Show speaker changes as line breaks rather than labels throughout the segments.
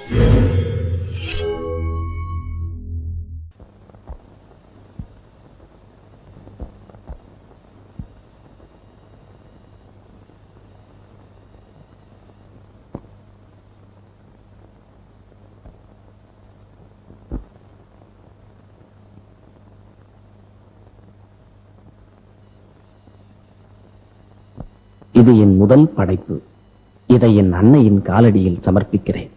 இது என் முதல் படைப்பு. இதை என் அன்னையின் காலடியில் சமர்ப்பிக்கிறேன்.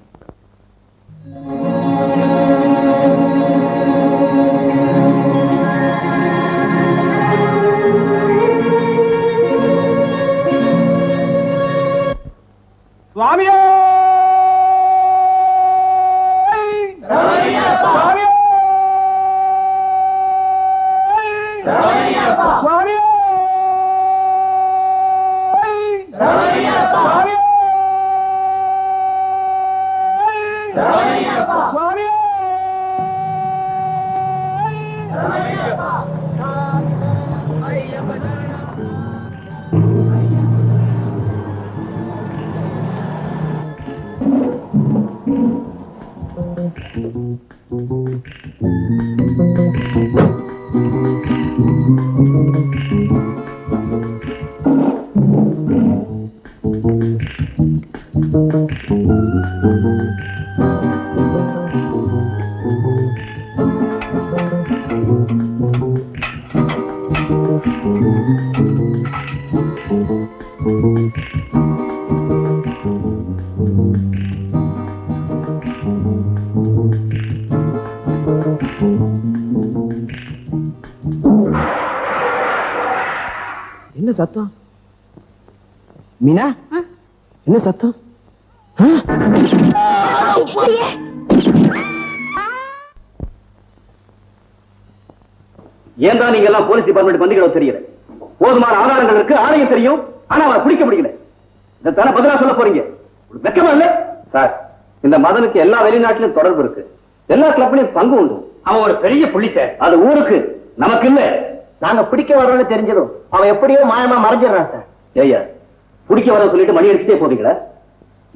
சுவாமியே!
என்ன சத்தம்? மீனா, என்ன சத்தம்?
ஏன் தான் நீங்க எல்லாம் போலீஸ் டிபார்ட்மெண்ட் வந்தீங்களோ தெரியல. போதுமான ஆதாரங்கள் இருக்கு, ஆணையம் தெரியும், ஆனா அவரை பிடிக்க முடியல. இதைத்தான பதிலா சொல்ல போறீங்க? வெக்கமா இல்ல சார்? இந்த மதனுக்கு எல்லா வெளிநாட்டிலும் தொடர்பு இருக்கு, எல்லா கிளப்லயும் பங்கு உண்டு. அவன் ஒரு பெரிய புள்ளித்த. அது ஊருக்கு, நமக்கு இல்ல. நாங்க பிடிக்க வரோம்னு தெரிஞ்சதும் அவன் எப்படியோ மாயமா மறைஞ்சிடறான் சார். ஏய்யா, பிடிக்க வர சொல்லிட்டு மணி அடிச்சுட்டே போவீங்களா?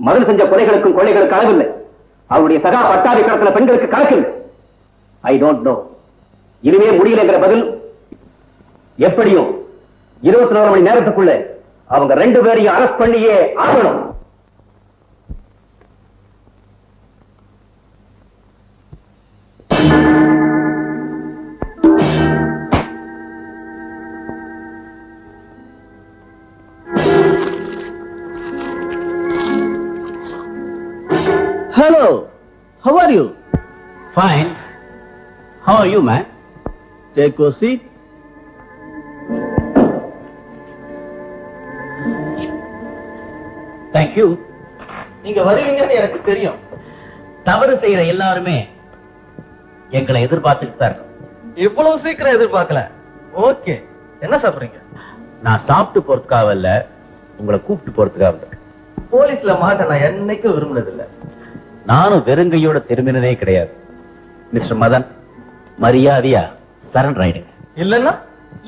மதன் செஞ்ச கொலைகளுக்கும் கொள்ளைகளுக்கு அளவில்லை. அவருடைய சகா பட்டாதி கடத்தின பெண்களுக்கு கணக்கில்லை. I don't know. இனிமே முடியலைங்கிற பதில் எப்படியும் 24 மணி நேரத்துக்குள்ள அவங்க 2 பேரையும் அரெஸ்ட் பண்ணியே ஆகணும்.
Hello, how are you?
Fine. How are you, man?
Take a seat.
Thank you.
நீங்க வருவீங்கன்னு எனக்கு தெரியும்.
தவறு செய்யற எல்லாருமே எங்களை எதிர்பார்த்துட்டு சார்.
இவ்வளவு சீக்கிரம் எதிர்பார்க்கல. ஓகே, என்ன சாப்பிடுறீங்க?
நான் சாப்பிட்டு போறதுக்காக இல்ல, உங்களை கூப்பிட்டு போறதுக்காக வந்தேன்.
போலீஸ்ல மாட்ட நான் என்னைக்கும் விரும்பினது இல்ல.
நானும் வெறுங்கையோட திரும்பினதே கிடையாது. மிஸ்டர் மதன், மரியாதையா சரண்டர் ஆயிடுங்க.
இல்லன்னா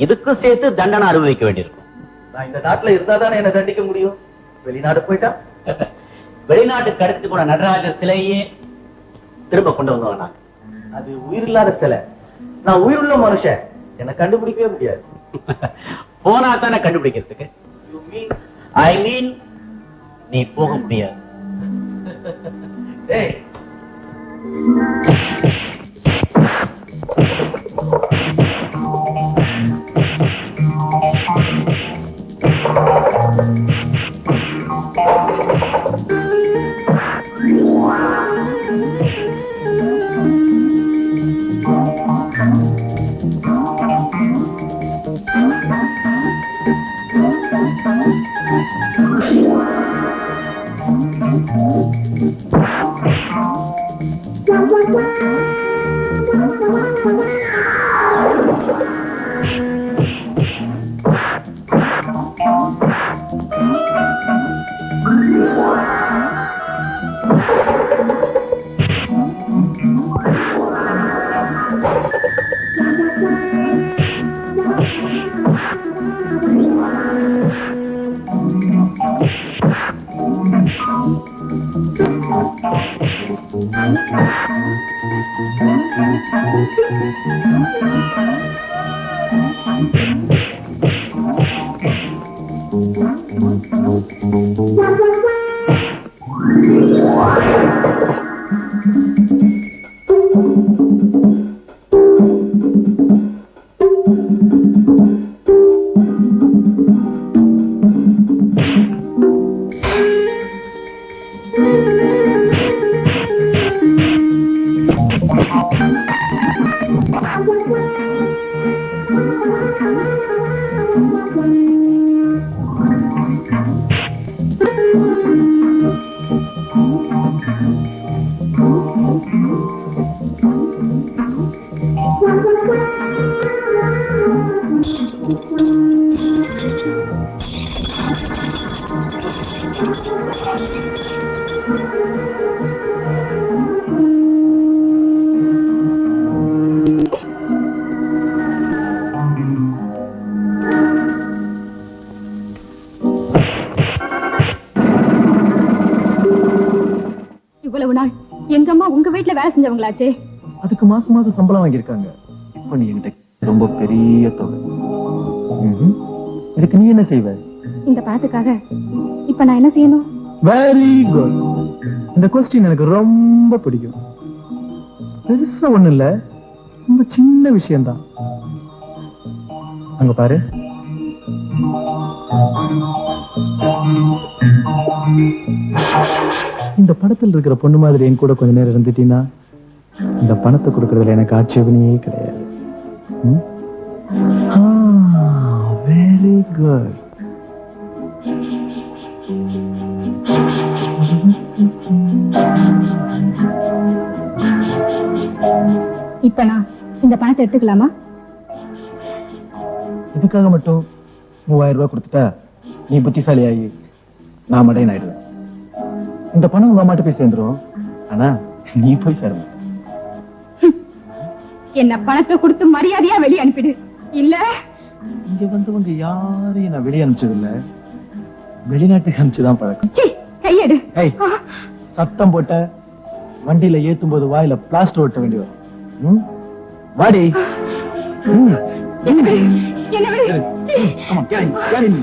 இதுக்கும் சேர்த்து தண்டனை அனுபவிக்க வேண்டியிருக்கும்.
நான் இந்த நாட்டுல இருந்தாதானே என்ன தண்டிக்க முடியும். வெளிநாடு போயிட்டா
வெளிநாட்டுக்கு அடுத்து கூட நடராஜர் சிலையே திரும்ப கொண்டு வந்தோம்.
அது உயிரில்லாத சிலை. நான் உயிருள்ள மனுஷன், என்னை கண்டுபிடிக்கவே முடியாது.
போனா தானே கண்டுபிடிக்கிறதுக்கு.
You mean?
ஐ மீன், நீ போக முடியாது.
ஏய்,
இவ்வளவு நாள் எங்க அம்மா உங்க வீட்டுல வேலை செஞ்சவங்களாச்சே.
அதுக்கு மாசம் மாசம் சம்பளம் வாங்கியிருக்காங்க. இப்ப நீ என்கிட்ட ரொம்ப பெரிய தொகை. இதுக்கு நீ என்ன செய்வ?
இந்த பணத்துக்காக இப்ப நான் என்ன செய்யணும்?
Very good. இந்த கொஸ்டின் எனக்கு ரொம்ப பிடிக்கும். பெருசா ஒண்ணு இல்ல, ரொம்ப சின்ன விஷயம்தான். அங்க பாரு. இந்த படத்தில் இருக்கிற பொண்ணு மாதிரி என் கூட கொஞ்ச நேரம் இருந்துட்டீங்கன்னா இந்த பணத்தை கொடுக்கறதுல எனக்கு ஆட்சேபனையே கிடையாது. Very good.
இப்ப நான் இந்த பணத்தை எடுத்துக்கலாமா?
இதுக்காக மட்டும் 3000 ரூபாய் கொடுத்துட்டா நீ புத்திசாலியாகி நான் மடையன் ஆயிடுவேன். இந்த பணம் உங்க அம்மாட்ட போய் சேர்ந்துரும். ஆனா நீ போய் சேர.
என்ன பணத்தை கொடுத்து மரியாதையா வெளியே அனுப்பிடு. இல்ல
இங்க வந்தவங்க யாரையும் நான் வெளியே அனுப்பிச்சது இல்ல, வெளிநாட்டுக்கு அனுப்பிச்சுதான் பழக்கம்.
கையெடு.
சத்தம் போட்ட வண்டியில ஏத்தும் போது வாயில பிளாஸ்டர் ஓட்ட வேண்டி வரும். வாடி.
என்ன விடு.
ஆமா, கேளு, கேளு நீ.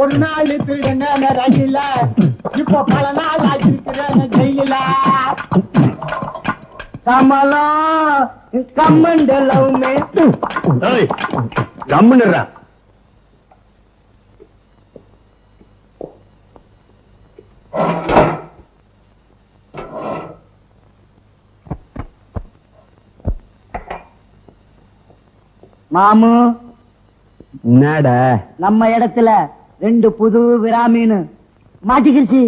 ஒரு நாள் திருடன ரயில, இப்போ பல நாள் ஆகிருக்கிறேன் ஜெயில. கமலா கம்மண்டலவுமே
கம்முன்னுடா.
மாமு
என்னடா
நம்ம இடத்துல 2 புது விராமீன் மாட்டிக்கிடுச்சு.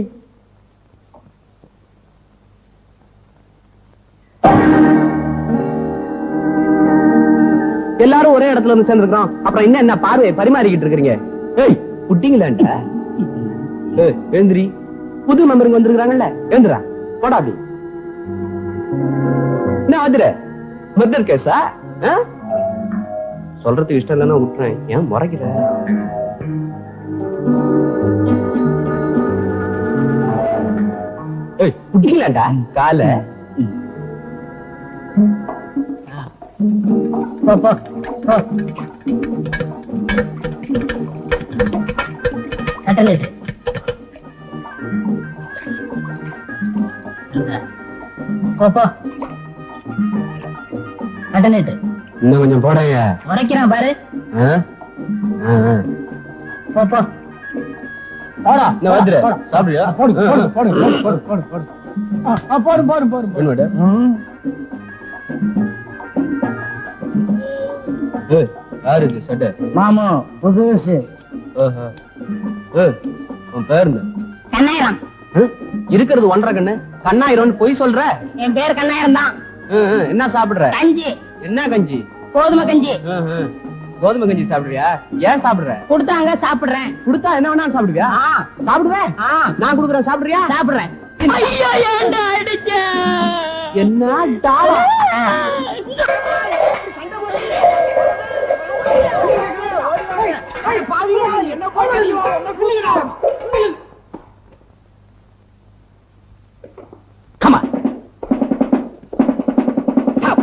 எல்லாரும் ஒரே இடத்துல வந்து சேர்ந்துருக்கோம். அப்புறம் என்ன பார்வையை பரிமாறிக்கிட்டு இருக்கீங்க? ஏய் புட்டிங்களாண்டா. ஏந்திரி. புது மெம்பருங்க வந்திருக்காங்கல்ல, ஏந்திரா போடா. அப்படி என்ன ஆதுர மர்டர் கேஸா? சொல்றதுக்கு இஷ்டம் இல்லைன்னா விட்டுறேன். ஏன் முறைக்கிற? ஏய் புட்டிங்களாண்டா கால.
கட்டலேட்டு கட்டலேட்டு
இன்னும் கொஞ்சம் போடைய.
உரைக்கிறான் பாரு. போப்பா போடா.
சாப்பிடுறியா?
போடு போடு போடு போடு போடு போடு போடு. போடு போடு போடு போடு.
யாரு இது சட்டை?
மாமு புதுசு.
உன் பேர் என்ன?
கண்ணாயிரம்.
இருக்கிறது 1.5 கண்ணு. கண்ணாயிரம் பொய் சொல்ற?
என் பேர் கண்ணாயிரம் தான்.
என்ன சாப்பிடுற?
கஞ்சி.
என்ன கஞ்சி?
கோதுமை கஞ்சி.
கோதுமை கஞ்சி சாப்பிடுறியா? ஏன் சாப்பிடுற?
கொடுத்தாங்க சாப்பிடுறேன்.
கொடுத்தா என்ன வேணாலும் சாப்பிடுவியா? சாப்பிடுவேன். நான் கொடுக்குறேன் சாப்பிடுறியா?
சாப்பிடுறேன். ஐயோ ஏன்டா அடிச்ச?
என்ன டாலா? Come on. Stop.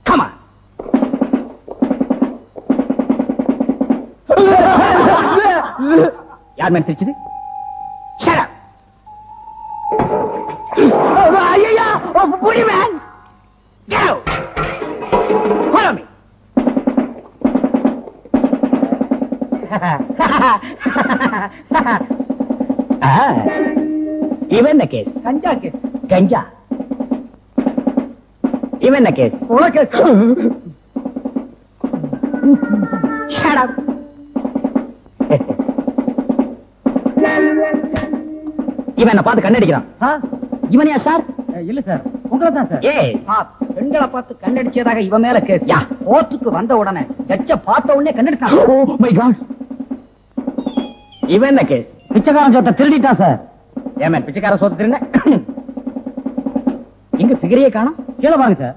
Come on. யார் மேல தெரிச்சது? Shut up. ஐயா புடி man. Get out. Follow me. இவன் என்ன கேஸ்?
கஞ்சா கேஸ்.
கஞ்சா. இவன் என்ன கேஸ்?
உல கேஸ்.
Shut up. இவன் என்ன பார்த்து கண்ணடிக்கிறான். இவனையா சார்?
இல்ல சார், உங்களை தான் சார். பெண்களை பார்த்து கண்ணடிச்சதாக இவன் மேல கேஸ். கோர்ட்டுக்கு வந்த உடனே ஜட்ஜ பார்த்த உடனே கண்ணடிச்சான்.
Oh my God. இவன் என்ன கேஸ்?
பிச்சைக்காரன் சொத்தை திருடிட்டான் சார்.
ஏமன் பிச்சைக்கார சோத்து திருந்த? எங்க பிகரையே காணோம்?
கீழே வாங்க சார்.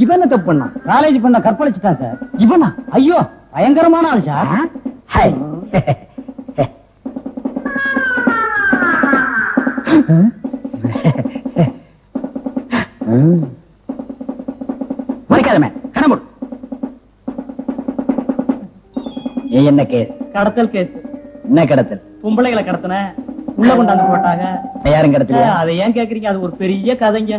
இவன் என்ன தப்பு பண்ணான்?
காலேஜ் பண்ண கற்பழிச்சுட்டான் சார்.
இவனா?
ஐயோ பயங்கரமான ஆள் சார்.
ஹாய். மறைக்காத மேன், கணமுடு. என்ன கேஸ்?
கடத்தல் கேஸ்.
என்ன கடத்தல்?
பொம்பளைகளை கடத்தின உள்ள கொண்டாந்து போட்டாங்க.
யாரும் கடத்தல.
அதை ஏன் கேக்குறீங்க? அது ஒரு பெரிய கதைங்க.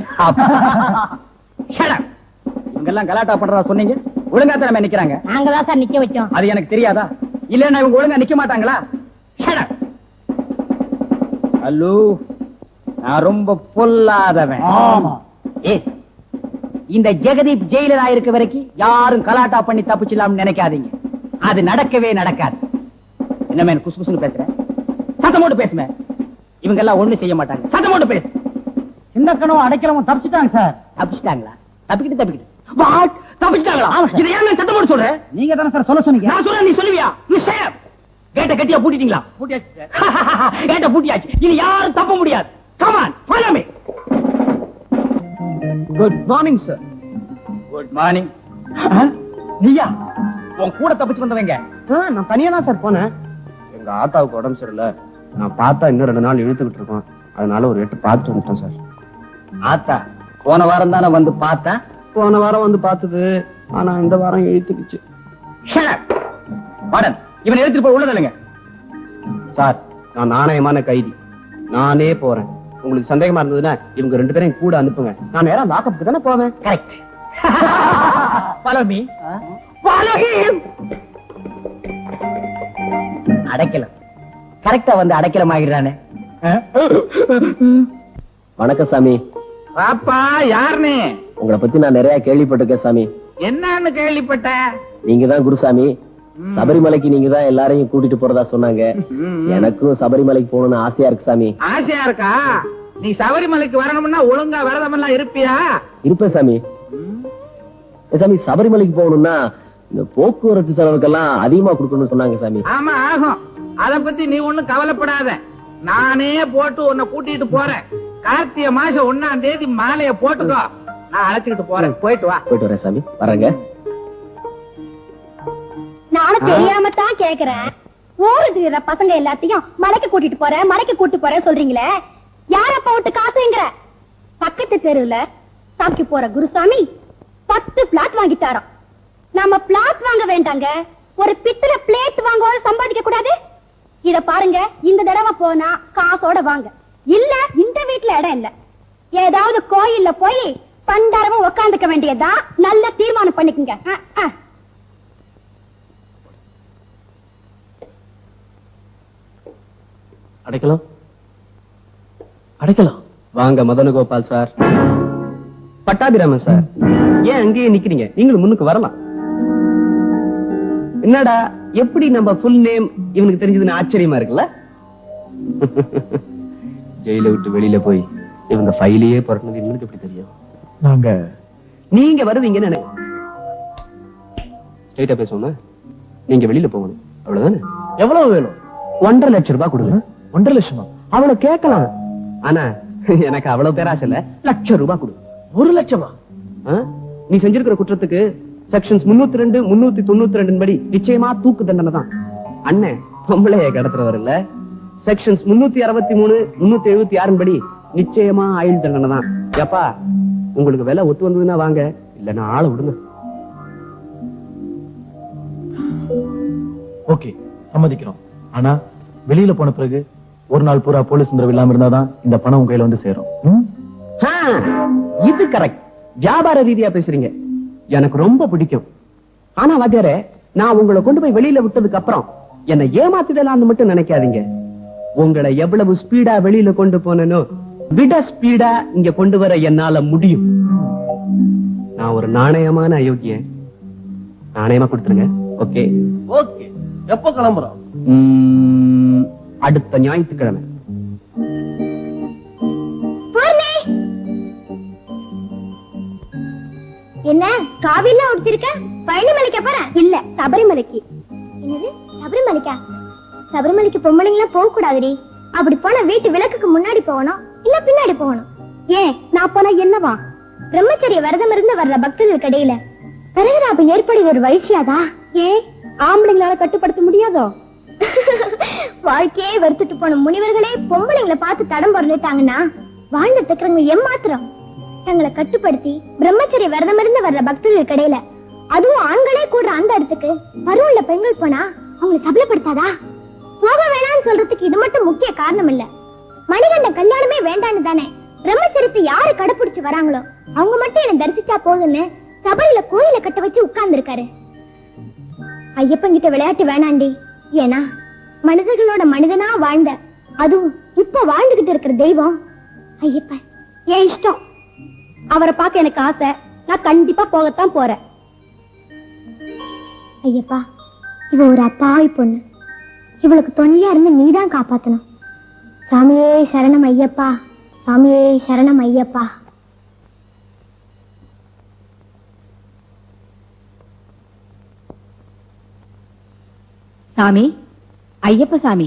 இவங்கெல்லாம் கலாட்டா பண்றதா சொன்னீங்க. ஒழுங்கா தான் நம்ம நிக்கிறாங்க.
நாங்க தான் சார் நிக்க வச்சோம்.
அது எனக்கு தெரியாதா? இல்லன்னா இவங்க ஒழுங்கா நிக்க மாட்டாங்களா? ஹலோ, நான் ரொம்ப பொல்லாதவன்.
ஆமா.
இந்த ஜெகதீப் ஜெயிலரா இருக்க வரைக்கும் யாரும் கலாட்டா பண்ணி தப்பிச்சிடலாம்னு நினைக்காதீங்க. அது நடக்கவே நடக்காது. என்ன மேன் குசு குசுன்னு பேசுற? சத்தம் போட்டு பேசுமே. இவங்க எல்லாம் ஒண்ணு செய்ய மாட்டாங்க. சத்தம் போட்டு பேசு.
சின்ன கனவு அடைக்கிறவங்க தப்பிச்சுட்டாங்க சார்.
தப்பிச்சிட்டாங்களா? தப்பிக்கிட்டு வாட்? தப்பிச்சிட்டாங்களா? இதை ஏன் நான் சத்தம் போட்டு சொல்றேன்?
நீங்க தானே சார் சொல்ல சொன்னீங்க.
நான் சொல்றேன், நீ சொல்லுவியா? You shut up. கேட்ட கட்டியா பூட்டிட்டீங்களா?
பூட்டியாச்சு சார்.
கேட்ட பூட்டியாச்சு. இனி யாரும் தப்ப முடியாது. Come on, follow me. Good morning, sir. Good morning. நீயா? உன் கூட தப்பிச்சு வந்தவங்க? நான் தனியா தான் சார் போனேன். எங்க ஆத்தாவுக்கு உடம்பு சரியில்லை. நான் பார்த்தா இன்னும் 2 நாள் இழுத்துக்கிட்டு இருக்கோம். அதனால ஒரு 8 பார்த்துட்டு வந்துட்டேன் சார். ஆத்தா போன வாரம் தானே வந்து பார்த்தா? போன வாரம் வந்து பார்த்தது. ஆனா இந்த வாரம் இழுத்துக்குச்சு. வார்டன், இவனை எடுத்துட்டு போய் உள்ளதல்லுங்க. சார், நான் நாணயமான கைதி. நானே போறேன்.
உங்களுக்கு சந்தேகமா இருந்ததுன்னா இவங்க 2 பேரையும் கூட அனுப்புங்க. நான் நேரா லாக்கப்புக்கு தானே போவேன்.
கரெக்ட்.
பலமி
அடைக்கலாம். கரெக்டா வந்து அடைக்கலம் ஆகிறானே.
வணக்கம் சாமி.
பாப்பா யாருன்னு
உங்களை பத்தி நான் நிறைய கேள்விப்பட்டிருக்கேன் சாமி.
என்னன்னு கேள்விப்பட்ட?
நீங்க தான் குருசாமி. சபரிமலைக்கு நீங்க தான் எல்லாரையும் கூட்டிட்டு போறதா சொன்னாங்க. எனக்கும் சபரிமலைக்கு போகணும்னு ஆசையா இருக்கு சாமி.
ஆசையா இருக்கா? நீ சபரிமலைக்கு வரணும்னா ஒழுங்கா விரதம் எல்லாம் இருப்பியா?
இருப்பேன் சாமி. சாமி சபரிமலைக்கு போகணும்னா இந்த போக்குவரத்து செலவுக்கெல்லாம் அதிகமா கொடுக்கணும்னு சொன்னாங்க சாமி.
ஆமா ஆகும். அத பத்தி நீ ஒண்ணும் கவலைப்படாத. நானே போட்டு உன்னை கூட்டிட்டு போறேன். கார்த்திகை மாசம் 1ஆம் தேதி மாலைய போட்டுக்கோ. நான் அழைச்சிட்டு போறேன். போயிட்டு வா.
போயிட்டு வரேன் சாமி. வரேங்க.
நானும் தெரியாம தான் கேக்குறேன். ஊருக்கு பசங்க எல்லாத்தையும் மலைக்கு கூட்டிட்டு போறேன் சொல்றீங்களே, யார் அப்பா விட்டு காசுங்கிற? பக்கத்து தெருவுல சாமிக்கு போற குருசாமி 10 பிளாட் வாங்கிட்டாராம். நாம பிளாட் வாங்க வேண்டாங்க, ஒரு பித்தளை பிளேட் வாங்குவோம், சம்பாதிக்க கூடாது? இத பாருங்க, இந்த தடவை போனா காசோட வாங்க. இல்ல இந்த வீட்டுல இடம் இல்ல, ஏதாவது கோயில்ல போய் பண்டாரமும் உக்காந்துக்க வேண்டியதா. நல்ல தீர்மானம் பண்ணிக்கங்க.
அடைக்கலாம்.
வாங்க மதனகோபால் சார். பட்டாபிராமன் சார், ஏன் அங்கேயே நிக்கிறீங்க? நீங்களும் முன்னுக்கு வரலாம். என்னடா எப்படி நம்ம ஃபுல் நேம் இவனுக்கு தெரிஞ்சதுன்னு ஆச்சரியமா இருக்குல்ல? ஜெயில விட்டு வெளியில போய் இவங்க ஃபைலையே புரட்டினது இவனுக்கு எப்படி தெரியும்? நீங்க வருவீங்கன்னு நினை. ஸ்ட்ரைட்டா பேசுவோமா? நீங்க வெளியில போகணும், அவ்வளவுதானே?
எவ்வளவு வேணும்?
1.5 லட்சம் ரூபாய் கொடுங்க.
1.5 லட்சமா?
அவளை கேட்கலாம். ஆனா எனக்கு அவ்வளவு பேராசை இல்ல. 1,00,000 ரூபாய் கொடு.
1 லட்சமா?
நீ செஞ்சிருக்கிற குற்றத்துக்கு செக்ஷன்ஸ் 302, 392 படி நிச்சயமா தூக்கு தண்டனை தான். அண்ணன் பொம்பளைய கடத்துறவர் இல்ல. செக்ஷன்ஸ் 363, 376 படி நிச்சயமா ஆயுள் தண்டனை தான். ஏப்பா உங்களுக்கு விலை ஒத்து வந்ததுன்னா வாங்க, இல்லன்னா ஆளை விடுங்க.
ஓகே, சம்மதிக்கிறோம். ஆனா வெளியில போன பிறகு ஒரு நாள் பூரா போலீஸ் தொந்தரவு இல்லாம இருந்தாதான் இந்த பணம் உங்க கையில வந்து சேரும்.
இது கரெக்ட். வியாபார ரீதியா பேசுறீங்க, எனக்கு ரொம்ப பிடிக்கும். ஆனா வாத்தியாரே, நான் உங்களை கொண்டு போய் வெளியில விட்டதுக்கு அப்புறம் என்னை ஏமாத்திடலாம்னு மட்டும் நினைக்காதீங்க. உங்களை எவ்வளவு ஸ்பீடா வெளியில கொண்டு போனோ விட ஸ்பீடா இங்க கொண்டு வர என்னால முடியும். நான் ஒரு நாணயமான அயோக்கியன். நாணயமா கொடுத்துருங்க. ஓகே?
ஓகே. எப்போ கிளம்புறோம்?
அடுத்த ஞாயிற்றுக்கிழமை.
என்ன காவில உடுத்திருக்க? பழனிமலைக்கு போறேன். இல்ல சபரிமலைக்கு. என்னது சபரிமலைக்கா? சபரிமலைக்கு பொம்பளைங்க போக கூடாதுடி. அப்படி போனா வீட்டு விளக்குக்கு முன்னாடி போகணும், இல்ல பின்னாடி போகணும். ஏன் நான் போனா என்னவா? பிரம்மச்சரிய விரதம் இருந்து வர்ற பக்தர்களுக்கு இடையில பிறகு ஏற்படி ஒரு வழிச்சியாதா? ஏன் ஆம்பளைங்களால கட்டுப்படுத்த முடியாதோ? வாழ்க்கையே வெறுத்துட்டு போன முனிவர்களே பொம்பளைங்களை பார்த்து தடம் பொருளிட்டாங்கன்னா வாழ்ந்துட்டு இருக்கிறவங்க ஏமாத்திரம் தங்களை கட்டுப்படுத்தி பிரம்மச்சரிய விரதம் இருந்து வர்ற பக்தர்களுக்கு இடையில, அதுவும் ஆண்களே கூடுற அந்த இடத்துக்கு பருவள்ள பெண்கள் போனா அவங்களை சபலப்படுத்தாதா? போக வேணாம்னு சொல்றதுக்கு இது மட்டும் முக்கிய காரணம் இல்ல. மணிகண்ட கல்யாணமே வேண்டான்னு தானே பிரம்மச்சரியத்தை யாரு கடைபிடிச்சு வராங்களோ அவங்க மட்டும் என்ன தரிசிச்சா போதுன்னு சபையில கோயில கட்ட வச்சு உட்கார்ந்து இருக்காரு. ஐயப்பன் கிட்ட விளையாட்டு வேணாண்டி. ஏன்னா மனிதர்களோட மனிதனா வாழ்ந்த, அதுவும் இப்ப வாழ்ந்துகிட்டு இருக்கிற தெய்வம் ஐயப்பன். என் இஷ்டம். அவரை பார்க்க எனக்கு ஆசை. நான் கண்டிப்பா போகத்தான் போறேன். ஐயப்பா, இவ ஒரு அப்பாவி பொண்ணு. இவளுக்கு துணையா இருந்து நீதான் காப்பாத்தணும். சாமியே சரணம் ஐயப்பா, சாமியே சரணம் ஐயப்பா.
சாமி, ஐயப்ப சாமி,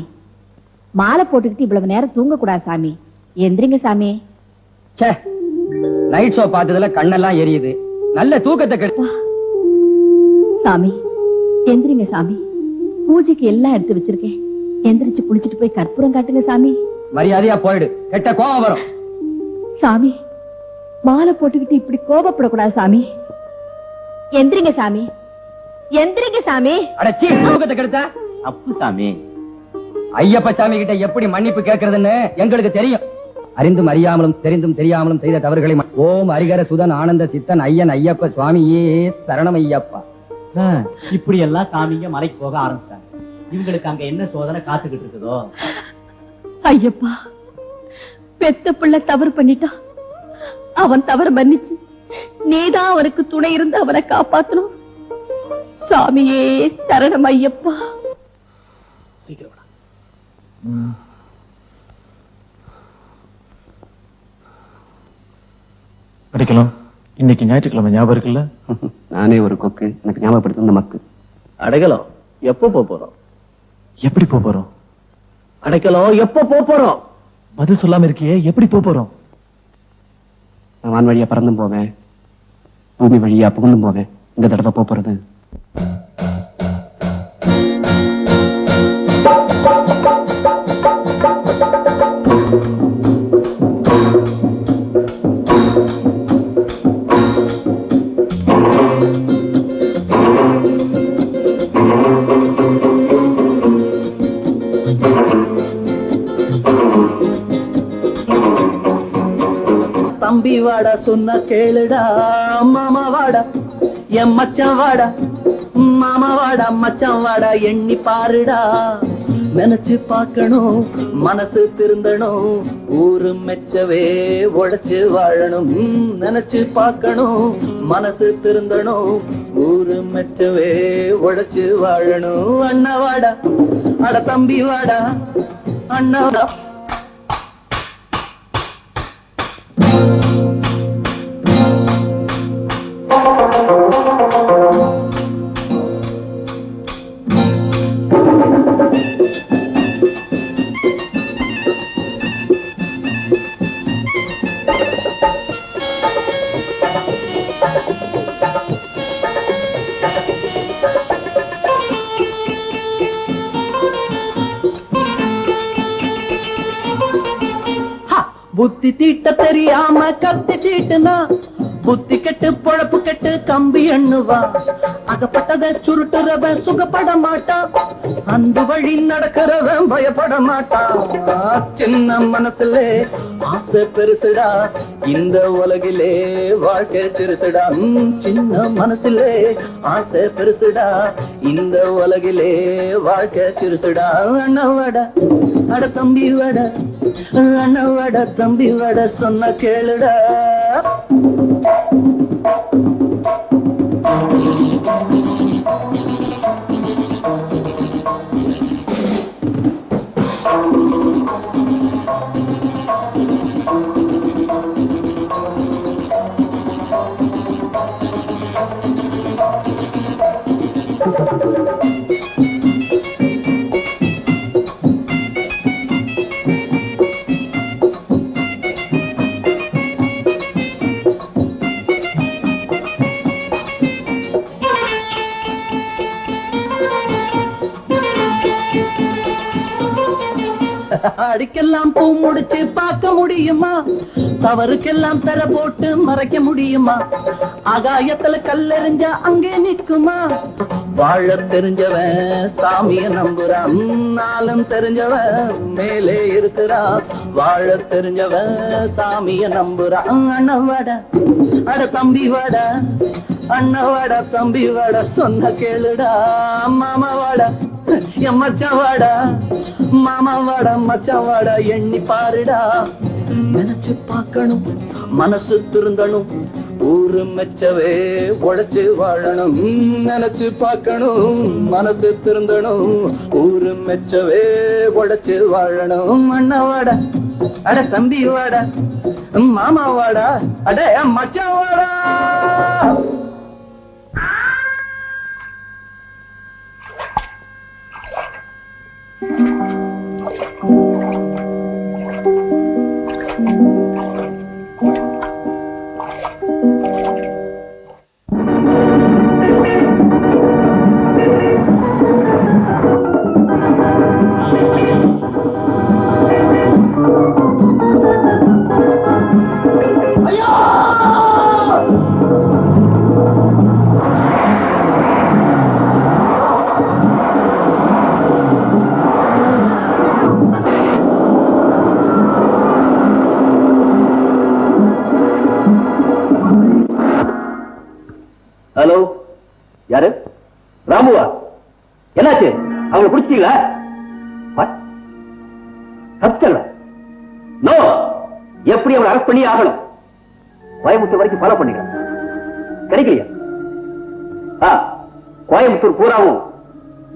மாலை போட்டுக்கிட்டு இவ்வளவு நேரம் தூங்க கூடாது சாமி. எந்திரிங்க சாமி.
நைட் ஷோ பார்த்ததுல கண்ணெல்லாம் எரியுது. நல்ல தூக்கத்தை கெடு.
சாமி எந்திரிங்க சாமி. பூஜைக்கு எல்லாம் எடுத்து வச்சிருக்கேன். எந்திரிச்சு குளிச்சுட்டு போய் கற்பூரம் காட்டுங்க சாமி.
மரியாதையா போயிடு, கெட்ட கோபம் வரும்.
சாமி, மாலை போட்டுக்கிட்டு இப்படி கோபப்படக்கூடாது சாமி. எந்திரிங்க சாமி, எந்திரிங்க சாமி.
அடச்சி, தூக்கத்தை கெடுத்த
தப்பு சாமி.
ஐயப்ப சாமி கிட்ட எப்படி மன்னிப்பு கேட்கறதுன்னு எங்களுக்கு தெரியும். அறிந்தும் அறியாமலும் தெரிந்தும் தெரியாமலும் செய்த தவறுகளை ஓம் ஹரிகர சுதன் ஆனந்த சித்தன் ஐயன் ஐயப்ப சுவாமியே சரணம் ஐயப்பா.
இப்படி எல்லாம் சாமிங்க மலைக்கு போக ஆரம்பிச்சாங்க. இவங்களுக்கு அங்க என்ன சோதனை காத்துக்கிட்டு இருக்குதோ.
ஐயப்பா, பெத்த பிள்ளை தவறு பண்ணிட்டான். அவன் தவறு மன்னிச்சு நீதான் அவனுக்கு துணை இருந்து அவனை காப்பாத்தணும். சாமியே சரணம் ஐயப்பா.
சீக்கிரம் படிக்கலாம். இன்னைக்கு ஞாயிற்றுக்கிழமை ஞாபகம் இருக்குல்ல?
நானே ஒரு கொக்கு, எனக்கு ஞாபகப்படுத்த இந்த மக்கு.
அடைக்கலம் எப்போ போறோம்?
எப்படி போறோம்?
அடைக்கலம் எப்போ போறோம்?
பதில் சொல்லாம இருக்கியே, எப்படி போறோம்?
நான் வான் வழியா பறந்தும் போவேன், பூமி வழியா புகுந்தும் போவேன். இந்த தடவை போறது
தம்பி வாடா சொன்ன கேளுடா, மாமா வாடா என் மச்சான் வாடா, மாமா வாடா மச்சான் வாடா, எண்ணி பாருடா. நினைச்சு பார்க்கணும், மனசு திருந்தணும், ஊரு மெச்சவே உழைச்சு வாழணும். நினைச்சு பார்க்கணும், மனசு திருந்தணும், ஊரு மெச்சவே உழைச்சு வாழணும். அண்ணா வாடா, அட தம்பி வாடா, அண்ணா வாடா. புத்தி தீட்ட தெரியாம கத்தி தீட்டுனா, புத்தி கெட்டு பொழப்பு கெட்டு கம்பி எண்ணுவா. அகப்பட்டதை சுருட்டுறவன் சுகப்பட மாட்டான், அந்த வழி நடக்கிறவன் பயப்பட மாட்டான். சின்ன மனசுல ஆசை பெருசுடா, இந்த உலகிலே வாழ்க்கை சிறுசுடா. சின்ன மனசுல ஆசை பெருசுடா, இந்த உலகிலே வாழ்க்கை சிறுசுடா. அண்ணவாட அட தம்பி வட, அண்ணவாட தம்பி வட சொன்ன கேளுடா. அடிக்கெல்லாம் பூ முடிச்சு பார்க்க முடியுமா, தவறுக்கெல்லாம் தர போட்டு மறைக்க முடியுமா. ஆகாயத்துல கல்லெறிஞ்சா அங்கே நிக்குமா. வாழ தெரிஞ்சவன் சாமிய நம்புறான், நாளும் தெரிஞ்சவன் மேலே இருக்கிறான். வாழ தெரிஞ்சவன் சாமிய நம்புறான். அண்ணவாட அட தம்பி வாடா, அண்ணவாட தம்பி வாடா சொன்ன கேளுடா. மாமா வாடா என் மச்சான் வாடா, மாமா வாடா மச்சான் வாடா, எண்ணி பாருடா. நினைச்சு பார்க்கணும், மனசு திருந்தணும், ஊரு மெச்சவே உழைச்சு வாழணும். நினைச்சு பார்க்கணும், மனசு திருந்தணும், ஊரு மெச்சவே உழைச்சு வாழணும். அண்ணா வாடா அட தம்பி வாடா, மாமா வாடா, அட மச்சான் வாடா.
ஹலோ, யாரு? ராமுவா? என்னாச்சு? அவங்களை பிடிச்சிட்டீங்களா? நோ, எப்படி அவனை அரெஸ்ட் பண்ணி ஆகணும். கோயம்புத்தூர் வரைக்கும் ஃபாலோ பண்ணிக்கலாம். கிடைக்கலையா? கோயம்புத்தூர் பூராவும்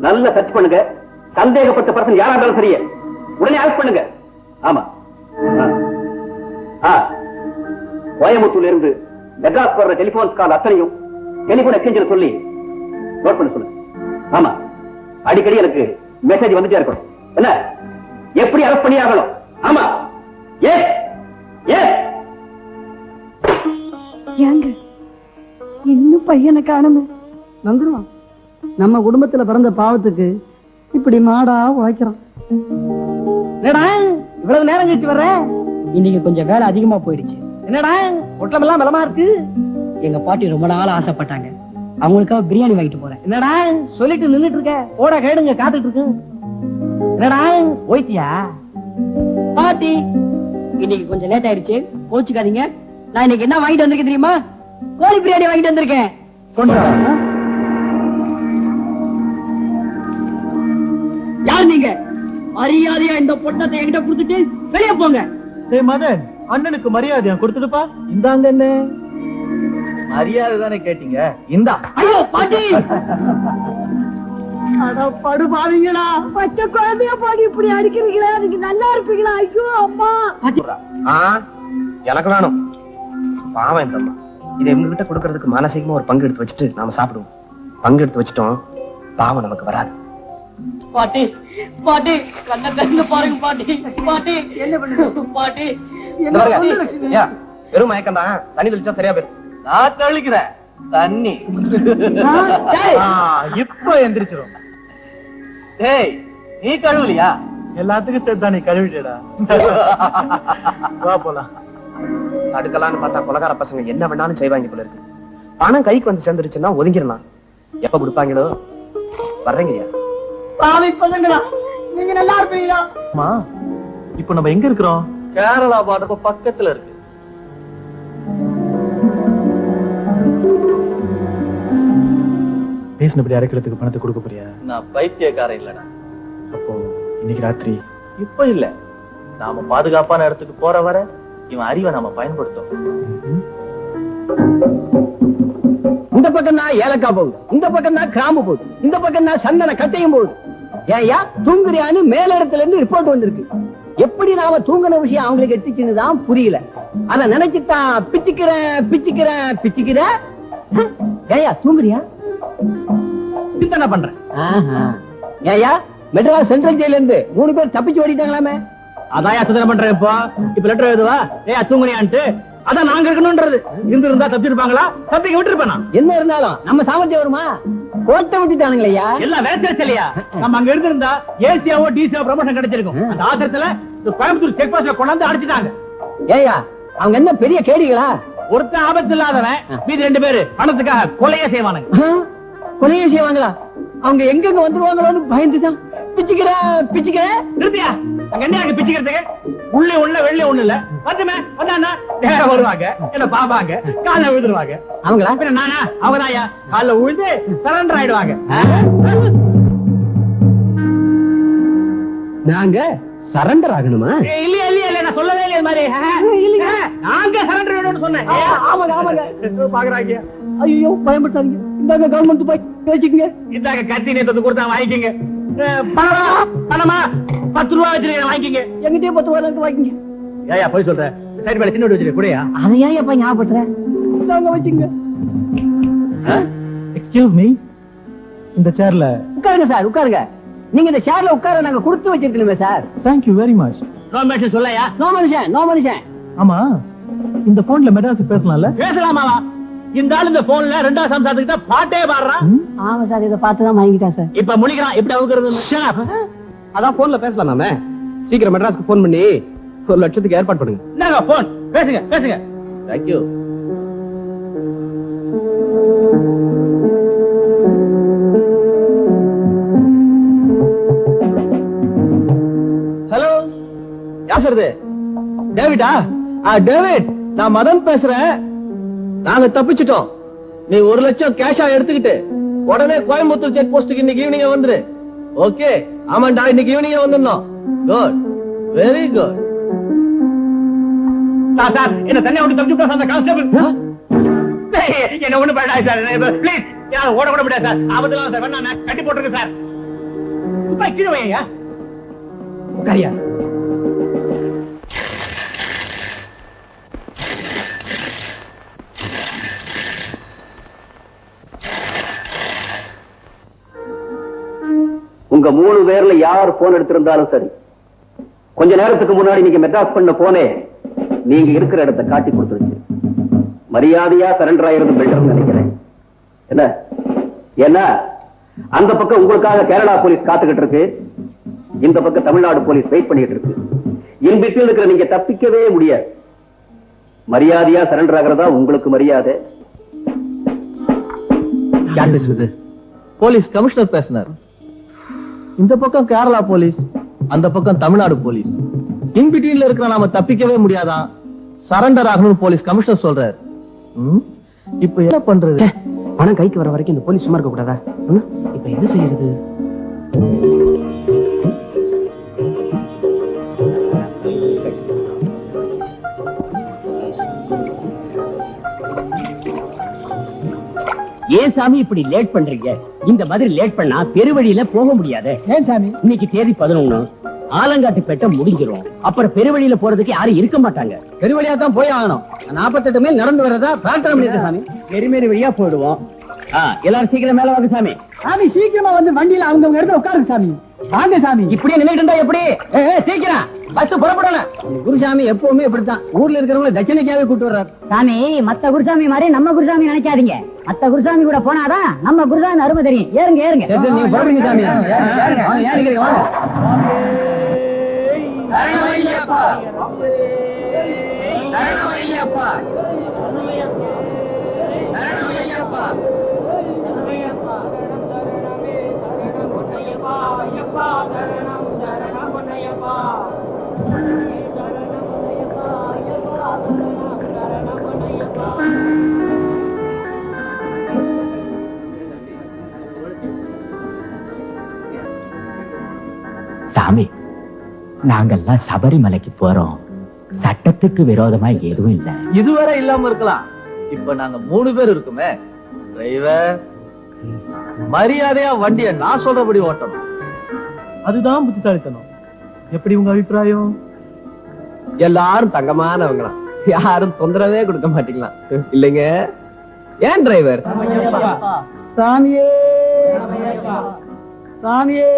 நல்ல சர்ச் பண்ணுங்க. சந்தேகப்பட்ட பர்சன் யாரா இருந்தாலும் சரியே உடனே அரெஸ்ட் பண்ணுங்க. ஆமா, கோயம்புத்தூர்ல இருந்து மெட்ராஸ் வர்ற டெலிபோன் கால் அத்தனையும் டெலிபோன் எக்ஸ்சேஞ்சில் சொல்லி நோட் பண்ண சொல்லுங்க. ஆமா, அடிக்கடி எனக்கு மெசேஜ் வந்துட்டே இருக்கணும். என்ன, எப்படி அரெஸ்ட் பண்ணி ஆகணும்? ஆமா,
ஏங்க இன்னும் பையனை காணணும். வந்துருவான். நம்ம குடும்பத்துல பிறந்த பாவத்துக்கு இப்படி மாடா உழைக்கிறான். என்னடா இவ்வளவு நேரம் கழிச்சு வர்ற? இன்னைக்கு கொஞ்சம் வேலை அதிகமா போயிடுச்சு. என்னடா ஒட்டலம் எல்லாம் பலமா இருக்கு? எங்க பாட்டி ரொம்ப நாள் ஆசைப்பட்டாங்க, அவங்களுக்காக பிரியாணி வாங்கிட்டு போறேன். என்னடா சொல்லிட்டு நின்னுட்டு இருக்க? போட கேடுங்க, காத்துட்டு இருக்கு. என்னடா போய்த்தியா? பாட்டி இன்னைக்கு கொஞ்சம் லேட் ஆயிடுச்சு, கோச்சுக்காதீங்க. நான் இன்னைக்கு என்ன வாங்கிட்டு வந்திருக்கேன் தெரியுமா? கோழி பிரியாணி வாங்கிட்டு வந்திருக்கேன். யார் நீங்க? மரியாதையா இந்த பொட்டத்தை என்கிட்ட கொடுத்துட்டு வெளியே போங்க.
மதன், அண்ணனுக்கு மரியாதையா கொடுத்துடுப்பா. இந்தாங்க என்ன மரியாதை தானே கேட்டீங்க, இந்தா.
ஐயோ பாட்டி, படு பாவீங்களா? பச்சை குழந்தைய பாடி இப்படி அடிக்கிறீங்களா? நீங்க நல்லா இருப்பீங்களா? ஐயோ அம்மா.
எனக்கு வேணும் பாவம் இந்த அம்மா. இதை இவங்க கிட்ட கொடுக்கறதுக்கு மானசீகமா ஒரு பங்கு எடுத்து வச்சுட்டு நாம சாப்பிடுவோம். பங்கு எடுத்து வச்சுட்டோம், பாவம் நமக்கு வராது.
பாட்டி பாட்டி கண்ண கண்ணு பாருங்க பாட்டி. பாட்டி என்ன பண்ணுங்க பாட்டி?
வெறும் மயக்கம் தான், தண்ணி தெளிச்சா சரியா போயிடும்.
நான் தெளிக்கிறேன் தண்ணி. இப்ப எந்திரிச்சிரும். டேய், நீ கழுவலையா? எல்லாத்துக்கும் சேர்த்தா நீ கழுவிட்டா. வா போலாம்.
தடுக்கலான்னு பார்த்தா கொலகார பசங்க என்ன வேணாலும் செய்வாங்க போல இருக்கு. பணம் கைக்கு வந்து சேர்ந்துருச்சுன்னா ஒதுங்கிடலாம். எப்ப கொடுப்பாங்களோ வர்றீங்கய்யா.
பாவி பசங்களா, நீங்க நல்லா இருப்பீங்களா?
இப்ப நம்ம எங்க இருக்கிறோம்? கேரளா பார்டர் பக்கத்துல இருக்கு. பேசினபடி அரைக்கிறதுக்கு பணத்தை கொடுக்க போறியா? நான் பைத்தியக்காரன் இல்லடா. அப்போ இன்னைக்கு ராத்திரி? இப்ப இல்ல, நாம பாதுகாப்பான இடத்துக்கு போற வர இவன் அறிவை நாம பயன்படுத்தும்.
இந்த பக்கம் தான் ஏலக்காய் போகுது, இந்த பக்கம் தான் கிராம்பு போகுது, இந்த பக்கம் தான் சந்தன கட்டையும் போகுது. ஏயா தூங்குறியான்னு மேல இடத்துல இருந்து ரிப்போர்ட் வந்திருக்கு. எப்படி நாம தூங்கின விஷயம் அவங்களுக்கு எட்டுச்சுன்னு தான் புரியல. அத நினைச்சுதான் பிச்சுக்கிறேன் பிச்சுக்கிறேன் பிச்சுக்கிறேன். ஏயா தூங்குறியா?
என்ன பண்றேன்?
ஏயா மெட்ராஸ் சென்ட்ரல் ஜெயில இருந்து 3 பேர் தப்பிச்சு ஓடிட்டாங்களாமே.
அதான் சிந்தனை பண்றேன். இப்ப லெட்டர் எழுதுவா. ஏயா தூங்குனியான்ட்டு. அதான் நாங்க இருக்கணும்ன்றது. இருந்தா தப்பிச்சிருப்பாங்களா? தப்பிக்க விட்டுருப்பேன்.
என்ன இருந்தாலும் நம்ம சாமர்த்தியம் வருமா? கோட்டை விட்டுட்டானுங்களையா?
எல்லாம் வேஸ்ட் இல்லையா? நம்ம அங்க இருந்திருந்தா ஏசியாவோ டிசியோ ப்ரமோஷன் கிடைச்சிருக்கும். அந்த ஆத்திரத்துல கோயம்புத்தூர் செக் போஸ்ட்ல கொண்டாந்து அடிச்சிட்டாங்க.
ஏயா அவங்க என்ன பெரிய கேடிகளா?
ஒருத்தன் ஆபத்து இல்லாதவன், மீதி 2 பேரு பணத்துக்காக கொலையே செய்வானுங்க.
கொலையே செய்வாங்களா? அவங்க எங்க வந்துருவாங்களோன்னு பயந்துதான் பிச்சுக்கிறேன் பிச்சுக்கிறேன்.
நிறுத்தியா? அங்க என்ன அங்க பிச்சுக்கிறதுக்கு? உள்ளே உள்ள வெள்ளி ஒண்ணு இல்ல. வந்துமே வந்தானா நேரா வருவாங்க, என்ன பாப்பாங்க, கால விழுந்துருவாங்க.
அவங்களா?
பின்ன நானா? அவங்கதாயா கால விழுந்து சரண்டர் ஆயிடுவாங்க.
நாங்க சரண்டர் ஆகணுமா?
இல்லையா இல்லையா இல்ல, நான் சொல்லவே இல்லையா மாதிரி. நாங்க சரண்டர் ஆயிடும்னு சொன்னேன்.
ஆமாங்க ஆமாங்க.
பாக்குறாங்க.
ஐயோ பயன்படுத்தாதீங்க. இந்தாங்க கவர்மெண்ட் போய் வச்சுக்கோங்க.
இந்தாங்க கத்தி நேற்று கொடுத்தா வாங்கிக்கங்க. பணமா 10 ரூபா வச்சிருக்கேன், வாங்கிக்கங்க.
எங்கிட்டே 10 ரூபாய் வாங்கிங்க.
ஏயா போய் சொல்றேன். சைடு மேல சின்ன வச்சிருக்க கூடயா?
அதை ஏன் எப்ப ஞாபகப்படுத்துறேன்? இந்தாங்க வச்சுங்க.
எக்ஸ்கியூஸ் மீ, இந்த சேர்ல
உட்காருங்க சார், உட்காருங்க. நீங்க இந்த சேர்ல உட்கார நாங்க கொடுத்து வச்சிருக்கணுமே sir.
Thank you very much.
No mention சொல்லயா?
நோ மனுஷன், நோ மனுஷன்.
ஆமா, இந்த போன்ல மெட்ராஸ் பேசலாம்ல?
பேசலாமாவா? இந்த ஆள் இந்த போன்ல 2வது சம்சாரத்துக்கிட்ட பாட்டே பாடுறான்.
ஆமா சார், இதை பார்த்துதான் வாங்கிட்டேன் சார்.
இப்ப முழிக்கிறான். எப்படி அவுக்குறது?
அதான் போன்ல பேசலாம். நாம சீக்கிரம் மெட்ராஸ்க்கு போன் பண்ணி 1 லட்சத்துக்கு ஏற்பாடு பண்ணுங்க.
இந்தாங்க போன், பேசுங்க பேசுங்க.
தேங்க்யூ. ஹலோ, யார் சார் இது? டேவிடா? டேவிட், நான் மதன் பேசுறேன். நாங்க தப்பிச்சிட்டோம்.
நீ 1 லட்சம் கேஷா எடுத்துக்கிட்டு உடனே கோயம்புத்தூர் செக் போஸ்டுக்கு இன்னைக்கு ஈவினிங் வந்துரு. ஓகே? ஆமாண்டா, இன்னைக்கு ஈவினிங் வந்துடணும். Good, very good.
சார் என்ன தனியா விட்டு தப்பிச்சு போற கான்ஸ்டபிள் என்ன ஒண்ணு பண்ணாய் சார். ப்ளீஸ் யாரும் ஓட கூட முடியாது சார். ஆபத்துல சார் வேணா கட்டி போட்டுருங்க சார். துப்பாக்கி கீழே வையா உட்காரியா.
உங்க 3 பேர்ல யார் போன் எடுத்திருந்தாலும் சரி, கொஞ்ச நேரத்துக்கு முன்னாடி நீங்க மெட்ராஸ் பண்ண போனே நீங்க இருக்கிற இடத்தை காட்டி கொடுத்துருச்சு. மரியாதையா சரண்டர் ஆயிருந்து பெட்டர் நினைக்கிறேன். என்ன ஏன்னா அந்த பக்கம் உங்களுக்காக கேரளா போலீஸ் காத்துக்கிட்டு இருக்கு, இந்த பக்கம் தமிழ்நாடு போலீஸ் வெயிட் பண்ணிட்டு இருக்கு. இன் பிட்வீன் இருக்கிற நீங்க தப்பிக்கவே முடியாது. மரியாதையா சரண்டர் ஆகிறதா உங்களுக்கு மரியாதை.
யார் பேசுறது? போலீஸ் கமிஷனர் பேசினார். இந்த பக்கம் கேரளா போலீஸ், அந்த பக்கம் தமிழ்நாடு போலீஸ். இன் பிட்வீன்ல இருக்கிற நாம தப்பிக்கவே முடியாதான். சரண்டர் ஆகணும் போலீஸ் கமிஷனர் சொல்றாரு. இப்ப என்ன பண்றது? பணம் கைக்கு வர வரைக்கும் இந்த போலீஸ் சும்மா இருக்க கூடாதா? இப்ப என்ன செய்யறது?
ஏன் சாமி இப்படி லேட் பண்றீங்க? இந்த மாதிரி லேட் பண்ணா பெருவழியில போக முடியாது.
ஏன் சாமி?
இன்னைக்கு தேதி 11, ஆலங்காட்டு பேட்டை முடிஞ்சிரும். அப்புறம் பெருவழியில போறதுக்கு யாரும் இருக்க மாட்டாங்க.
பெருவழியா தான் போய் ஆகணும். 48 மைல் நடந்து வரதா பிரார்த்தனை பண்ணிருக்கேன் சாமி.
பெருமேரி வழியா போயிடுவோம். எல்லாரும் சீக்கிரம் மேல வாங்க சாமி.
சாமி சீக்கிரமா வந்து வண்டியில அவங்க இடத்துல உட்காருங்க சாமி. வாங்க சாமி.
இப்படியே நின்னுட்டு எப்படி? சீக்கிரம் பஸ் புறப்படணும்.
குருசாமி எப்பவுமே இப்படித்தான் ஊர்ல இருக்கிறவங்களை தட்சணைக்காவே கூட்டு வர்றாரு.
சாமி மத்த குருசாமி மாதிரி நம்ம குருசாமி நினைக்காதீங்க. மத்த குருசாமி கூட போனாதான் நம்ம குருசாமி அருமை தெரியும். ஏறுங்க ஏறுங்க.
நீங்க போடுறீங்க சாமி. ஏறிக்கிறீங்க வாங்க.
சாமி நாங்கெல்லாம் சபரிமலைக்கு போறோம். சட்டத்துக்கு விரோதமா எதுவும் இல்ல.
இதுவரை இல்லாம இருக்கலாம். இப்ப நாங்க 3 பேர் இருக்குமே. டிரைவர் மரியாதையா வண்டியை நான் சொல்றபடி ஓட்டணும்.
அதுதான் புத்திசாலித்தனம். எப்படி உங்க அபிப்பிராயம்?
எல்லாரும் தங்கமானவங்களாம், யாரும் தொந்தரவே கொடுக்க மாட்டீங்களா? இல்லைங்க ஏன் டிரைவர்?
சாமியே சாமியே.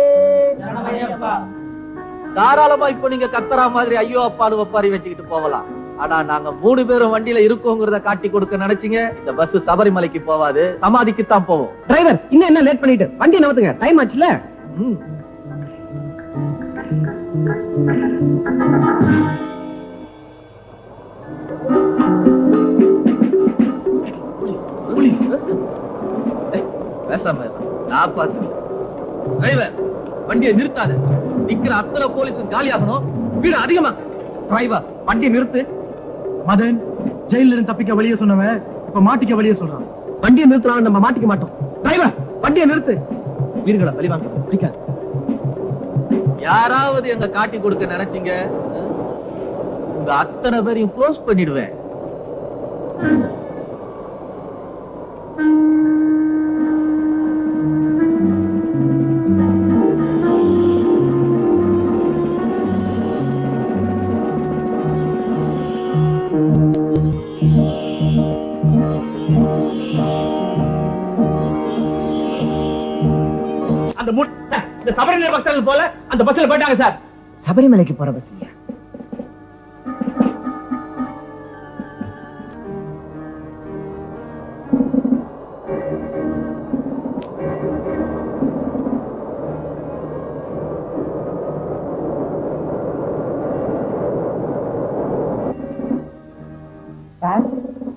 தாராளமா இப்ப நீங்க கத்தரா மாதிரி ஐயோ அப்பாடு ஒப்பாரி வச்சுக்கிட்டு போகலாம். ஆனா நாங்க 3 பேரும் வண்டியில இருக்கோங்கிறத காட்டி கொடுக்க நினைச்சீங்க, இந்த பஸ் சபரிமலைக்கு போவாது, சமாதிக்கு தான் போவோம்.
டிரைவர் இன்னும் என்ன லேட் பண்ணிட்டு வண்டி நவத்துங்க. டைம் ஆச்சுல.
பேசாம நான் பார்த்து. டிரைவர் வண்டியை நிறுத்தாத. நிக்கிற அத்தனை போலீஸும் காலியாகணும். வீடு அதிகமா. டிரைவர் வண்டியை நிறுத்து.
மதன் ஜெயில இருந்து தப்பிக்க வழிய சொன்னவன் இப்ப மாட்டிக்க வழிய சொல்றான்.
வண்டியை நிறுத்தலாம், நம்ம மாட்டிக்க மாட்டோம். டிரைவர் வண்டியை நிறுத்து. வீடுகளை பழிவாங்க பிடிக்காது. யாராவது எங்க காட்டி கொடுக்க நினைச்சீங்க, உங்க அத்தனை பேரையும் க்ளோஸ் பண்ணிடுவேன்.
இந்த சபரிமலை பக்தர்கள் போல அந்த பஸ்ல போயிட்டாங்க சார்.
சபரிமலைக்கு போற பஸ் இல்லையா?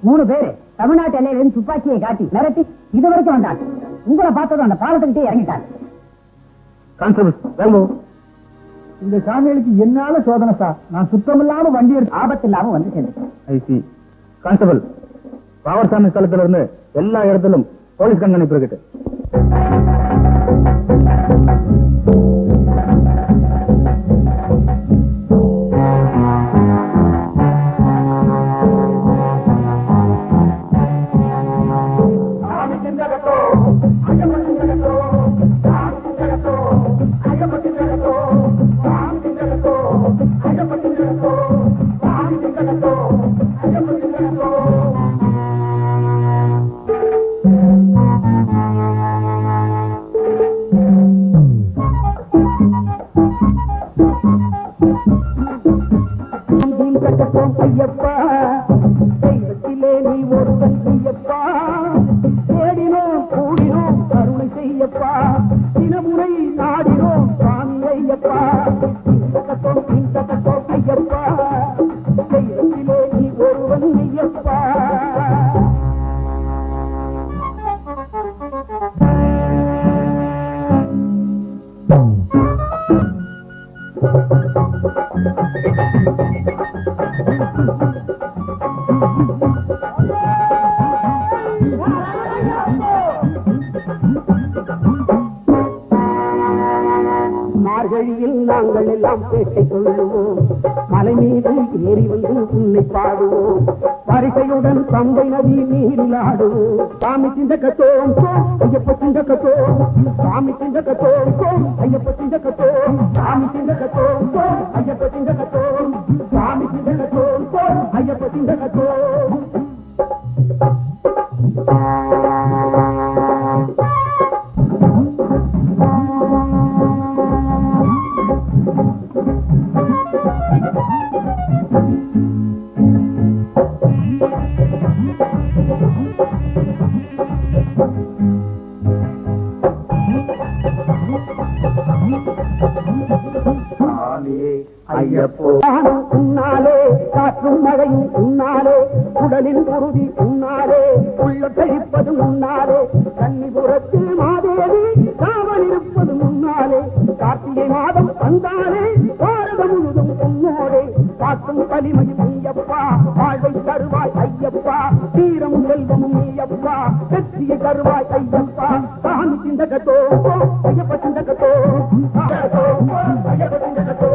மூணு பேரு தமிழ்நாட்டு எல்லையிலிருந்து துப்பாக்கியை காட்டி மிரட்டி இது வரைக்கும் வந்தாங்க. உங்களை பார்த்ததும் அந்த பாலத்துக்கிட்டே இறங்கிட்டாங்க.
இந்த சாமிகளுக்கு என்னால சோதனை சார். நான் சுத்தமில்லாம வண்டி எடுத்து
ஆபத்து இல்லாம வந்து சேர்ந்துட்டேன்.
ஐசி கான்ஸ்டபிள்
பாவசாமி ஸ்தலத்துல இருந்து எல்லா இடத்திலும் போலீஸ் கண்காணிப்பு இருக்குது.
ஐயப்பா தெய்வத்திலே நீ ஒருவன் ஐயப்பா தேடினோம் கூடினோம் கருணை செய்யப்பா தினமுறை நாடினோம் சுவாமி ஐயப்பா இந்த கட்டோம் ஐயப்பா தெய்வத்திலே நீ ஒருவன் ஐயப்பா. மார்கழியில் நாங்கள் எல்லாம் பேட்டை கொள்ளுவோம், மலை மீது ஏறி வந்து உன்னை பாடுவோம், பரிசையுடன் தந்தை நதி நீரில் ஆடுவோம். சாமி சிந்த கட்டோம் ஐயப்ப சிந்த கட்டோம், சாமி சிந்த கட்டோம் ஐயப்ப சிந்த கட்டோம், சாமி சிந்த கட்டோம் ஐயப்ப சிந்த கட்டோம், சாமி சிந்த கட்டோம் ஐயப்ப சிந்த கட்டோம். ஐயப்போ உன்னாலே காற்றும் மழையும் உன்னாலே, உடலின் உறுதி உன்னாலே, உள்ள கழிப்பது முன்னாலே, கன்னிபுரத்து மாதேவி காவல் இருப்பது முன்னாலே, கார்த்திகை மாதம் வந்தாலே பாரதம் முழுதும் உன்னோடே, காக்கும் வலிமையும் ஐயப்பா, வாழ்வை தருவாய் ஐயப்பா, தீரமும் செல்வமும் ஐயப்பா, வெற்றியை தருவாய் ஐயப்பா. சாமி சிந்தகத்தோ ஐயப்ப சிந்தகத்தோ ஐயப்ப சிந்தகத்தோ.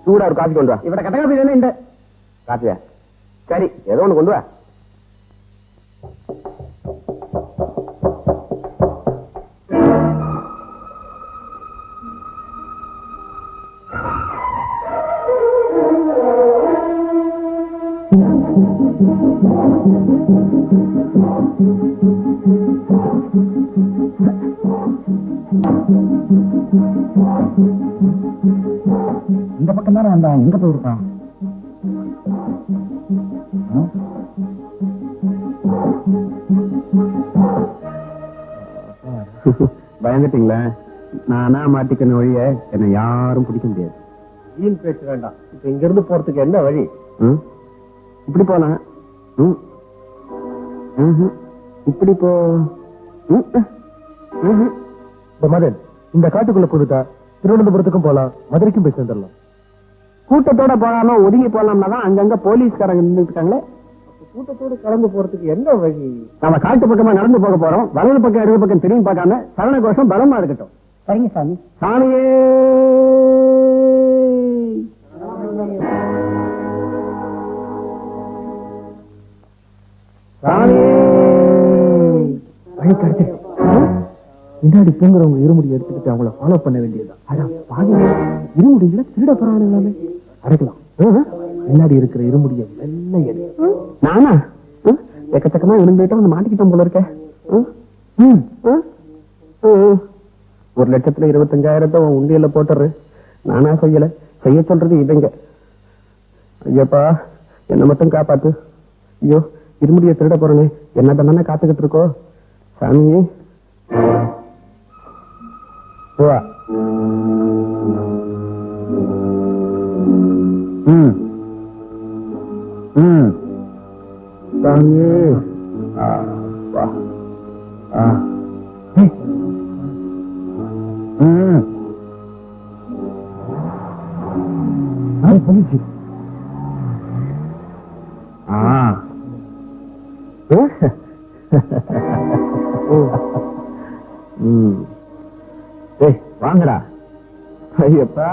சூடா ஒரு காஃபி கொண்டு வா.
இவட கட்ட காப்பி தானே இந்த
காஃபியா? சரி, ஏதோ ஒண்ணு கொண்டு வா.
இந்த பக்கம் தானே வந்தான், எங்க போயிருக்கான்?
பயந்துட்டீங்களா? நானா மாட்டிக்கணும் ஒழிய என்னை யாரும் பிடிக்க முடியாது.
வீண் பேச வேண்டாம். இப்ப இங்க இருந்து போறதுக்கு என்ன வழி?
இப்படி போலாம். இப்படி போ.
மதன், இந்த காட்டுக்குள்ள போதுட்டா திருவனந்தபுரத்துக்கும் போலாம், மதுரைக்கும் போய் சேர்ந்துடலாம்.
கூட்டத்தோட போகாம ஒதுங்கி போலாம்னா தான் அங்கங்க போலீஸ்காரங்க நின்றுட்டாங்களே.
கூட்டத்தோடு கலந்து போறதுக்கு என்ன வழி?
நம்ம காட்டு பக்கமா நடந்து போக போறோம். வலது பக்கம் இடது பக்கம் திரும்பி பார்க்காம சரண கோஷம் பலமா இருக்கட்டும்.
சரிங்க சாமி.
சாமியே
பின்னாடி தூங்குறவங்க இருமுடி எடுத்துக்கிட்டு அவங்கள ஃபாலோ பண்ண வேண்டியதுதான்.
இருமுடிகளை திருட போறானுங்களாமே.
அடைக்கலாம். பின்னாடி இருக்கிற இருமுடிய மெல்ல எடு.
நானா எக்கச்சக்கமா விழுந்துட்டோம், வந்து மாட்டிக்கிட்டோம் போல இருக்க. 1,25,000 உண்டியல போட்டுரு. நானா செய்யல, செய்ய சொல்றது இவங்க. ஐயப்பா என்ன மட்டும் காப்பாத்து. ஐயோ இருமுடிய திருட போறேனே, என்ன தானே காத்துக்கிட்டு இருக்கோ.
சாமி வா. சாமி வா. போலீஸ். வாங்கடா Ayyappa.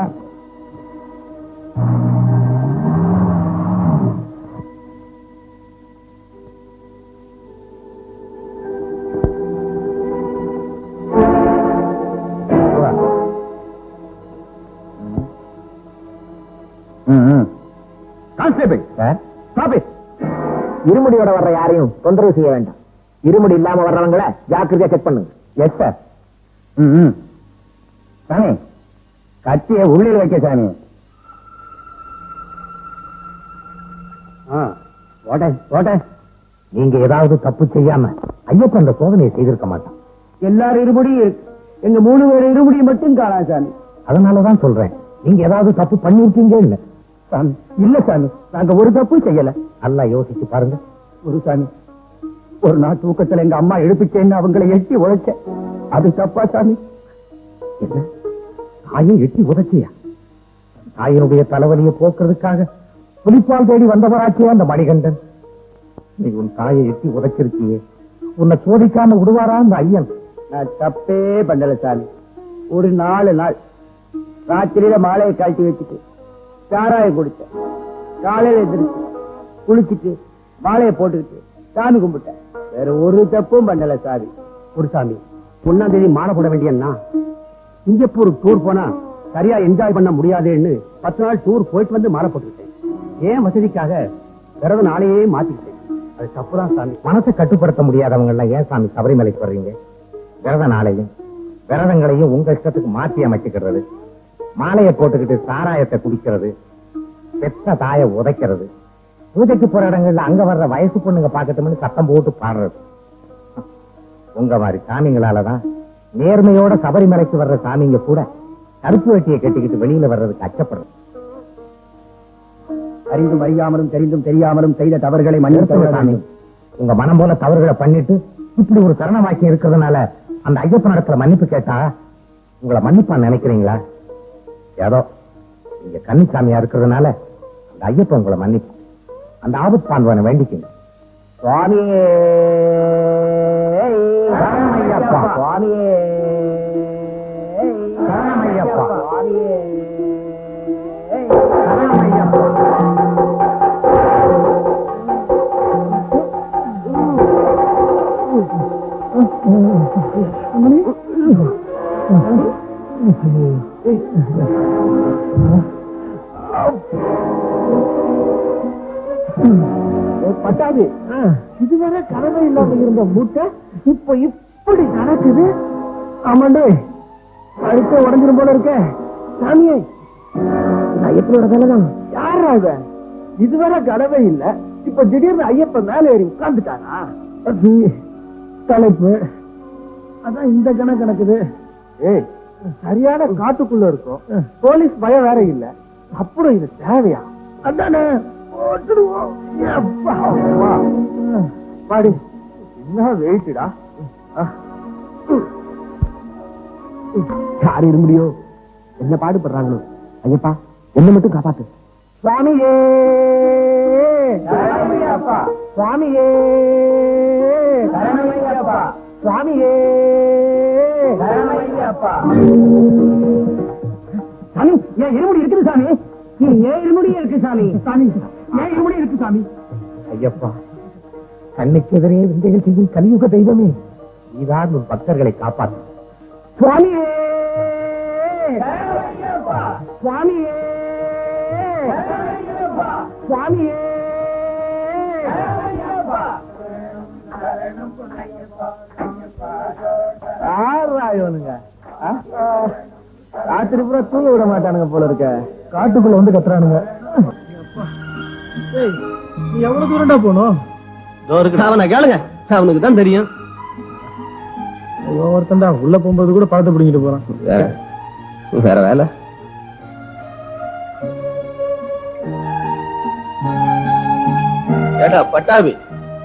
Constable sir, stop it. இருமுடியோட வர்ற யாரையும் தொந்தரவு செய்ய வேண்டாம். இருமுடி இல்லாம வர்றவங்களை ஜாக்கிரதையா செக் பண்ணுங்க. Yes sir. சாமி, கத்திய உள்ளில் வைக்க சாமி. நீங்க ஏதாவது தப்பு செய்யாம ஐயப்பன் அந்த சோதனையை செய்திருக்க மாட்டான். எல்லாரும் இருமுடியும் இருக்கு, எங்க 3 பேர் இருமுடியும் மட்டும் காணா சாமி. அதனாலதான் சொல்றேன், நீங்க ஏதாவது தப்பு பண்ணிருக்கீங்க இல்ல சாமி? இல்ல சாமி, நாங்க ஒரு தப்பும் செய்யல. நல்லா யோசிச்சு பாருங்க. ஒரு சாமி, ஒரு நாள் தூக்கத்துல எங்க அம்மா எழுப்பிச்சேன்னு அவங்களை எட்டி உழைச்ச, அது தப்பா சாமி? என்ன, தாயை எட்டி உதைச்சியா? தாயினுடைய தலைவலியை போக்குறதுக்காக புலிப்பால் தேடி வந்தவராச்சே அந்த மணிகண்டன். நீ உன் தாயை எட்டி உதைச்சிருக்கியே, உன்னை சோதிக்காம விடுவாரா அந்த ஐயன்? நான் தப்பே பண்ணல சாமி. ஒரு 4 நாள் ராத்திரியில மாலையை கழட்டி வச்சுட்டு சாராய குடிச்சேன். காலையில எதிர்த்து குளிச்சுட்டு மாலையை போட்டுக்கிட்டு சாமி கும்பிட்டேன். வேற ஒரு தப்பும் பண்ணல சாமி. ஒரு சாமி, 1ஆம் தேதி மாலை போட வேண்டியன்னா சிங்கப்பூர் டூர் போனா சரியா என்ஜாய் பண்ண முடியாதுன்னு 10 நாள் டூர் போயிட்டு வந்து மாலை போட்டுக்கிட்டேன். ஏன் வசதிக்காக விரத நாளையே மாத்திக்கிட்டேன். அது தப்புதான் சாமி. மனசை கட்டுப்படுத்த முடியாதவங்க எல்லாம் ஏன் சாமி சபரிமலைக்கு வர்றீங்க? விரத நாளையும் விரதங்களையும் உங்க இஷ்டத்துக்கு மாற்றி அமைச்சுக்கிறது, மாலையை போட்டுக்கிட்டு சாராயத்தை குடிக்கிறது, பெத்த தாயை உதைக்கிறது, பூஜைக்கு போற இடங்கள்ல அங்க வர்ற வயசு பொண்ணுங்க பாக்கட்டும்னு சத்தம் போட்டு பாடுறது. உங்க மாதிரி சாமிங்களாலதான் நேர்மையோட சபரிமலைக்கு வர்ற சாமிங்க கூட கருப்பு வெட்டியை கட்டிக்கிட்டு வெளியில வர்றதுக்கு அச்சப்படுறது. அறிந்தும் அறியாமலும் தெரிந்தும் தெரியாமலும் செய்த தவறுகளை மன்னித்து சாமி. உங்க மனம் போல தவறுகளை பண்ணிட்டு இப்படி ஒரு சரணமாக்கி இருக்கிறதுனால அந்த ஐயப்பன் இடத்துல மன்னிப்பு கேட்டா உங்களை மன்னிப்பான்னு நினைக்கிறீங்களா? ஏதோ நீங்க கன்னிசாமியா இருக்கிறதுனால அந்த ஐயப்பன் உங்களை மன்னிப்பு. அந்த ஆபத்து பாண்டவனை வேண்டிக்கீங்க. சுவாமியே சரணமையப்பா, சுவாமியே சரணமையப்பா, சுவாமியே சரணமையப்பா. பட்டாது, இதுவரை கனவே இல்லாம இருந்த மூட்டை இப்ப இப்படி நடக்குது. ஆமாண்டே, அடுத்த உடஞ்சிரும் போல இருக்க சாமியே. ஐயப்பனோட வேலைதான். யாரா இவ? இதுவரை கனவே இல்ல, இப்ப திடீர்னு ஐயப்பன் மேல ஏறி உட்கார்ந்துட்டானா? தலைப்பு அதான் இந்த கணக்குது. ஏய், சரியான காட்டுக்குள்ள இருக்கும், போலீஸ் பயம் வேற இல்ல, அப்புறம் இது தேவையா? அதானே பாடி என்ன வெயிட்டுடா. யாரு இருக்க முடியும்? என்ன பாடுபடுறாங்களோ ஐயப்பா, என்ன மட்டும் காப்பாத்து. சுவாமியே சரணமையப்பா, சுவாமியே சரணமையப்பா, சுவாமியே சரணமையப்பா. சாமி, ஏன் இருமுடி இருக்குது சாமி? ஏன் இருமுடி இருக்கு சாமி? சாமி, ஏன் இருமுடி இருக்கு சாமி? ஐயப்பா, கண்ணுக்கு எதிரே விந்தைகள் செய்யும் கலியுக தெய்வமே, நீதான் உன் பக்தர்களை காப்பாற்று. சுவாமியே சுவாமியே சுவாமியே. ஆறாயோனுங்க ராத்திரி பூரா தூங்க விட மாட்டானுங்க போல இருக்க, காட்டுக்குள்ள வந்து கத்துறானுங்க.
எவ்வளவு தூரம்டா போகணும்?
அவனை கேளுங்க, அவனுக்கு தான் தெரியும்.
ஒருத்தன்டா உள்ள போகும்போது கூட பழத்தை பிடிங்கிட்டு போறான்.
வேற வேலை.
ஏடா பட்டாபி,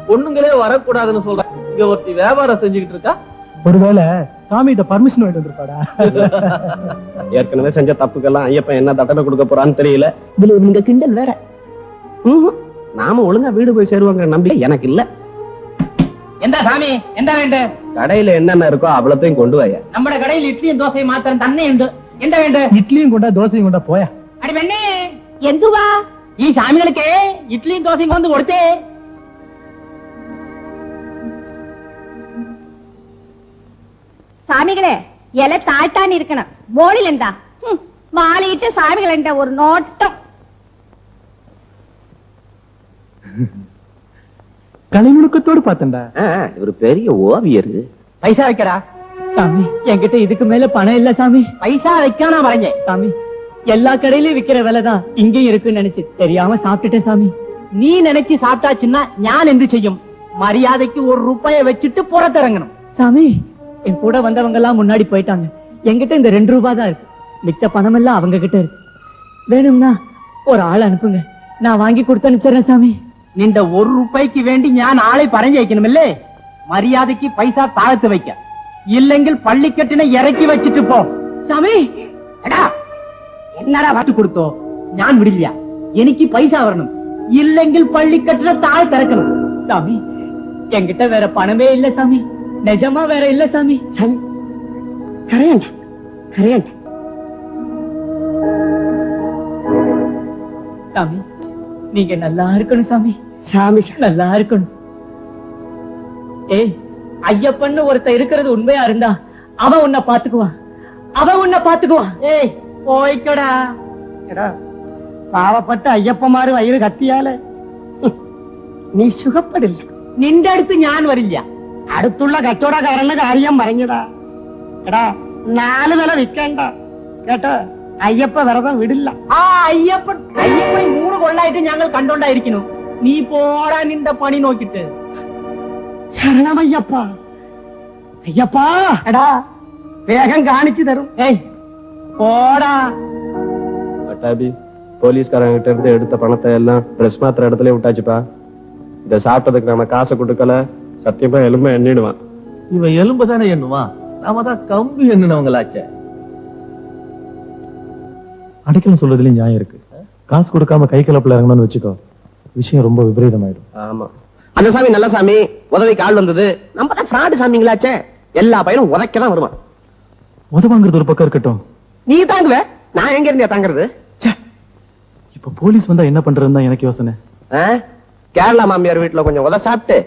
பொண்ணுங்களே வரக்கூடாதுன்னு சொல்ற, இங்க ஒருத்தி வியாபாரம் செஞ்சுக்கிட்டு இருக்கா.
ஒருவேளை சாமிகிட்ட பர்மிஷன் வாங்கிட்டு வந்திருப்பாடா.
ஏற்கனவே செஞ்ச தப்புக்கெல்லாம் ஐயப்பன் என்ன தண்டனை கொடுக்க போறான்னு தெரியல.
இதுல இவங்க கிண்டல் வேற.
நாம ஒழுங்கா வீடு போய் சேருவாங்க நம்பிக்கை எனக்கு இல்ல.
எந்த சாமி எந்த வேண்டு?
கடையில என்னென்ன இருக்கோ அவ்வளத்தையும் கொண்டு வாயா.
நம்ம கடையில் இட்லியும் தோசையும் மாத்திரம் தண்ணி உண்டு. எந்த வேண்டு?
இட்லியும் கொண்டா தோசையும் கொண்டா போயா.
அடி பெண்ணே,
ఎందువా
ఈ சாமிகளுக்கு இட்லியும் தோசையும் வந்து கொடுத்தே.
சாமிகளே எல தாழ்த்தான்னு இருக்கணும். மோளில் எந்தா மாலையிட்டு சாமிகள் என்ற ஒரு நோட்டம்.
கலைநுணுக்கத்தோடு பார்த்தேன்டா.
இவர் பெரிய ஓவியர்.
பைசா வைக்கடா.
சாமி என்கிட்ட இதுக்கு மேல பணம் இல்ல சாமி.
பைசா வைக்க நான் வரைஞ்சேன்.
சாமி எல்லா கடையிலயும் விக்கிற விலைதான் இங்கேயும் இருக்குன்னு நினைச்சு தெரியாம சாப்பிட்டுட்டேன் சாமி.
நீ நினைச்சு சாப்பிட்டாச்சுன்னா ஞான் எந்த செய்யும்? மரியாதைக்கு ₹1 வச்சுட்டு புறத்திறங்கணும்.
சாமி என் கூட வந்தவங்க எல்லாம் முன்னாடி போயிட்டாங்க. என்கிட்ட இந்த ₹2 தான் இருக்கு. மிச்ச பணம் எல்லாம் அவங்க கிட்ட இருக்கு. வேணும்னா ஒரு ஆள் அனுப்புங்க, நான் வாங்கி கொடுத்து அனுப்பிச்சிடுறேன் சாமி.
நின்ற ₹1 வேண்டி ஞான் ஆளை பறஞ்சு வைக்கணுமில்லே. மரியாதைக்கு பைசா தாழ்த்து வைக்க, இல்லைங்கில் பள்ளிக்கட்டினை இறக்கி வச்சுட்டு போ.
சாமி
எடா, என்னடா வாட்டு கொடுத்தோ? ஞான் விடலையா? எனக்கு பைசா வரணும், இல்லைங்கில் பள்ளிக்கட்டின தாழ் திறக்கணும்.
சாமி என்கிட்ட வேற பணமே இல்ல சாமி. நிஜமா வேற இல்ல சாமி. சாமி கரையாண்டா கரையாண்டா. சாமி நீங்க நல்லா இருக்கணும் சாமி. சாமி நல்லா இருக்கணும். ஏய் ஐயப்பன்னு ஒருத்த இருக்கிறது உண்மையா இருந்தா அவன் உன்னை பாத்துக்குவான். அவன் உன்னை பாத்துக்குவான்.
ஏய் போய்க்கடா.
பாவப்பட்ட ஐயப்பமாறு வயிறு கத்தியால நீ சுகப்படில்ல.
നിന്റെ അടുത്ത് ഞാൻ വരില്ല.
അടുത്തുള്ള കച്ചവടക്കാരന്റെ കാര്യം പറഞ്ഞടാ. എടാ 4 വില വിൽക്കണ്ട കേട്ടോ. അയ്യപ്പ വ്രതം വിടില്ല.
ആ അയ്യപ്പൻ 3 കൊള്ളായിട്ട് ഞങ്ങൾ കണ്ടോണ്ടായിരിക്കുന്നു. നീ പോടാ നിന്റെ പണി നോക്കിട്ട്.
ശരണമയ്യപ്പ. അയ്യപ്പാ എടാ വേഗം കാണിച്ചു തരും.
ഏയ് போடா.
பட்டாபி, போலீஸ்காரங்க கிட்ட இருந்து எடுத்த பணத்தை எல்லாம் ட்ரெஸ் மாத்திர இடத்துல விட்டாச்சுப்பா. இத சாப்பிட்டதுக்கு நம்ம காசை கொடுக்கல, சத்தியமா எலும்ப எண்ணிடுவான்.
இவன் எலும்பு தானே எண்ணுவான், நாம தான் கம்பி எண்ணுனவங்களாச்சே.
அடைக்கலம் சொல்றதுலயும் நியாயம் இருக்கு. காசு கொடுக்காம கை கலப்புல இறங்கணும்னு வச்சுக்கோ, விஷயம் ரொம்ப விபரீதமாயிடும்.
ஆமா, அந்த சாமி நல்ல சாமி, உதவிக்கு ஆள் வந்தது. நம்ம தான் ஃப்ராடு சாமிங்களாச்சே, எல்லா பையனும் உதைக்கதான் வருவான்.
உதவாங்கிறது ஒரு பக்கம் இருக்கட்டும்,
நீ தாங்குவ, நான் எங்க இருந்தே தாங்குறது?
இப்ப போலீஸ் வந்தா என்ன பண்றதுன்னு தான் எனக்கு யோசனை.
கேரளா மாமியார் வீட்டுல கொஞ்சம் உத சாப்பிட்டு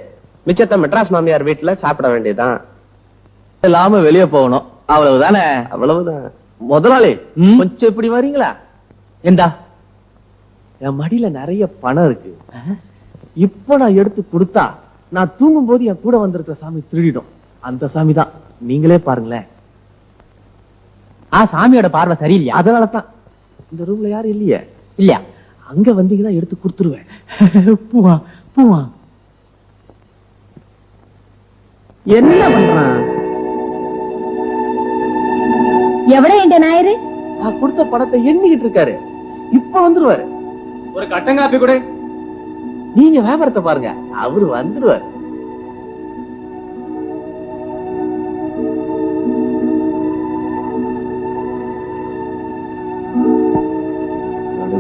மிச்சத்தை மெட்ராஸ் மாமியார் வீட்டுல சாப்பிட வேண்டியதுதான்.
இல்லாம வெளியே போகணும், அவ்வளவுதானே?
அவ்வளவுதான்.
முதலாளி கொஞ்சம் இப்படி வரீங்களா?
எந்தா
என் மடியில நிறைய பணம் இருக்கு. இப்ப நான் எடுத்து கொடுத்தா நான் தூங்கும் போது என் கூட வந்திருக்கிற சாமி திருடிடும். அந்த சாமி தான், நீங்களே பாருங்களேன்.
சாமியோட பார்வை சரியில்லையா?
அதனாலதான் இந்த ரூம்ல யாரும் இல்லையே.
இல்லையா?
அங்க வந்தீங்கன்னா எடுத்து கொடுத்துருவேன்.
பூவா பூவா
என்ன பண்றான்?
எவ்வளவு என்ற ஞாயிறு?
நான் கொடுத்த பணத்தை எண்ணிக்கிட்டு இருக்காரு. இப்ப வந்துருவாரு.
ஒரு கட்டங்காப்பி கூட.
நீங்க வியாபாரத்தை பாருங்க, அவரு வந்துருவாரு.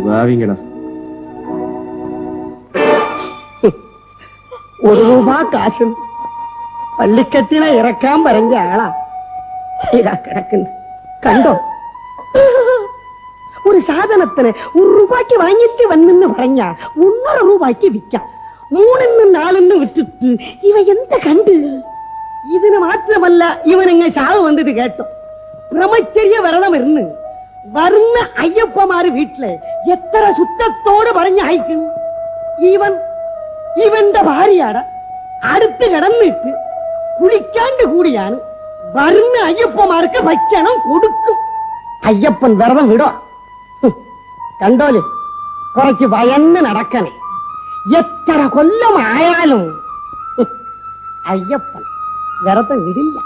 பாவிங்கடா.
₹1 കാശും പള്ളിക്കത്തിനെ ഇറക്കാൻ പറഞ്ഞ ആളാ ഇതാ കിടക്കുന്നു. കണ്ടോ, ഒരു സാധനത്തിന് ₹1 വാങ്ങിട്ട് വന്നെന്ന് പറഞ്ഞ ₹1.5 വിൽക്കാം. 3 4 വിറ്റിട്ട് ഇവ എന്താ കണ്ട്? ഇതിന് മാത്രമല്ല, ഇവനെങ്ങ ചാവ് വന്നിട്ട് കേട്ടോ, ബ്രഹ്മചര്യ വ്രതം ഇരുന്ന് വരുന്ന അയ്യപ്പമാര് വീട്ടില് എത്ര ശുദ്ധത്തോട് പറഞ്ഞയക്കും. ഇവന്റെ ഭാര്യയുടെ അടുത്ത് കിടന്നിട്ട് കുളിക്കാണ്ട് കൂടിയാണ് വരുന്ന അയ്യപ്പമാർക്ക് ഭക്ഷണം കൊടുക്കും. അയ്യപ്പൻ വ്രതം വിടോ? കണ്ടോല്, കുറച്ച് ഭയന്ന് നടക്കണേ. എത്ര കൊല്ലമായാലും അയ്യപ്പൻ വ്രതം വിടില്ല.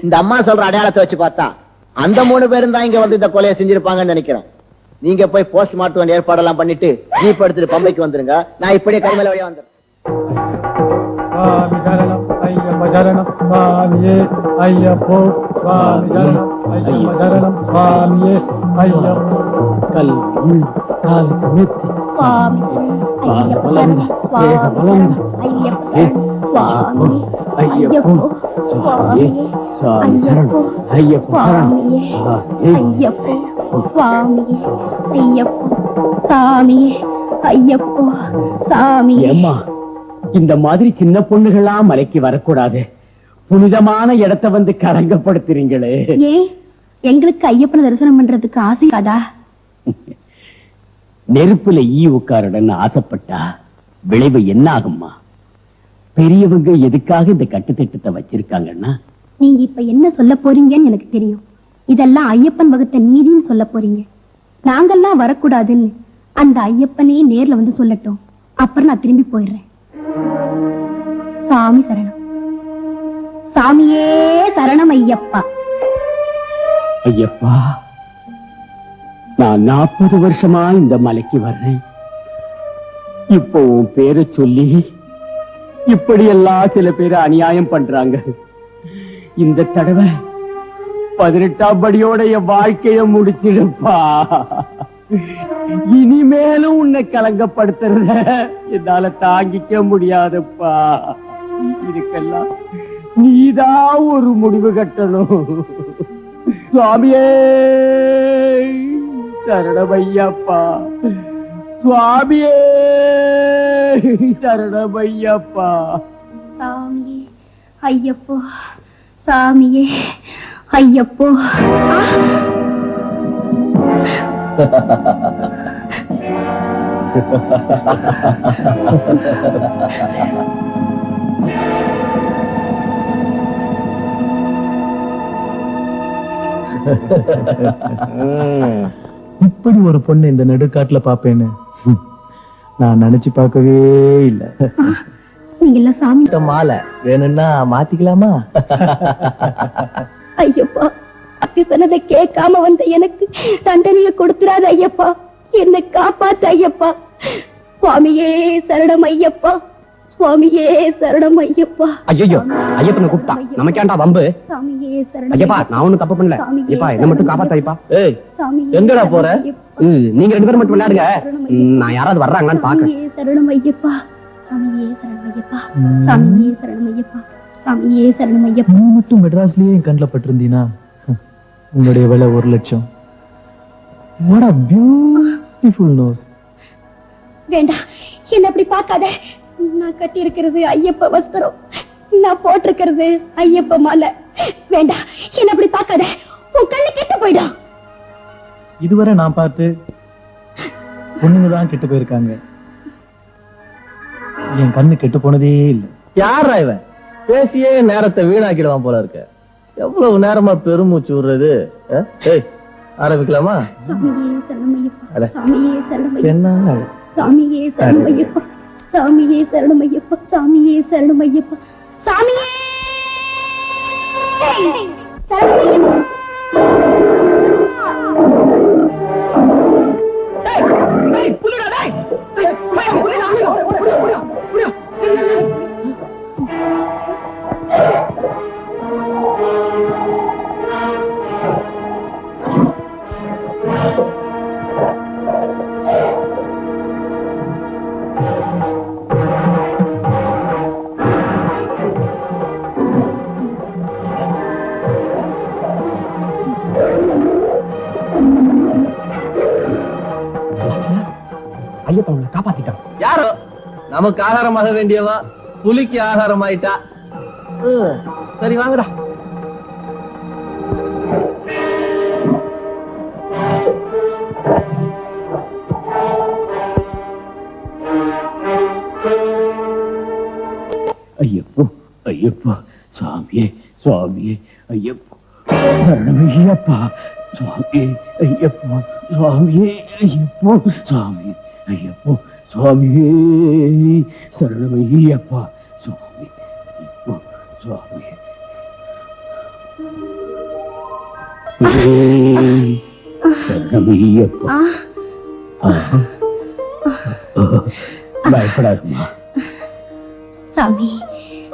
இந்த அம்மா சொல்ற அடையாளத்தை வச்சு பார்த்தா அந்த 3 பேரும் தான் இங்க வந்து இந்த கொலையை செஞ்சிருப்பாங்கன்னு நினைக்கிறேன். நீங்க போய் போஸ்ட்மார்ட்டம் ஏற்பாடெல்லாம் பண்ணிட்டு ஜீப் எடுத்துட்டு பம்பைக்கு வந்துருங்க. நான் இப்படியே கைமேல வழியா வந்துடுறேன்.
இந்த மாதிரி சின்ன பொண்ணுகளா மலைக்கு வரக்கூடாது. புனிதமான இடத்தை வந்து கலங்கப்படுத்துறீங்களே.
ஏன் எங்களுக்கு ஐயப்பனை தரிசனம் பண்றதுக்கு ஆசையாடா?
நெருப்புல ஈ உட்காருடன் ஆசைப்பட்டா விளைவு என்ன ஆகும்மா? பெரியவங்க எதுக்காக இந்த கட்டுத்திட்டத்தை வச்சிருக்காங்கன்னா,
நீங்க இப்ப என்ன சொல்ல போறீங்கன்னு எனக்கு தெரியும். இதெல்லாம் ஐயப்பன் வகுத்த நீதின்னு சொல்ல போறீங்க. நாங்கெல்லாம் வரக்கூடாதுன்னு அந்த ஐயப்பனே நேர்ல வந்து சொல்லட்டும். அப்புறம் நான் திரும்பி போயிடுறேன். சாமி சரணம். சாமியே சரணம் ஐயப்பா.
ஐயப்பா, நான் 40 வருஷமா இந்த மலைக்கு வர்றேன். இப்போ உன் பேரை சொல்லி இப்படியெல்லாம் சில பேர் அநியாயம் பண்றாங்க. இந்த தடவை 18ஆம் படியோட என் வாழ்க்கைய முடிச்சிடுப்பா. இனிமேலும் உன்னை கலங்கப்படுத்துறத என்னால தாங்கிக்க முடியாதுப்பா. இதுக்கெல்லாம் நீதான் ஒரு முடிவு கட்டணும். சுவாமியே சரணமையப்பா. சுவாமியே சரணமையப்பா.
சாமியே ஐயப்போ. சாமியே ஐயப்போ.
இப்படி ஒரு பொண்ணு இந்த நடுக்காட்டுல பாப்பேன்னு நான் நினைச்சு பார்க்கவே இல்ல.
நீங்க எல்லாம் சாமி
மாலை வேணும்னா மாத்திக்கலாமா?
ஐயப்பா, அப்படி சொன்னதை கேட்காம வந்த எனக்கு தண்டனையை கொடுத்துறாத ஐயப்பா. என்னை காப்பாத்து ஐயப்பா. சுவாமியே சரணம் ஐயப்பா. சுவாமியே சரணம் ஐயப்பா.
ஐயோ, ஐயப்பனை கூப்பிட்டா நமக்கேண்டா வம்பு?
சாமியே சரணம்
ஐயப்பா, நான் ஒண்ணும் தப்பு பண்ணல. ஐயப்பா, என்ன மட்டும் காப்பாத்து ஐயப்பா.
ஏய்,
சாமியே
எங்கடா போற?
நீங்க 2 பேரும் மட்டும் விளையாடுங்க. நான் யாராவது வர்றாங்களான்னு பாக்க.
சாமியே சரணம் ஐயப்பா. சாமியே சரணம் ஐயப்பா. சாமியே சரணம் ஐயப்பா. சாமியே சரணம் ஐயப்பா.
நீ மட்டும் மெட்ராஸ்லயே என் கண்ணில் பட்டிருந்தீனா உன்னுடைய விலை 1 லட்சம். What a beautiful nose.
வேண்டாம், என்ன அப்படி பார்க்காத. நான் கட்டி இருக்கிறது ஐயப்ப வஸ்திரம். நான் போட்டிருக்கிறது ஐயப்ப மாலை. வேண்டாம், என்ன அப்படி பார்க்காத. உன் கண்ணு கெட்டு போயிடும்.
இதுவரை நான் பார்த்து பொண்ணுங்க தான் கெட்டு போயிருக்காங்க. என் கண்ணு கெட்டு போனதே இல்ல.
யாரா இவன்? பேசியே நேரத்தை வீணாக்கிடுவான் போல இருக்க. எவ்வளவு நேரமா பெருமூச்சு விடுறது? ஏய், ஆரம்பிக்கலாமா?
சாமியே சரணம் ஐயப்பா.
அட.
சாமியே சரணம் ஐயப்பா.
என்ன?
சாமியே சரணம் ஐயப்பா. சாமியே சரணம் ஐயப்பா. சாமியே சரணம் ஐயப்பா. சாமியே சரணம் ஐயப்பா.
ஐயப்பா உங்களை காப்பாத்திட்டான்.
யாரோ நமக்கு ஆகாரமாக வேண்டியவா புலிக்கு ஆகாரம் ஆயிட்டா. சரி வாங்கடா.
ஐயப்போ, ஐயப்பா. சுவாமியே, சுவாமியே, ஐயப்போ சரணமையப்பா. சுவாமியே ஐயப்போ, சுவாமியே ஐயப்போ, சுவாமி ஐயப்போ, சுவாமியே சரணமையப்பா. சுவாமி ஐயப்போ, சுவாமியே.
சரணமையப்பா. பயப்படாதுமா.
சாமி,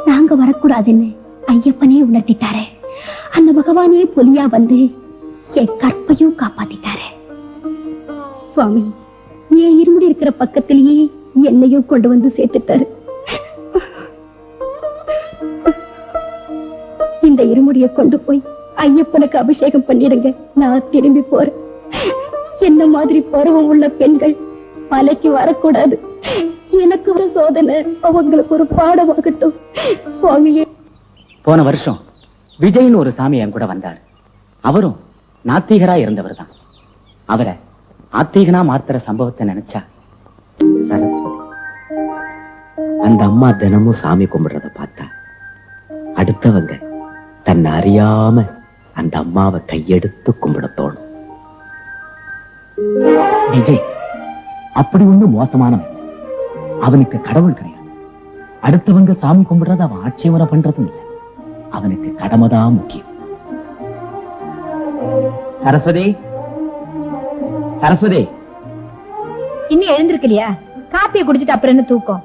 நாங்க வரக்கூடாதுன்னு ஐயப்பனே உணர்த்திட்டாரு. அந்த பகவானே புலியா வந்து என் கற்பையும் காப்பாத்திட்டாரு. சுவாமி, என் இருமுடி இருக்கிற பக்கத்திலேயே என்னையும் கொண்டு வந்து சேர்த்துட்டாரு. இந்த இருமுடியை கொண்டு போய் ஐயப்பனுக்கு அபிஷேகம் பண்ணிடுங்க, நான் திரும்பி போறேன். என்ன மாதிரி பருவம் உள்ள பெண்கள் மலைக்கு வரக்கூடாது. எனக்கு ஒரு சோதனை, அவங்களுக்கு ஒரு பாடமாகட்டும். சுவாமியே.
போன வருஷம் விஜய்னு ஒரு சாமி என் கூட வந்தார். அவரும் நாத்திகரா இருந்தவர் தான். அவரை ஆத்திகனா மாத்துற சம்பவத்தை நினைச்சா சரஸ்வதி, அந்த அம்மா தினமும் சாமி கும்பிடுறத பார்த்தா அடுத்தவங்க தன்னை அறியாம அந்த அம்மாவை கையெடுத்து கும்பிட தோணும். விஜய் அப்படி ஒண்ணு மோசமானவன். அவனுக்கு கடவுள் கிடையாது. அடுத்தவங்க சாமி கும்பிடுறத அவன் ஆட்சேபனை பண்றதும் இல்லை. அவனுக்கு கடமைதான் முக்கியம். சரஸ்வதி, சரஸ்வதி,
இன்னும் எழுந்திருக்கலையா? காப்பியை குடிச்சிட்டு அப்புறம் என்ன தூக்கம்?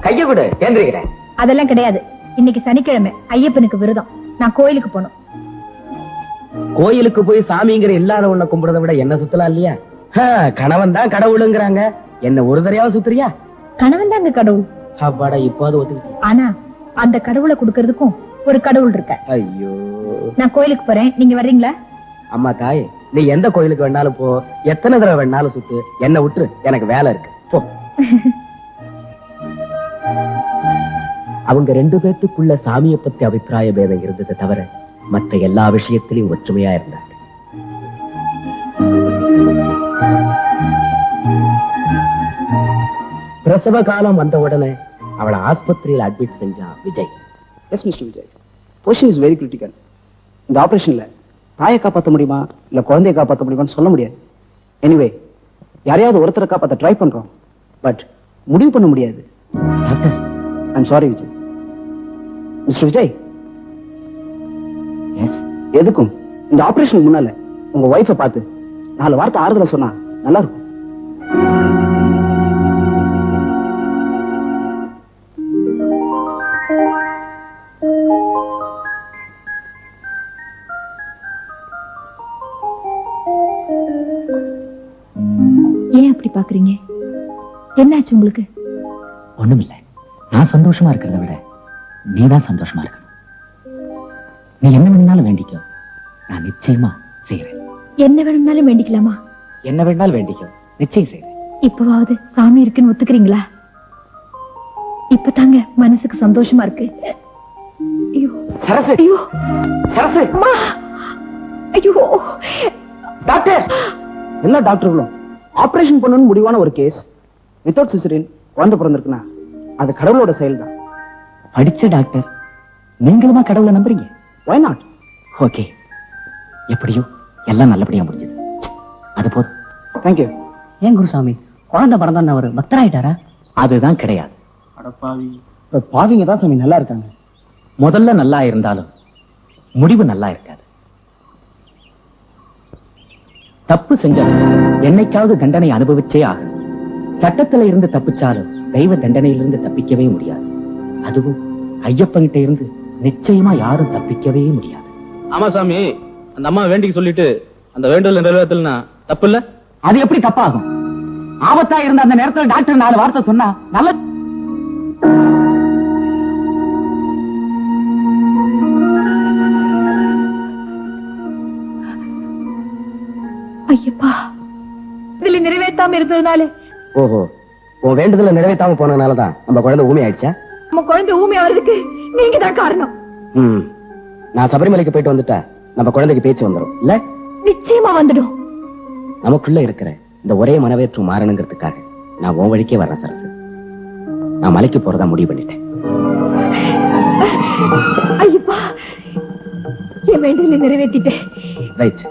கைய விடு, ஏந்திரிக்கிறேன்.
அதெல்லாம் கிடையாது. இன்னைக்கு சனிக்கிழமை, ஐயப்பனுக்கு விரதம். நான் கோயிலுக்கு போகணும்.
கோயிலுக்கு போய் சாமிங்கிற இல்லாத உன்னை கும்பிடுறத விட என்ன சுத்தலாம் இல்லையா? கணவன் தான் கடவுளுங்கிறாங்க. என்ன ஒரு தடையாவது சுத்துறியா?
கணவன் தாங்க கடவுள்.
அப்பாடா, இப்போது ஒத்துக்கிட்டு.
ஆனா அந்த கடவுளை கொடுக்கறதுக்கும் ஒரு கடவுள் இருக்க.
ஐயோ,
நான் கோயிலுக்கு போறேன், நீங்க வர்றீங்களா?
அம்மா தாய், நீ எந்த கோயிலுக்கு வேணாலும் போ, எத்தனை தடவை வேணாலும் சுத்து, என்ன விட்டுரு, எனக்கு வேலை இருக்கு, போ. அவங்க ரெண்டு பேத்துக்குள்ள சாமியை பத்தி அபிப்பிராய பேதம் இருந்ததை தவிர மற்ற எல்லா விஷயத்திலையும் ஒற்றுமையா இருந்தாங்க. பிரசவ காலம் வந்த உடனே அவளை ஆஸ்பத்திரியில் அட்மிட் செஞ்சா Vijay.
S mister Vijay, position is very critical. இந்த ஆபரேஷன்ல தாயை காப்பாற்ற முடியுமா இல்ல குழந்தையை காப்பாற்ற முடியுமான்னு சொல்ல முடியாது. எனிவே, யாரையாவது ஒருத்தரை காப்பாற்ற ட்ரை பண்றோம், பட் முடிவு பண்ண முடியாது.
Doctor,
I'm sorry Vijay. Mister Vijay,
yes,
எதுக்கும் இந்த ஆபரேஷனுக்கு முன்னால உங்க ஒய்ஃபை பார்த்து 4 வார்த்தை ஆறுதல சொன்னா நல்லா இருக்கும்.
ஏன் அப்படி பாக்குறீங்க? என்னாச்சு உங்களுக்கு?
ஒண்ணுமில்லை. நான் சந்தோஷமா இருக்கிறத விட நீதான் சந்தோஷமா இருக்கணும். நீ என்ன வேணும்னாலும் வேண்டிக்கோ, நான் நிச்சயமா செய்யறேன்.
என்ன வேணும்னாலும் வேண்டிக்கலாமா?
என்ன வேணாலும் வேண்டிக்கோ, நிச்சயம் செய்யறேன்.
இப்பவாவது சாமி இருக்குன்னு ஒத்துக்கிறீங்களா? இப்பதாங்க மனசுக்கு சந்தோஷமா இருக்கு. ஐயோ
சரசு,
ஐயோ
சரசு,
அம்மா, ஐயோ
டாக்டர், என்ன டாக்டர்களும் ஆபரேஷன் பண்ணணும்னு முடிவான ஒரு கேஸ் வித்தவுட் சிசரின் குழந்தை பிறந்திருக்குன்னா அது கடவுளோட செயல் தான்.
படிச்ச டாக்டர் நீங்களுமா கடவுளை நம்புறீங்க?
Why not?
ஓகே, எப்படியோ எல்லாம் நல்லபடியா முடிஞ்சது, அது போதும்.
தேங்க்யூ.
ஏன் குருசாமி, குழந்தை பிறந்தான்னு அவரு பக்தராயிட்டாரா?
அதுதான் கிடையாது.
பாவிங்க தான் சாமி நல்லா இருக்காங்க.
முதல்ல நல்லா இருந்தாலும் முடிவு நல்லா இருக்காது. தப்பு செஞ்சவன் என்னைக்காவது தண்டனை அனுபவிச்சே ஆகணும். சட்டத்துல இருந்து தப்பிச்சாலும் தெய்வ தண்டனையிலிருந்து தப்பிக்கவே முடியாது. அதுவும் ஐயப்பன்கிட்ட இருந்து நிச்சயமா யாரும் தப்பிக்கவே முடியாது.
ஆமா சாமி, அந்த அம்மா வேண்டிக்கு சொல்லிட்டு அந்த வேண்டுதல் நிறைவேற்றலனா தப்பு இல்ல?
அது எப்படி தப்பாகும்? ஆபத்தா இருந்த அந்த நேரத்துல டாக்டர் 4 வார்த்தை சொன்னா நல்ல.
ஐயப்பா, இதுல நிறைவேற்றாம இருந்ததுனால
ஓஹோ, உன் வேண்டுதலை நிறைவேற்றாம போனதுனாலதான் நம்ம குழந்தை ஊமை ஆயிடுச்சா?
நம்ம குழந்தை ஊமை ஆவறதுக்கு நீங்க தான் காரணம்.
நான் சபரிமலைக்கு போயிட்டு வந்துட்டா நம்ம குழந்தைக்கு பேச்சு வந்துடும் இல்ல?
நிச்சயமா வந்துடும்.
நமக்குள்ள இருக்கிற இந்த ஒரே மனவேற்றம் மாறணுங்கிறதுக்காக நான் உன் வழிக்கே வர்றேன் சரசு. நான் மலைக்கு போறதா முடிவு பண்ணிட்டேன்.
ஐயப்பா, என் வேண்டுதலை நிறைவேற்றிட்டேன்.
ரைட்.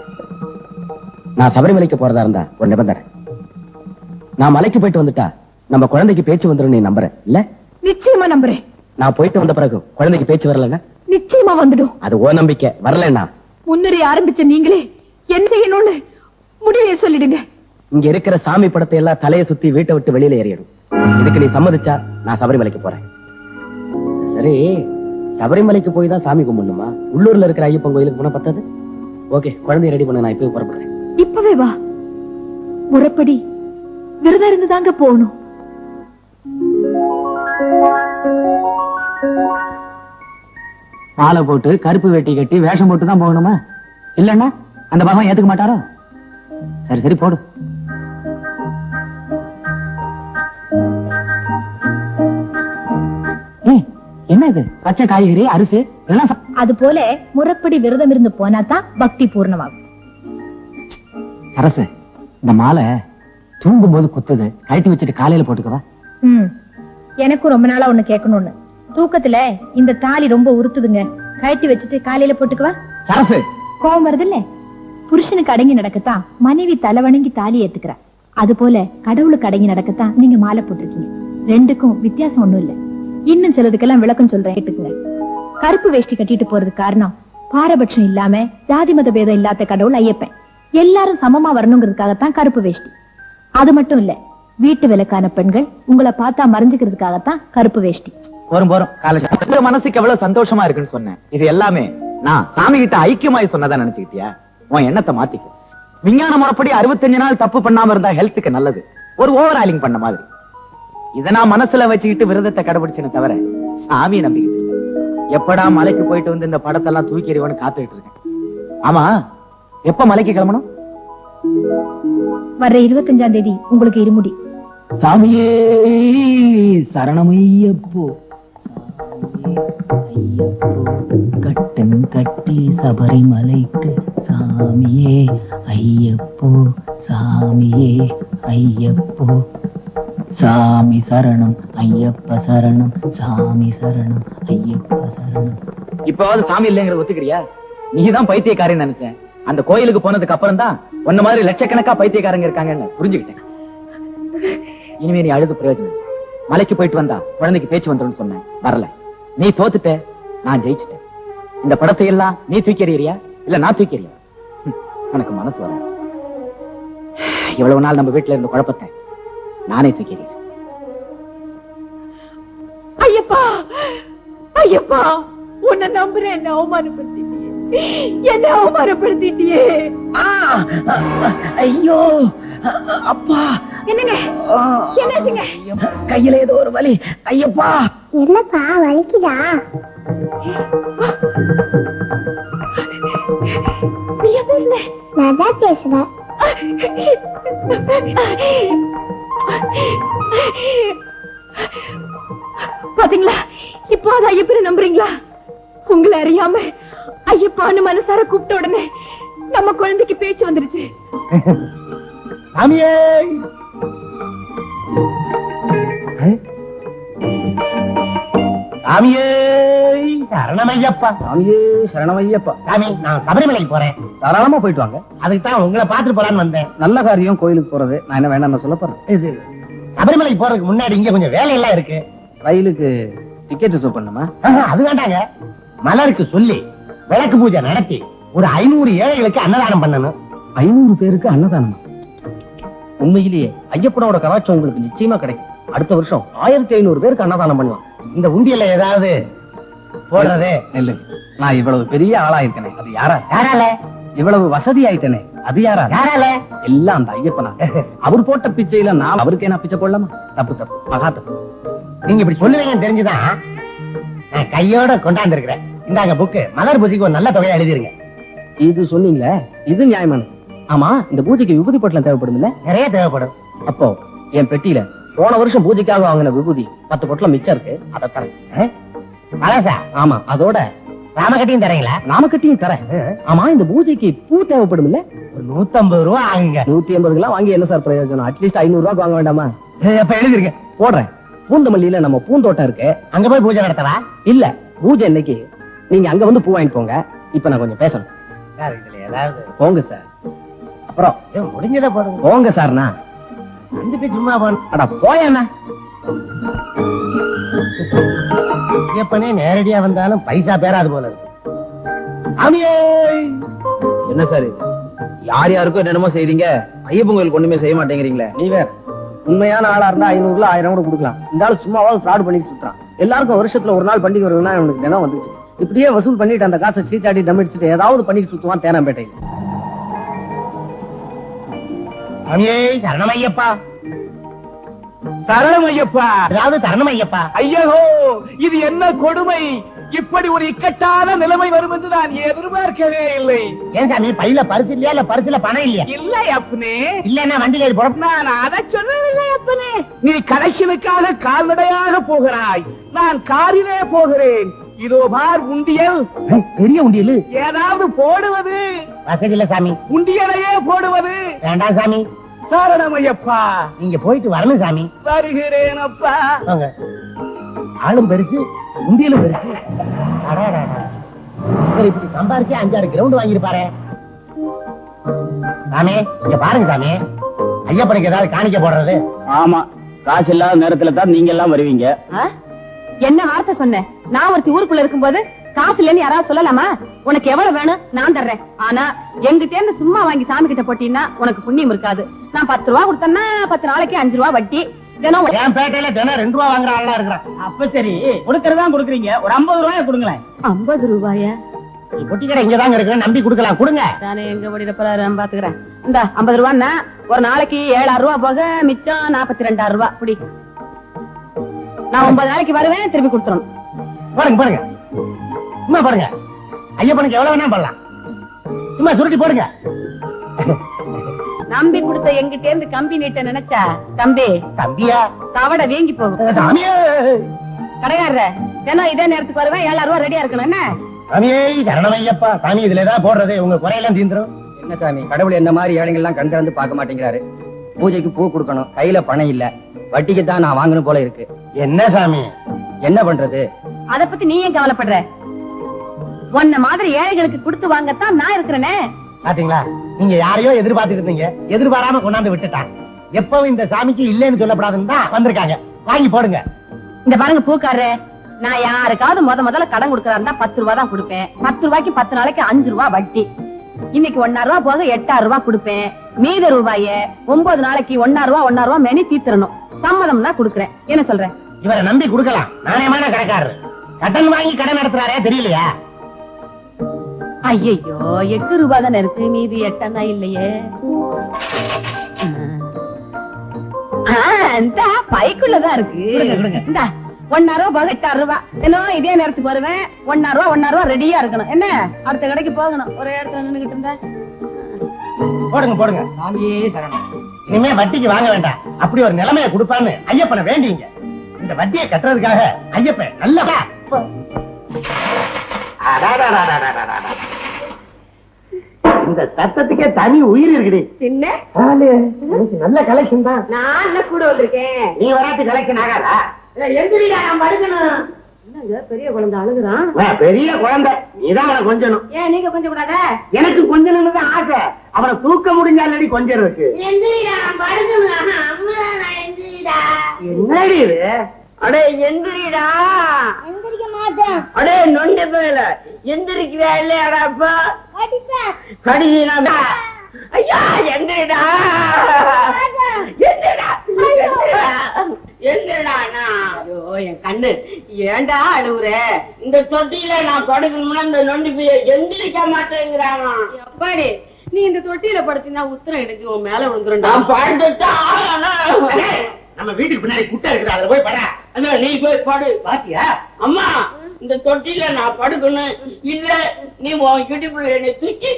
நான் சபரிமலைக்கு போறதா இருந்தா ஒரு நிபந்தனை. நான் மலைக்கு போயிட்டு வந்துட்டா நம்ம குழந்தைக்கு பேச்சு வந்துடும், நீ நம்புற இல்ல?
நிச்சயமா நம்புறேன்.
நான் போயிட்டு வந்த பிறகு குழந்தைக்கு பேச்சு வரலன்னா
நிச்சயமா வந்துடும்.
அது ஓ நம்பிக்கை. வரலன்னா
முன்னுரை ஆரம்பிச்ச நீங்களே என்ன செய்யணும்னு முடிவை சொல்லிடுங்க.
இங்க இருக்கிற சாமி படத்தை எல்லாம் தலையை சுத்தி வீட்டை விட்டு வெளியில ஏறிடும். இதுக்கு நீ சம்மதிச்சா நான் சபரிமலைக்கு போறேன். சரி, சபரிமலைக்கு போய் தான் சாமி கும்பிடணுமா? உள்ளூர்ல இருக்கிற ஐயப்பன் கோயிலுக்கு போனா பத்தாது? ஓகே, குழந்தைய ரெடி பண்ண, நான் இப்பவே புறப்படுறேன்.
இப்பவே வா. முறைப்படி விரதம் இருந்துதாங்க போகணும்.
மாலை போட்டு கருப்பு வேட்டி கட்டி வேஷம் போட்டு தான் போகணுமா? இல்லன்னா அந்த பகவான் ஏத்துக்க மாட்டாரோ? சரி சரி போடு. என்ன இது? பச்சை காய்கறி, அரிசி இதெல்லாம்
அது போல முறைப்படி விரதம் இருந்து போனாதான் பக்தி பூர்ணமாகும்.
சரசு, இந்த மாலை தூங்கும் போது குத்துது, கழட்டி வச்சுட்டு காலையில போட்டுக்கவா?
எனக்கும் ரொம்ப நாளா ஒண்ணு கேட்கணும்னு. தூக்கத்துல இந்த தாலி ரொம்ப உறுத்துதுங்க, கழட்டி வச்சுட்டு காலையில போட்டுக்கவா?
சரசு,
கோபம் வருது இல்ல? புருஷனுக்கு அடங்கி நடக்கத்தான் மனைவி தலை வணங்கி தாலி ஏத்துக்கிறா. அது போல கடவுளுக்கு அடங்கி நடக்கத்தான் நீங்க மாலை போட்டிருக்கீங்க. ரெண்டுக்கும் வித்தியாசம் ஒண்ணும் இல்ல. இன்னும் சிலதுக்கெல்லாம் விளக்கம் சொல்றேன், கேட்டுக்குங்க. கருப்பு வேஷ்டி கட்டிட்டு போறதுக்கு காரணம் பாரபட்சம் இல்லாம ஜாதி மத பேதம் இல்லாத கடவுள் ஐயப்பன். எல்லாரும் சமமா வரணுங்கிறதுக்காகத்தான் கருப்பு வேஷ்டி. அது மட்டும் இல்ல, வீட்டு விலக்கான பெண்கள் உங்களை பார்த்தா மறைஞ்சுக்கிறதுக்காகத்தான் கருப்பு வேஷ்டி.
போரும் போரும் காலேஜ் மனசுக்கு எவ்வளவு சந்தோஷமா இருக்குன்னு சொன்னேன். இது எல்லாமே நான் சாமி கிட்ட ஐக்கியமாய் சொன்னதா நினைச்சுக்கிட்டியா? உன் எண்ணத்தை மாத்திக்க. விஞ்ஞான முறைப்படி 65 நாள் தப்பு பண்ணாம இருந்தா ஹெல்த்துக்கு நல்லது. ஒரு ஓவர் ஆயிலிங் பண்ண மாதிரி. இத நான் மனசுல வச்சுக்கிட்டு விரதத்தை கடைபிடிச்சேன்னு தவிர சாமியை நம்பிக்கிட்டு இல்லை. எப்படா மலைக்கு போயிட்டு வந்து இந்த படத்தெல்லாம் தூக்கி எறிவன்னு காத்துக்கிட்டு இருக்கேன். ஆமா, எப்ப மலைக்கு கிளம்பணும்?
வர்ற 25ஆம் தேதி உங்களுக்கு இருமுடி.
சாமியே சரணமையப்போ, கட்டன் கட்டி சபரிமலைக்கு சாமியே ஐயப்போ, சாமியே ஐயப்போ, சாமி சரணம் ஐயப்ப சரணம், சாமி சரணம் ஐயப்ப சரணம். இப்பவாவது சாமி இல்லைங்கிற ஒத்துக்கிறியா? நீதான் பைத்தியக்காரன்னு நினைச்சேன். அந்த கோயிலுக்கு போனதுக்கு அப்புறம் தான் உன்ன மாதிரி லட்சக்கணக்கா பைத்தியக்காரங்க இருக்காங்கன்னு புரிஞ்சுக்கிட்டேன். இனிமே நீ அழுது பிரயோஜனம். மலைக்கு போயிட்டு வந்தா குழந்தைக்கு பேச்சு வந்துடும் சொன்னேன், வரல. நீ தோத்துட்ட, நான் ஜெயிச்சிட்டேன். இந்த படத்தை எல்லாம் நீ தூக்கி எறியறியா இல்ல நான் தூக்கி எறியா? உனக்கு மனசு வர. இவ்வளவு நாள் நம்ம வீட்டுல இருந்த குழப்பத்தை நானே தூக்கி எறிகிறேன்.
ஐயப்பா, ஐயப்பா, உன்னை நம்புறேன். என்ன அவமானப்படுத்திட்டியே, என்ன அவமானப்படுத்திட்டியே.
ஐயோ அப்பா,
என்னங்க என்னாச்சுங்க?
கையில ஏதோ ஒரு வலி. ஐயப்பா,
என்னப்பா வலிக்குதா? நான் தான் பேசுறேன்.
பாத்தீங்களா, இப்போ அது ஐயப்பனை நம்புறீங்களா? உங்களை அறியாம ஐயப்பான்னு மனசார கூப்பிட்ட உடனே நம்ம குழந்தைக்கு பேச்சு வந்துருச்சு.
சாமியே, சாமியே சரணமையப்பா,
சாமியே சரணமையப்பா.
சாமி, நான் சபரிமலைக்கு போறேன்.
தாராளமா போயிட்டு வாங்க.
அதுக்கு தான் உங்களை பாத்துட்டு போலான்னு வந்தேன்.
நல்ல காரியம் கோயிலுக்கு போறது. நான் என்ன வேண்டாம் சொல்ல போறேன்.
இது சபரிமலைக்கு போறதுக்கு முன்னாடி இங்க கொஞ்சம் வேலையெல்லாம் இருக்கு.
ரயிலுக்கு டிக்கெட் ரிசர்வ் பண்ணுமா?
அது வேண்டாங்க. மலருக்கு சொல்லி விளக்கு பூஜை நடத்தி ஒரு 500 ஏழைகளுக்கு அன்னதானம் பண்ணணும்.
500 பேருக்கு அன்னதானமா? உண்மையிலேயே ஐயப்பனோட கலாச்சாரம் உங்களுக்கு நிச்சயமா கிடைக்கும். அடுத்த வருஷம் 1500 பேருக்கு அன்னதானம் பண்ணலாம்.
இந்த உண்டியல்ல ஏதாவது போடுறதே
இல்ல. நான் இவ்வளவு பெரிய ஆளா இருக்கனே, அது யாரா?
யாரால?
இவ்வளவு வசதி ஆயிட்டனே, அது யாரா?
யாரால?
எல்லாம் அந்த ஐயப்பனா. அவர் போட்ட பிச்சையில நான் அவருக்கு என்ன பிச்சை போடலாமா? தப்பு தப்பு, மகா தப்பு.
நீங்க இப்படி சொல்லுவீங்கன்னு தெரிஞ்சுதான் நான் கையோட கொண்டாந்து இருக்கிறேன். இந்தாங்க புக்கு. மலர் பூஜைக்கு ஒரு நல்ல தொகையை எழுதிருங்க.
இது சொன்னீங்களே, இது நியாயமானது. ஆமா, இந்த பூஜைக்கு விபூதி பொட்டலம் தேவைப்படும் இல்ல?
நிறைய தேவைப்படும்.
அப்போ என் பெட்டியில போன வருஷம் பூஜைக்காக வாங்கின விபூதி 10 பொட்டலம் மிச்சம் இருக்கு, அதை தரேன்.
பழசா?
ஆமா, அதோட
ராமகட்டியும் தரீங்களா?
நாமக்கட்டியும் தரேன். ஆமா, இந்த பூஜைக்கு பூ தேவைப்படும் இல்ல?
ஒரு 150 ரூபா ஆகுங்க.
180 வாங்கி என்ன சார் பிரயோஜனம்? அட்லீஸ்ட் 500 ரூபாய்க்கு வாங்க வேண்டாமா?
அப்ப எழுதிருங்க.
போடுறேன். பூந்தமல்லியில நம்ம பூந்தோட்டம் இருக்கு,
அங்க போய் பூஜை நடத்தவா?
இல்ல, பூஜை இன்னைக்கு நீங்க அங்க வந்து பூ வாங்கிட்டு போங்க. இப்ப நான் கொஞ்சம் பேசணும்.
இதுல ஏதாவது
போங்க சார். அப்புறம்
முடிஞ்சதை போடுங்க.
போங்க சார்னா
வந்துட்டு சும்மா போன.
அட போயண்ணா.
எப்பனே நேரடியா வந்தாலும் பைசா பேராது போல இருக்கு. சாமியே
என்ன சார் யார் யாருக்கும் என்னென்னமோ செய்றீங்க, ஐயப்பன் கோயிலுக்கு ஒண்ணுமே செய்ய மாட்டேங்கிறீங்களே.
நீ வேற உண்மையான ஆளா இருந்தா 500 1000 கூட கொடுக்கலாம். இந்த ஆளு சும்மாவாவது ஃப்ராட் பண்ணிட்டு சுத்துறான். எல்லாருக்கும் வருஷத்துல ஒரு நாள் பண்டிகை வருதுன்னா அவனுக்கு தினம் வந்துச்சு. இப்படியே வசூல் பண்ணிட்டு அந்த காசை சீட்டாடி தம்பிடிச்சுட்டு ஏதாவது பண்ணிட்டு சுத்துவான் தேனாம்பேட்டையில்.
சாமியே சரணமையப்பா,
சரணமையப்பா,
ஏதாவது தரணமையப்பா.
ஐயோ இது என்ன கொடுமை, இப்படி ஒரு இக்கட்டான நிலைமை வரும் என்று நான் எதிர்பார்க்கவே இல்லை.
ஏன் சாமி பையில பரிசு இல்லையா, இல்ல பரிசுல பணம் இல்லையா?
இல்லை அப்பனே,
இல்லன்னா வண்டியில ஏறி போறோம்.
நான் அதை சொல்லவில்லை அப்பனே. நீ கலெக்ஷனுக்காக கால்நடையாக போகிறாய், நான் காரிலே போகிறேன். இதோ பார் உண்டியல்,
பெரிய உண்டியல்.
ஏதாவது போடுவது
வசதி இல்ல சாமி,
உண்டியலையே போடுவது
வேண்டாம் சாமி.
சரணமையப்பா.
நீங்க போயிட்டு வரணும் சாமி.
வருகிறேன் அப்பா.
வாங்க. ஆளும் பெருசு, உண்டியலும் பெருசு. அடாடாடா. இவர் இப்படி சம்பாரிச்சு 5-6 கிரவுண்ட் வாங்கிருப்பாரு. சாமி இங்க பாருங்க சாமி, ஐயப்பனுக்கு ஏதாவது காணிக்க போடுறது.
ஆமா, காசு இல்லாத நேரத்துல தான் நீங்க எல்லாம் வருவீங்க.
என்ன வார்த்தை சொன்னேன்? நான் ஒருத்தி ஊருக்குள்ள இருக்கும்போது காசு இல்லன்னு யாராவது சொல்லலாமா? உனக்கு எவ்வளவு வேணும் நான் தர்றேன். ஆனா எங்கிட்ட இருந்து சும்மா வாங்கி சாமி கிட்ட போட்டீங்கன்னா உனக்கு புண்ணியம் இருக்காது. நான் 10 ரூபா கொடுத்தேன்னா 10 நாளைக்கு 5 ரூபா வட்டி. தினம்
என் பேட்டையில தினம் 2 ரூபா வாங்குற ஆளா இருக்கிறான்.
அப்ப சரி, கொடுக்கறதா கொடுக்குறீங்க, ஒரு 50 ரூபாய் கொடுங்களேன்.
50 ரூபாயா?
பொட்டி கடை இங்கதாங்க இருக்கு, நம்பி கொடுக்கலாம், கொடுங்க.
நானே எங்க ஓடிடப்ப பாத்துக்கிறேன். இந்த 50 ரூபான்னா ஒரு நாளைக்கு 7000 ரூபா போக மிச்சம் 42,000 ரூபாய். புடி, நான் 9 நாளைக்கு வருவேன், திருப்பி கொடுத்துறோம்.
பாருங்க பாருங்க, சும்மா பாருங்க. ஐயப்பனுக்கு எவ்வளவு வேணா பண்ணலாம், சும்மா சுருட்டி போடுங்க.
நம்பி கொடுத்த எங்கிட்ட இருந்து கம்பி நீட்ட நினைச்சா தம்பி
தம்பியா
தவட வீங்கி போகும்.
சாமியே,
கடையாடுற தினம் இதே நேரத்துக்கு வருவேன், 7000 ரூபாய் ரெடியா இருக்கணும். என்ன
சாமியே சரணமையப்பா. சாமி இதுல ஏதாவது போடுறது உங்க குறையெல்லாம் தீந்துரும்.
என்ன சாமி, கடவுள் என்ன மாதிரி ஏழைகள் எல்லாம் கண்டு பார்க்க மாட்டேங்கிறாரு. பூஜைக்கு பூ கொடுக்கணும், கையில பணம் இல்ல, வட்டிக்கு தான் நான் வாங்கணும் போல இருக்கு.
என்ன சாமி
என்ன பண்றது?
அத பத்தி நீ ஏன் கவலைப்படுற? உன்ன மாதிரி ஏழைகளுக்கு கொடுத்து வாங்கத்தான் நான் இருக்கிறேனே.
பாத்தீங்களா, நீங்க யாரையோ எதிர்பார்த்துட்டு இருந்தீங்க, எதிர்பாராம கொண்டாந்து விட்டுட்டான். எப்பவும் இந்த சாமிக்கு இல்லைன்னு சொல்லப்படாதுன்னு தான் வந்திருக்காங்க. வாங்கி போடுங்க.
இந்த பாருங்க பூக்காரரு, நான் யாருக்காவது முதல்ல கடன் கொடுக்கறா 10 ரூபா தான் கொடுப்பேன். 10 ரூபாய்க்கு 10 நாளைக்கு 5 ரூபா வட்டி. இன்னைக்கு 1,000 ரூபா போக 8,000 ரூபாய் கொடுப்பேன். மீத ரூபாய 9 நாளைக்கு 1,000 ரூபாய் மெனி தீர்த்தரணும். சம்மதம் தான் கொடுக்கறேன். என்ன சொல்றேன்?
இவரை நம்பி கொடுக்கலாம், நாணயமான கடைக்காரரு. கடன் வாங்கி கடன் நடத்துறாரே, தெரியலையா?
ஐயோ 8 ரூபாய் தானே இருக்கு, மீதி 8 இல்லையே. இந்த பைக்குள்ளதான் இருக்கு. இந்த 1,000 ரூபாய் போக 8,000 ரூபாய். இன்னும் இதே நேரத்துக்கு வருவேன். 1,000 ரூபாய் ரெடியா இருக்கணும். என்ன அடுத்த கடைக்கு போகணும், ஒரே இடத்துல நின்னுகிட்டு இருந்த.
போடுங்க போடுங்க.
சாமியே சரணம்.
இனிமே வட்டிக்கு வாங்க வேண்டாம், அப்படி ஒரு நிலைமையை கொடுப்பான்னு ஐயப்பனை வேண்டிங்க. இந்த வட்டியை கட்டுறதுக்காக ஐயப்பன் நல்ல இந்த சத்தத்துக்கே தனி உயிர் இருக்குடி.
என்ன
நல்ல கலெக்ஷன் தான்.
நான் கூட வந்திருக்கேன்.
நீ வராது கலெக்ஷன் ஆகாதா?
எந்திரிடா, நான் படுக்கணும். பெரிய குழந்தை அழுகுறான்.
பெரிய குழந்தை, நீதான் அவனை கொஞ்சணும்.
ஏன் நீங்க கொஞ்சம் கூடாத?
எனக்கு கொஞ்சணும்னு தான் ஆசை. அவனை தூக்க முடிஞ்சாலடி கொஞ்சறதுக்கு.
எந்திரிடா, நான் படுக்கணும். அம்மா நான் எந்திரிடா.
என்னடி இது?
அடே எந்திரிடா. எந்திரிக்க மாட்டேன்.
அடே நொண்டி போயில எந்திரிக்கிறா இல்லையாடாப்பா? கடிதா. ஐயா எந்திரிடா, எந்திரிடா, எந்திரிடா. ஐயோ என் கண்ணு, ஏண்டா அழுவுற? இந்த தொட்டியில நான் படுக்கணும்னா இந்த நொண்டி போய் எந்திரிக்க மாட்டேங்கிறான்.
எப்பாடி நீ இந்த தொட்டியில படுத்தினா உத்தரம் எடுத்து உன் மேல விழுந்துரும்.
நான் படுத்துட்டா நம்ம வீட்டுக்கு பின்னாடி குட்டை இருக்குது, அதுல போய் படா. அதான் நீ போய் படு. பாத்தியா அம்மா, இந்த தொட்டில நான் படுக்கணும். இல்ல நீ உன் இடுப்புல என்னை தூக்கி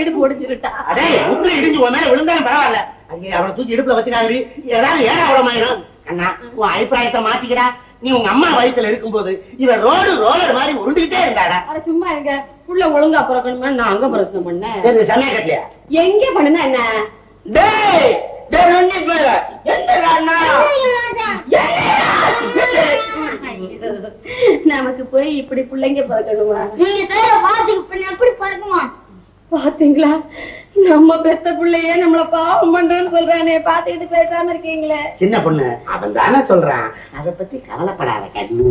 இடுப்பு ஒடிச்சுட்டா. அடே உள்ள இடிஞ்சு உன் மேல விழுந்தாலும் பரவாயில்ல, அங்கே அவனை தூக்கி இடுப்புல வச்சுக்காங்க. ஏதாவது ஏடாவளமாயிரும். அண்ணா உன் அபிப்பிராயத்தை மாத்திக்கிறா. நீ உங்க அம்மா வயித்துல இருக்கும்போது இவன் ரோலர் மாதிரி உருண்டுகிட்டே இருந்தாடா.
அட சும்மா இருங்க, புள்ள ஒழுங்கா பிறக்கணுமா? நான் அங்க பிரச்சனை பண்ணேன்.
சமய கட்டியா
எங்க பண்ணுனா என்ன?
டேய் நொண்டி போயில எந்த
நமக்கு போய் இப்படி பிள்ளைங்க பிறக்கணுமா?
நீங்க எப்படி பிறக்குமா?
பாத்தீங்களா, நம்ம பெத்த பிள்ளையே நம்மள பாவம் பண்றேன்னு சொல்றானே, பாத்துக்கிட்டு பேசாம இருக்கீங்களே.
சின்ன பொண்ணு அவன் தானே சொல்றான், அத பத்தி கவலைப்படாத கண்ணு.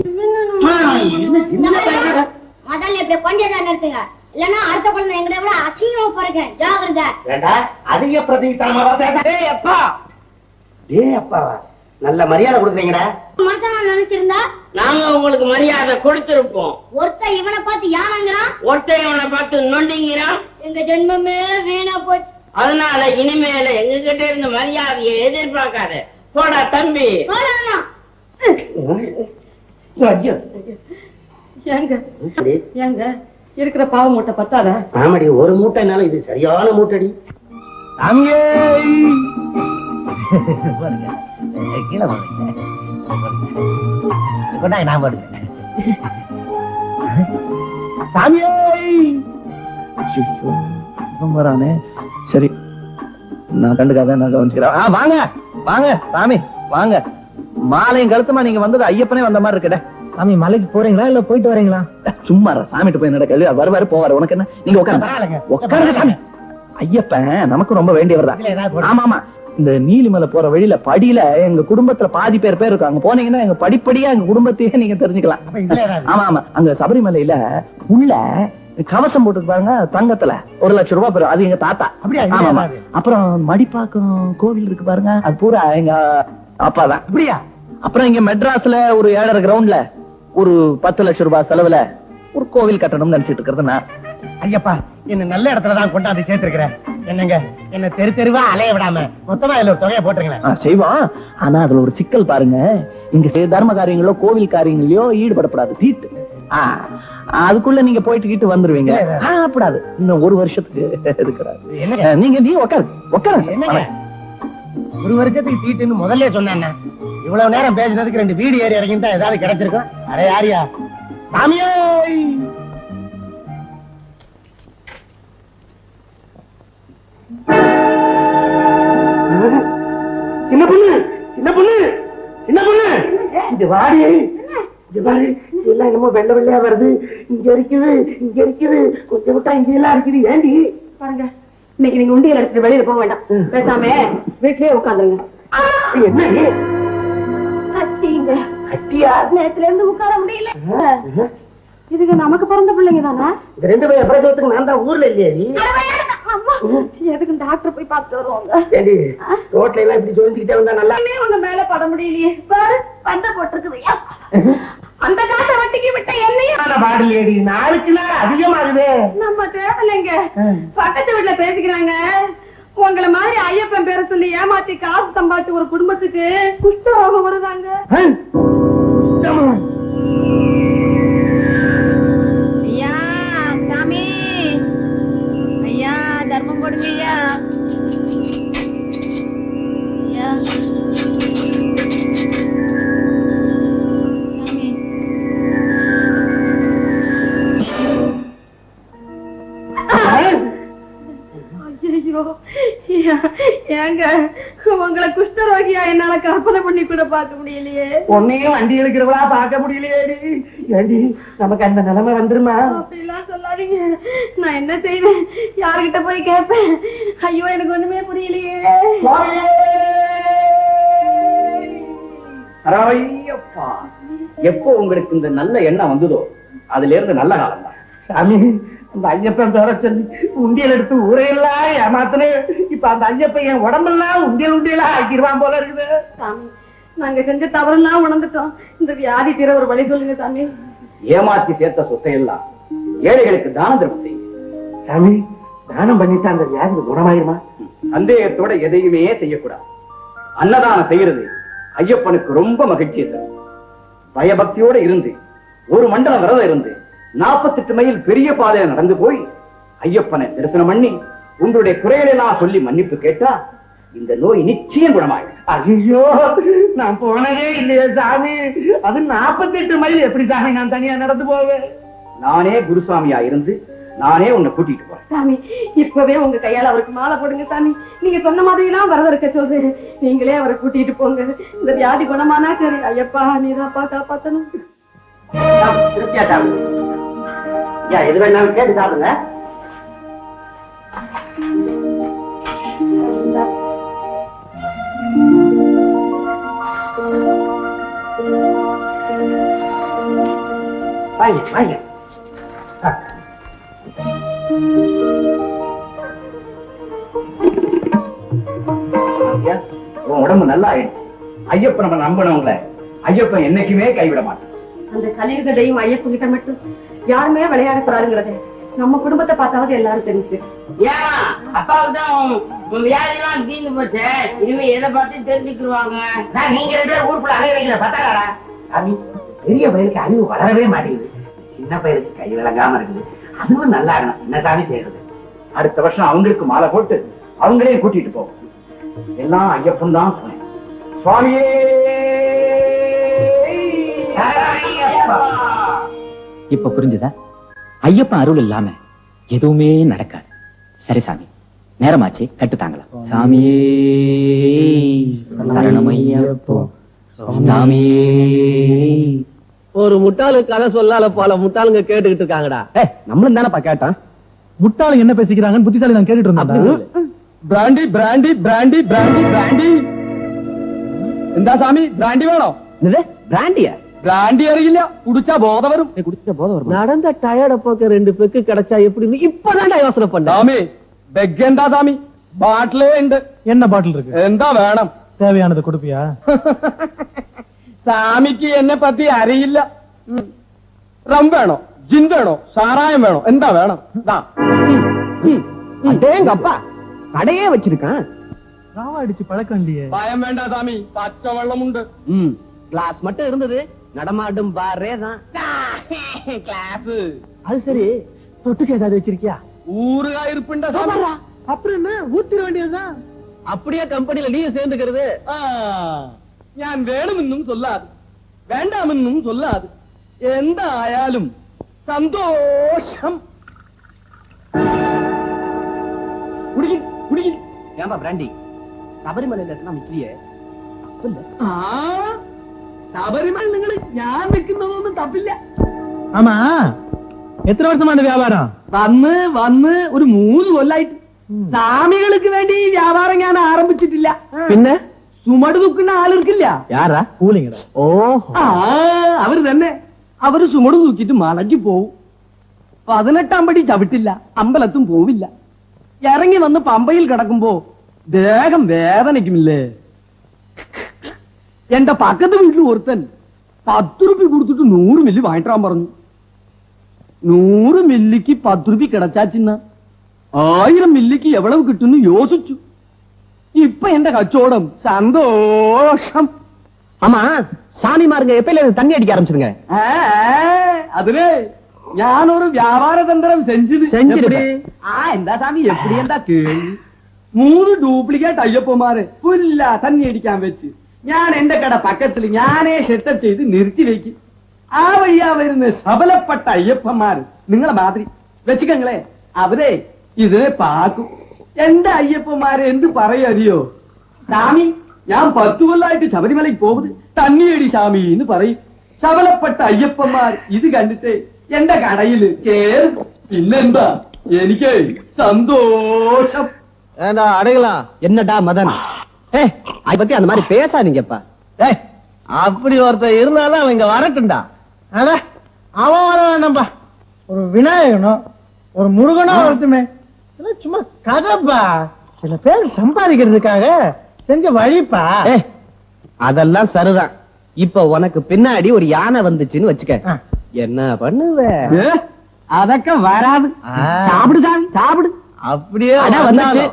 முதல்ல இப்ப கொஞ்சம் தான் நிறுத்துங்க. இல்லன்னா அடுத்த குழந்தை எங்கட விட அசிங்கமா பாருங்க ஜாகிரதை.
ஏண்டா அதிக பிரதிவித்தனமா பேச. டேய் அப்பா, டேய் அப்பா, நல்ல மரியாதை கொடுக்குறீங்கடா.
மனுஷனா நினைச்சிருந்தா
நாங்க உங்களுக்கு மரியாதை கொடுத்திருப்போம்.
ஒருத்தன் இவனை பார்த்து யானங்கிறான்,
ஒருத்தன் இவனை பார்த்து நொண்டிங்கிறான்.
எங்க ஜென்மமே வீணா போச்சு.
அதனால இனிமேல எங்க கிட்ட இருந்து மரியாதையை எதிர்பார்க்காத. போடா தம்பி.
போறானா
ஏங்க ஏங்க இருக்கிற பாவ மூட்டை பத்தாத?
ஆமாடி, ஒரு மூட்டைனால இது சரியான மூட்டடி. சாமியே பாருங்க, கீழே பாருங்க. கொண்டாங்க, நான் பாருங்க. சாமியே
வரானே. சரி, நான் கண்டுக்காத, நான் கவனிச்சுக்கிறேன். வாங்க வாங்க சாமி வாங்க. மாலையும் கழுத்துமா நீங்க வந்தது ஐயப்பனே வந்த மாதிரி இருக்குடா.
சாமி, மலைக்கு போறீங்களா இல்ல போயிட்டு வரீங்களா?
சும்மா சாமிட்டு போய் நடக்க வருவாரு போவாரு. உனக்கு என்ன? நீங்க உட்காருங்க சாமி. ஐயப்பன் நமக்கு ரொம்ப வேண்டியவர் தான். ஆமா ஆமா, இந்த நீலிமலை போற வழியில படியில எங்க குடும்பத்துல பாதி பேர் இருக்காங்க. போனீங்கன்னா எங்க படிப்படியா எங்க குடும்பத்தையே நீங்க தெரிஞ்சுக்கலாம். ஆமா ஆமா, அங்க சபரிமலையில உள்ள கவசம் போட்டு பாருங்க, தங்கத்துல 1,00,000 ரூபாய் பெறும். அது எங்க தாத்தா. ஆமா, அப்புறம் மடிப்பாக்கம் கோவில் இருக்கு பாருங்க, அது பூரா எங்க அப்பாதான். அப்படியா? அப்புறம் இங்க மெட்ராஸ்ல ஒரு 7.5 கிரவுண்ட்ல ஒரு 10,00,000 ரூபாய் செலவுல ஒரு கோவில் கட்டணும்னு நினைச்சிட்டு இருக்கிறது நான்.
ஐயப்பா, என்ன நல்ல இடத்துலதான் கொண்டாந்து சேர்த்திருக்கிறேன். என்னங்க, என்ன தெரு தெருவா அலைய விடாம மொத்தமா இதுல ஒரு தொகையை போட்டுருங்களேன்.
செய்வோம். ஆனா அதுல ஒரு சிக்கல் பாருங்க, இங்க தர்ம காரியங்களோ கோவில் காரியங்களோ ஈடுபடப்படாது, தீட்டு. அதுக்குள்ள நீங்க போயிட்டு வந்துருவீங்க. அப்படாது, இன்னும் 1 வருஷத்துக்கு இருக்கிறாரு. நீ உட்காரு.
என்னங்க, 1 வருஷத்துக்கு தீட்டுன்னு முதல்ல சொன்ன. இவ்வளவு நேரம் பேசினதுக்கு 2 வீடு ஏறி இறங்கிட்டா ஏதாவது கிடைச்சிருக்கும். அரே யாரியா சாமியே. சின்ன பொண்ணு, சின்ன பொண்ணு, சின்ன பொண்ணு, இது வாடி. இது பாரு, எல்லாம் என்னமோ வெள்ளை வெள்ளையா வருது. இங்க இருக்குது, கொஞ்சம் விட்டா இங்க எல்லாம் இருக்குது. ஏண்டி
பாருங்க, இன்னைக்கு நீங்க உண்டியல் எடுத்துட்டு வெளியில போக வேண்டாம். பேசாம வீட்லயே உட்காந்துருங்க.
என்ன
கட்டிங்க
கட்டியா?
நேத்துல இருந்து உட்கார முடியல.
இதுக்கு நமக்கு பிறந்த பிள்ளைங்க தானே?
இந்த 2 பேரும் பிரசவத்துக்கு நான் தான் ஊர்ல இல்லையா?
எதுக்கு டாக்டர் போய் பார்த்து வருவாங்க?
ரோட்ல எல்லாம் இப்படி சொல்லிக்கிட்டே வந்தா நல்லா
உங்க மேல பட முடியலையே. பாரு, பண்ட போட்டிருக்குது. அந்த காசை வட்டிக்கு விட்ட என்னையும்
பாடலேடி, நாளுக்கு நாள் அதிகமாகுது.
நம்ம தேவையில்லைங்க. பக்கத்து வீட்டுல பேசிக்கிறாங்க, உங்களை மாதிரி ஐயப்பன் பேரை சொல்லி ஏமாத்தி காசு சம்பாதிச்சு ஒரு குடும்பத்துக்கு குஷ்டரோகம் வருதாங்க.
ஐயா சாமி, ஐயா தர்மம் போடுங்க ஐயா. ஐயா
ஏங்க, உங்களை குஷ்டரோகியா என்னால கற்பனை பண்ணி கூட பார்க்க முடியலையே.
உன்னையும் வண்டி எடுக்கிறவளா பார்க்க முடியலையே. ஏண்டி, நமக்கு அந்த நிலைமை வந்துருமா?
அப்படிலாம் சொல்லாதீங்க. நான் என்ன செய்வேன்? யாருகிட்ட போய் கேட்பேன்? ஐயோ, எனக்கு ஒண்ணுமே புரியலையே.
ஐயப்பா, எப்போ உங்களுக்கு இந்த நல்ல எண்ணம் வந்ததோ அதுல இருந்து நல்ல காலம் தான்.
சாமி, அந்த ஐயப்பன் பேர சொல்லி உண்டியல் எடுத்து ஊரையெல்லாம் ஏமாத்தினே. இப்ப அந்த ஐயப்பன் என் உடம்பெல்லாம் உண்டியலா ஆக்கிடுவான் போல இருக்குது.
சாமி, நாங்க செஞ்ச தவறுலாம் உணர்ந்துட்டோம். இந்த வியாதி தீர ஒரு வழி சொல்லுங்க சாமி.
ஏமாத்தி சேர்த்த சொத்தையெல்லாம் ஏழைகளுக்கு தான தர்மம் செய்யுங்க.
சாமி, தானம் பண்ணிட்டு அந்த வியாதி குணமாயிருமா?
சந்தேகத்தோட எதையுமே செய்யக்கூடாது. அன்னதானம் செய்யறது ஐயப்பனுக்கு ரொம்ப மகிழ்ச்சியை தரும். பயபக்தியோட இருந்து ஒரு மண்டலம் விரதம் இருந்து 48 மைல் பெரிய பாதையில நடந்து போய் ஐயப்பனை தரிசனம் பண்ணி உங்களுடைய குறைகளெல்லாம் சொல்லி மன்னிப்பு கேட்டா இந்த நோய் நிச்சயம் குணமாயிடும்.
ஐயோ, நான் போனதே இல்லையே சாமி. அது 48 மைல் எப்படி சாமி நான் தனியா நடந்து போவேன்?
நானே குருசாமியா இருந்து நானே உன்னை கூட்டிட்டு போறேன்.
சாமி, இப்பவே உங்க கையால அவருக்கு மாலை போடுங்க சாமி. நீங்க சொன்ன மாதிரி எல்லாம் வரத இருக்க சொல்றேன். நீங்களே அவரை கூட்டிட்டு போங்க. இந்த வியாதி குணமானா சரி. ஐயப்பா, நீதான்ப்பா காப்பாத்தணும்.
திருப்தியா சாப்பிடுங்க. எது வேணாலும் கேட்டு சாப்பிடுங்க. வாங்க வாங்க. உன் உடம்பு நல்லா ஆயிடுச்சு. ஐயப்பன் நம்ம நம்பணும்ல, ஐயப்பன் என்னைக்குமே கைவிட மாட்டான்.
அந்த கலியுக தெய்வம் ஐயப்ப கிட்ட மட்டும் யாருமே விளையாடக்கூடாதுங்கிறது நம்ம குடும்பத்தை பார்த்தாவது எல்லாரும் தெரிஞ்சு.
ஏன் அப்பாவுதான் வியாதிலாம் தீர்ந்து போச்சு, இனிமே எதை பார்த்து தெரிஞ்சுக்குவாங்க.
நீங்க 2 பேரும் ஊருக்குள்ள அலைவீங்களா பத்தாடா சாமி. பெரிய பயிருக்கு அறிவு வளரவே மாட்டேங்குது, சின்ன பயிருக்கு கை விளங்காம இருக்குது. அதுவும் நல்லா இருக்கணும். என்ன சாமி செய்யறது? அடுத்த வருஷம் அவங்களுக்கு மாலை போட்டு அவங்களே கூட்டிட்டு போவோம். எல்லாம் ஐயப்பன் தான் சொன்னேன். சுவாமியே
இப்ப புரிஞ்சுதா? ஐயப்பன் அருள் இல்லாம எதுவுமே நடக்காது. சரி சாமி, நேரமாச்சு, கட்டுத்தாங்களா? சாமியே சரணமையப்போ, சாமியே.
ஒரு முட்டாளு கதை சொல்லால போல முட்டாளுங்க கேட்டுக்கிட்டு இருக்காங்கடா. நம்மளும் தானப்பா கேட்டான்.
முட்டாளு என்ன பேசிக்கிறாங்கன்னு புத்திசாலி நான் கேட்டுட்டு இருந்தேன்.
Brandy brandy brandy brandy brandy.
എന്താ சாமி பிராண்டி வேணும்?
பிராண்டியா?
பிராண்டி அறியிല്ല, குடிச்சா போத வரும்.
குடிச்சா போத வரும். நடந்த டயர்ட போக்க 2 பெக்கு கிடைச்சா எப்படி? இப்பதான் யோசனை பண்ண.
சாமி பெக் എന്താ சாமி? பாட்டிலே ഉണ്ട്. என்ன பாட்டில் இருக்கு? എന്താ வேணும்? தேவையானது கொடுப்பியா? சாமிக்கு என்ன பத்தி அறியிല്ല. ரம் வேணும், ஜின் வேணும், சாராயம் வேணும். എന്താ வேணும்?
அடேங்கப்பா, கடையே வச்சிருக்கான்.
ராவா அடிச்சு பழக்கம் இல்லையே. பயம் வேண்டாம் சாமி, பச்சை வெள்ளம் உண்டு.
கிளாஸ் மட்டும் இருந்தது, நடமாடும் பாரே தான்
கிளாஸ்.
அது சரி, தொட்டுக்கு ஏதாவது வச்சிருக்கியா?
ஊருகா இருப்புண்டா சாமி. அப்புறம் என்ன, ஊத்திர வேண்டியதுதான்.
அப்படியே கம்பெனில நீயும் சேர்ந்துக்கிறது.
ഞാൻ വേണമെന്നും சொல்லாது, വേണ്ടാമെന്നും சொல்லாது. എന്തായാലും சந்தோஷம். குடிக்கி குடிக்கி.
ஏன்பா பிராண்டி, சபரிமலையில நிக்கிறியே?
ശബരിമല നിങ്ങൾ ഞാൻ നിൽക്കുന്നതൊന്നും തപ്പില്ല. ആമാ, എത്ര വർഷമാണ് വ്യാപാരം? വന്ന് ഒരു 3 കൊല്ലായിട്ട്. സ്വാമികൾക്ക് വേണ്ടി ഈ വ്യാപാരം ഞാൻ ആരംഭിച്ചിട്ടില്ല.
പിന്നെ
ചുമട് തൂക്കുന്ന ആളിർക്കില്ല.
யாரா? கூலிங்கடா. ஓ,
അവര് തന്നെ. അവര് ചുമട് തൂക്കിട്ട് മലയ്ക്ക് പോവും. 18 പടി ചവിട്ടില്ല, അമ്പലത്തും പോവില്ല. ഇറങ്ങി വന്ന് പമ്പയിൽ കിടക്കുമ്പോ ദേഹം വേദനിക്കുമില്ലേ? എന്റെ പക്കത്ത് വീട്ടിൽ ഒരുത്തൻ 10 രൂപ കൊടുത്തിട്ട് 100 മില്ലി വാങ്ങിട്ടാൻ പറഞ്ഞു. 100 മില്ലിക്ക് 10 രൂപ കിടച്ചാച്ചിന്ന 1000 മില്ലിക്ക് എவ்வளவு കിട്ടുന്നു യോசிച്ചു. ഇപ്പൊ എന്റെ കച്ചവടം സന്തോഷം.
ஆமா, சாமிமாருங்க எப்பயில தண்ணி அடிக்க ஆரம்பிச்சிருங்க?
അതിനെ ഞാനൊരു വ്യാപാര തന്ത്രം
செஞ்சிரு.
എന്താ സ്വാമി എപ്പടി എന്താ കേൾവി? 3 ഡ്യൂപ്ലിക്കേറ്റ് അയ്യപ്പന്മാരെ പുല്ല തന്നി അടിക്കാൻ വെച്ച് ഞാൻ എന്റെ കട പക്കത്തിൽ ഞാനേ സെറ്റപ്പ് ചെയ്ത് നിർത്തി വെക്കും. ആ വഴിയാ വരുന്ന സബലപ്പെട്ട അയ്യപ്പന്മാര് നിങ്ങളെ മാതിരി വെച്ചിക്കങ്ങളെ അവരെ ഇതിനെ പാക്കും. എന്റെ അയ്യപ്പന്മാരെ എന്ത് പറയറിയോ? സ്വാമി, ഞാൻ 10 കൊല്ലമായിട്ട് ശബരിമലയ്ക്ക് പോകുന്നത് തന്നിയടി സ്വാമി എന്ന് പറയും. സബലപ്പെട്ട അയ്യപ്പന്മാർ ഇത് കണ്ടിട്ട് എന്റെ കടയില് കേറും. പിന്നെന്താ, എനിക്ക് சந்தோஷம்.
ஏண்டா அடையலாம். என்னடா மதன், அதை பத்தி அந்த மாதிரி பேசாதீங்கப்பா.
அப்படி ஒருத்தர் இருந்தாலும் அவன் இங்க வரட்டும்டா. அவன் வர வேண்டாம்பா. ஒரு விநாயகனோ ஒரு முருகனோ ஒருத்தமே. சும்மா கதைப்பா, சில பேர் சம்பாதிக்கிறதுக்காக செஞ்ச வழிப்பா.
அதெல்லாம் சரிதான். இப்ப உனக்கு பின்னாடி ஒரு யானை வந்துச்சுன்னு வச்சுக்க, என்ன பண்ணுவ?
அதக்க வராது. சாப்பிடு சாமி, சாப்பிடு. அப்படியே வந்துச்சு.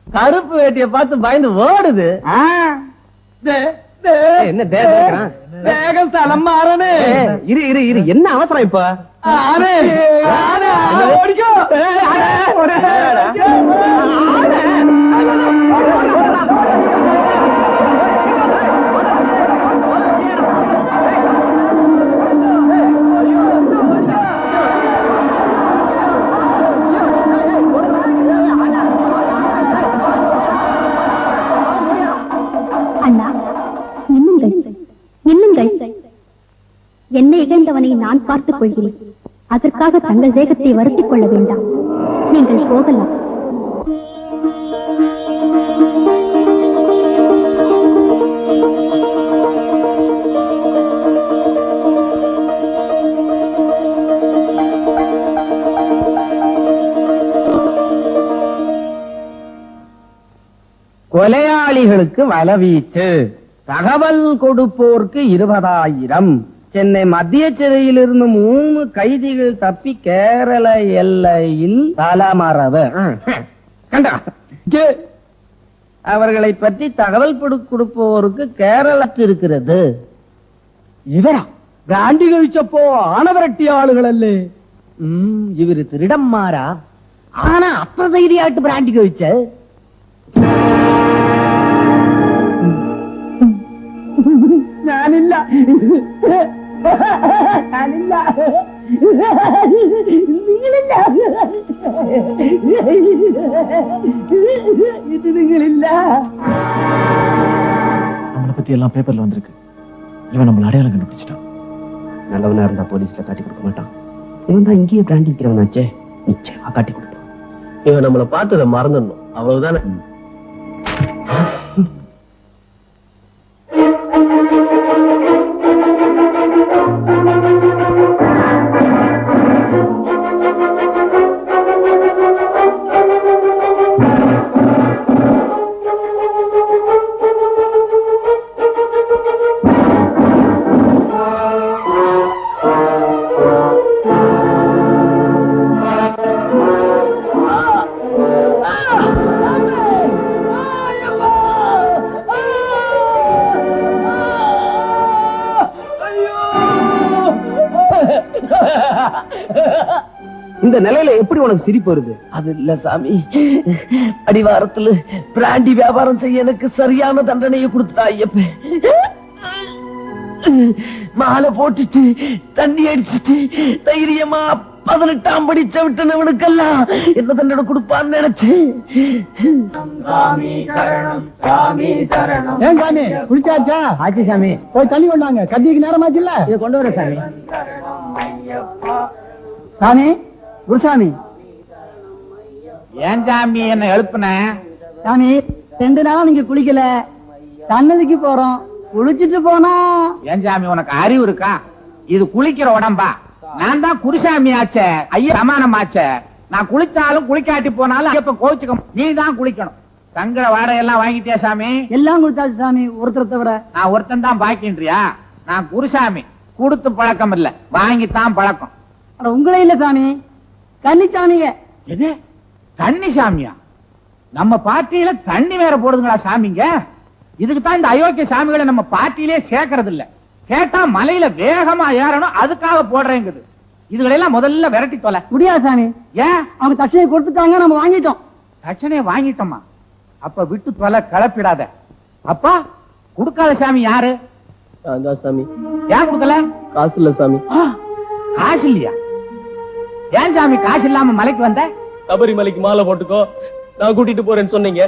கருப்பு வேட்டிய பார்த்து பயந்து ஓடுது.
என்ன
வேகம் ஸ்தலம் மாறனே.
இரு இரு இரு, என்ன அவசரம் இப்ப?
ஓடிக்கோ.
அண்ணா, நில்லுங்கள் நில்லுங்கள். என்னை இகழ்ந்தவனை நான் பார்த்துக் கொள்கிறேன். அதற்காக தங்கள் தேகத்தை வருத்திக் கொள்ள வேண்டாம். நீங்கள் போகலாம்.
கொலையாளிகளுக்கு வலவீச்சு, தகவல் கொடுப்போருக்கு 20,000. சென்னை மத்திய சிறையிலிருந்து 3 கைதிகள் தப்பி கேரள எல்லையில் தலைமறைவு. கண்டா, அவர்களை பற்றி தகவல் கொடுப்போருக்கு கேரளத்தில் இருக்கிறது. இவரா பிராண்டி கழிச்சப்போ ஆனவரட்டி ஆளுகள் அல்ல. இவரு திருடம்மாரா? ஆனா அப்ப தைரியாட்டு பிராண்டி கழிச்ச. நானில்ல நானில்ல നിങ്ങളില്ല இது നിങ്ങളില്ല.
அவனை பத்தி எல்லாம் பேப்பர்ல வந்திருக்கு. இவன் நம்மள அடையாளம் கண்டுபிடிச்சிட்டான்.
நல்லவனா இருந்தா போலீஸ்ல காட்டி கொடுக்க மாட்டான். இவன் தான் இங்கேயே பிராண்டி விற்கிறவனாச்சே, நிச்சயமா காட்டி கொடுப்பான். இவன் நம்மளை பார்த்ததை மறந்துடணும், அவ்வளவுதானே. இந்த நிலையில எப்படி உனக்கு சிரிப்பு வருது?
அது இல்ல சாமி, அடிவாரத்துல பிராண்டி வியாபாரம் செய்ய எனக்கு சரியான தண்டனையை கொடுத்துட்டா ஐயப்ப. மாலை போட்டுட்டு தண்ணி அடிச்சுட்டு தைரியமா 18ஆம் படிச்ச விட்டனவனுக்கெல்லாம் என்ன தண்டனை கொடுப்பான்னு நினைச்சேன். ஏன் சாமி குளிச்சாச்சா? ஆச்சு சாமி. போய் தண்ணி கொண்டாங்க, கத்திக்கு நேரமாச்சு இல்ல, இதை கொண்டு வர சாமி. சாமி, குருசாமி.
ஏன் சாமி என்ன எழுப்புன?
சாமி, 2 நாளா நீங்க குளிக்கல, சன்னதிக்கு போறோம், குளிச்சுட்டு போனா.
ஏன் சாமி உனக்கு அறிவு இருக்கா? இது குளிக்கிற உடம்பா? நான் தான் குருசாமி ஆச்சே, ஐயா சமானம் ஆச்சே. நான் குளிச்சாலும் குளிக்காட்டி போனாலும் ஐயப்ப கோச்சுக்க, நீ தான் குளிக்கணும். தங்குற வாடகையெல்லாம் வாங்கிட்டியா சாமி?
எல்லாம் குளிச்சாச்சு சாமி, ஒருத்தர் தவிர.
நான் ஒருத்தன் தான் பாக்கின்றியா? நான் குருசாமி, கொடுத்து பழக்கம் இல்ல, வாங்கித்தான் பழக்கம்.
உங்களே இல்ல சாமி, கன்னிச்சாமிங்க.
எது தண்ணி சாமியா? நம்ம பார்ட்டியில தண்ணி வேற போடுதுங்களா சாமிங்க? இதுக்கு தான் இந்த அயோக்கிய சாமிகளை நம்ம பார்ட்டியிலே சேர்க்கறது இல்ல. கேட்டா மலையில வேகமா ஏறணும், அதுக்காக போடுறேங்குது. இதுகளெல்லாம் முதல்ல விரட்டி தொலை.
முடியாது சாமி. ஏன்? அவங்க தட்சணையை கொடுத்துட்டாங்க, நம்ம வாங்கிட்டோம்.
தட்சணையை வாங்கிட்டோமா? அப்ப விட்டு தொலை, கலப்பிடாத. அப்பா கொடுக்காத சாமி யாரு?
சாமி.
ஏன் கொடுக்கல?
காசு இல்ல சாமி.
காசு இல்லையா? ஏன் சாமி காசு இல்லாம மலைக்கு வந்த?
சபரிமலைக்கு மாலை போட்டுக்கோ, நான் கூட்டிட்டு போறேன்னு சொன்னீங்க.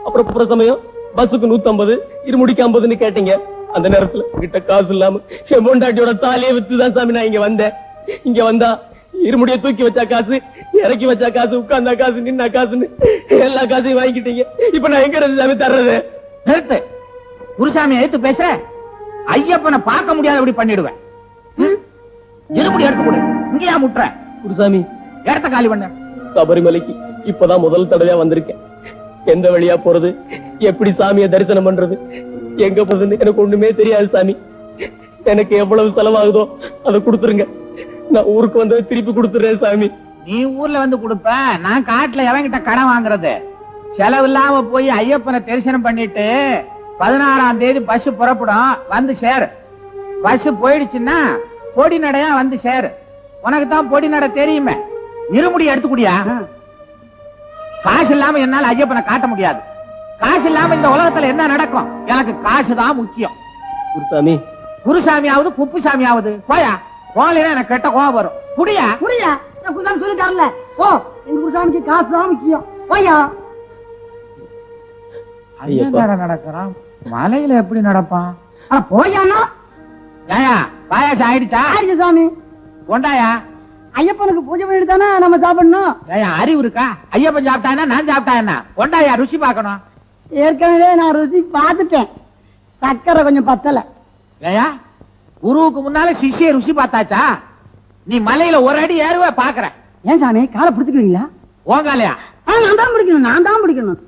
அப்புறம் புற சமயம் பஸ்ஸுக்கு 150, இருமுடிக்கு 50ன்னு கேட்டீங்க. அந்த நேரத்துல கிட்ட காசு இல்லாம என் பொண்டாட்டியோட தாலியை வித்துதான் சாமி நான் இங்க வந்தேன். இங்க வந்தா இருமுடியை தூக்கி வச்சா காசு, இறக்கி வச்சா காசு, உட்கார்ந்தா காசு, நின்னா காசுன்னு எல்லா காசையும் வாங்கிட்டீங்க. இப்ப நான் எங்க இருந்து சாமி தர்றது?
நிறுத்து. குருசாமி எடுத்து பேசுற, ஐயப்பனை பார்க்க முடியாத எப்படி பண்ணிடுவேன். இருமுடி எடுத்து கொடு, இங்கேயா முட்டுற?
குருசாமி,
இடத்த காலி பண்ண.
சபரிமலைக்கு இப்பதான் முதல் தடவையா வந்திருக்கேன். எந்த வழியா போறது, எப்படி சாமியை தரிசனம் பண்றது, எங்க போகுதுன்னு எனக்கு ஒண்ணுமே தெரியாது சாமி. எனக்கு எவ்வளவு செலவாகுதோ அதை கொடுத்துருங்க, நான் ஊருக்கு வந்து திருப்பி கொடுத்துறேன் சாமி.
நீ ஊர்ல வந்து கொடுப்ப, நான் காட்டுல எவங்கிட்ட கடன் வாங்குறது? செலவு இல்லாம போய் ஐயப்பனை தரிசனம் பண்ணிட்டு 16ஆம் தேதி பஸ் புறப்படும், வந்து சேரு. பஸ் போயிடுச்சுன்னா பொடி நடையா வந்து சேரு. உனக்கு தான் பொடி நடை தெரியுமே. இருமுடி எடுத்துக்கூடியா? காசு இல்லாம என்னால ஐயப்பனை காட்ட முடியாது. காசு இல்லாம இந்த உலகத்துல என்ன நடக்கும்? எனக்கு காசு தான் முக்கியம்.
குருசாமி,
குருசாமியாவது குப்புசாமியாவது போயா. போகலைன்னா எனக்கு கெட்ட கோவம் வரும். புடியா
புரியா? நான் குருசாமி சொல்லிட்டார்ல, ஓ எங்க குருசாமிக்கு காசு தான் முக்கியம், போயா.
நடக்கிறான் மலையில எப்படி நடப்பான்?
போயானா?
ஏயா பாயாசம் ஆயிடுச்சா?
ஆயிடுச்சு சாமி.
கொண்டாயா.
ஐயப்பனுக்கு பூஜை பண்ணிட்டு தானே நம்ம சாப்பிடணும்.
ஏயா அறிவு இருக்கா? ஐயப்பன் சாப்பிட்டானா நான் சாப்பிட்டா என்ன? கொண்டாயா, ருசி பார்க்கணும்.
ஏற்கனவே நான் ருசி பார்த்துட்டேன், சக்கரை கொஞ்சம் பத்தல.
ஏயா குருவுக்கு முன்னால சிஷ்ய ருசி பார்த்தாச்சா? நீ மலையில ஒரு அடி ஏறுவ பாக்குறேன்.
ஏன் சாமி காலை பிடிச்சுக்குவீங்களா?
ஓங்காலையா?
நான் தான் பிடிக்கணும், நான் தான் பிடிக்கணும்.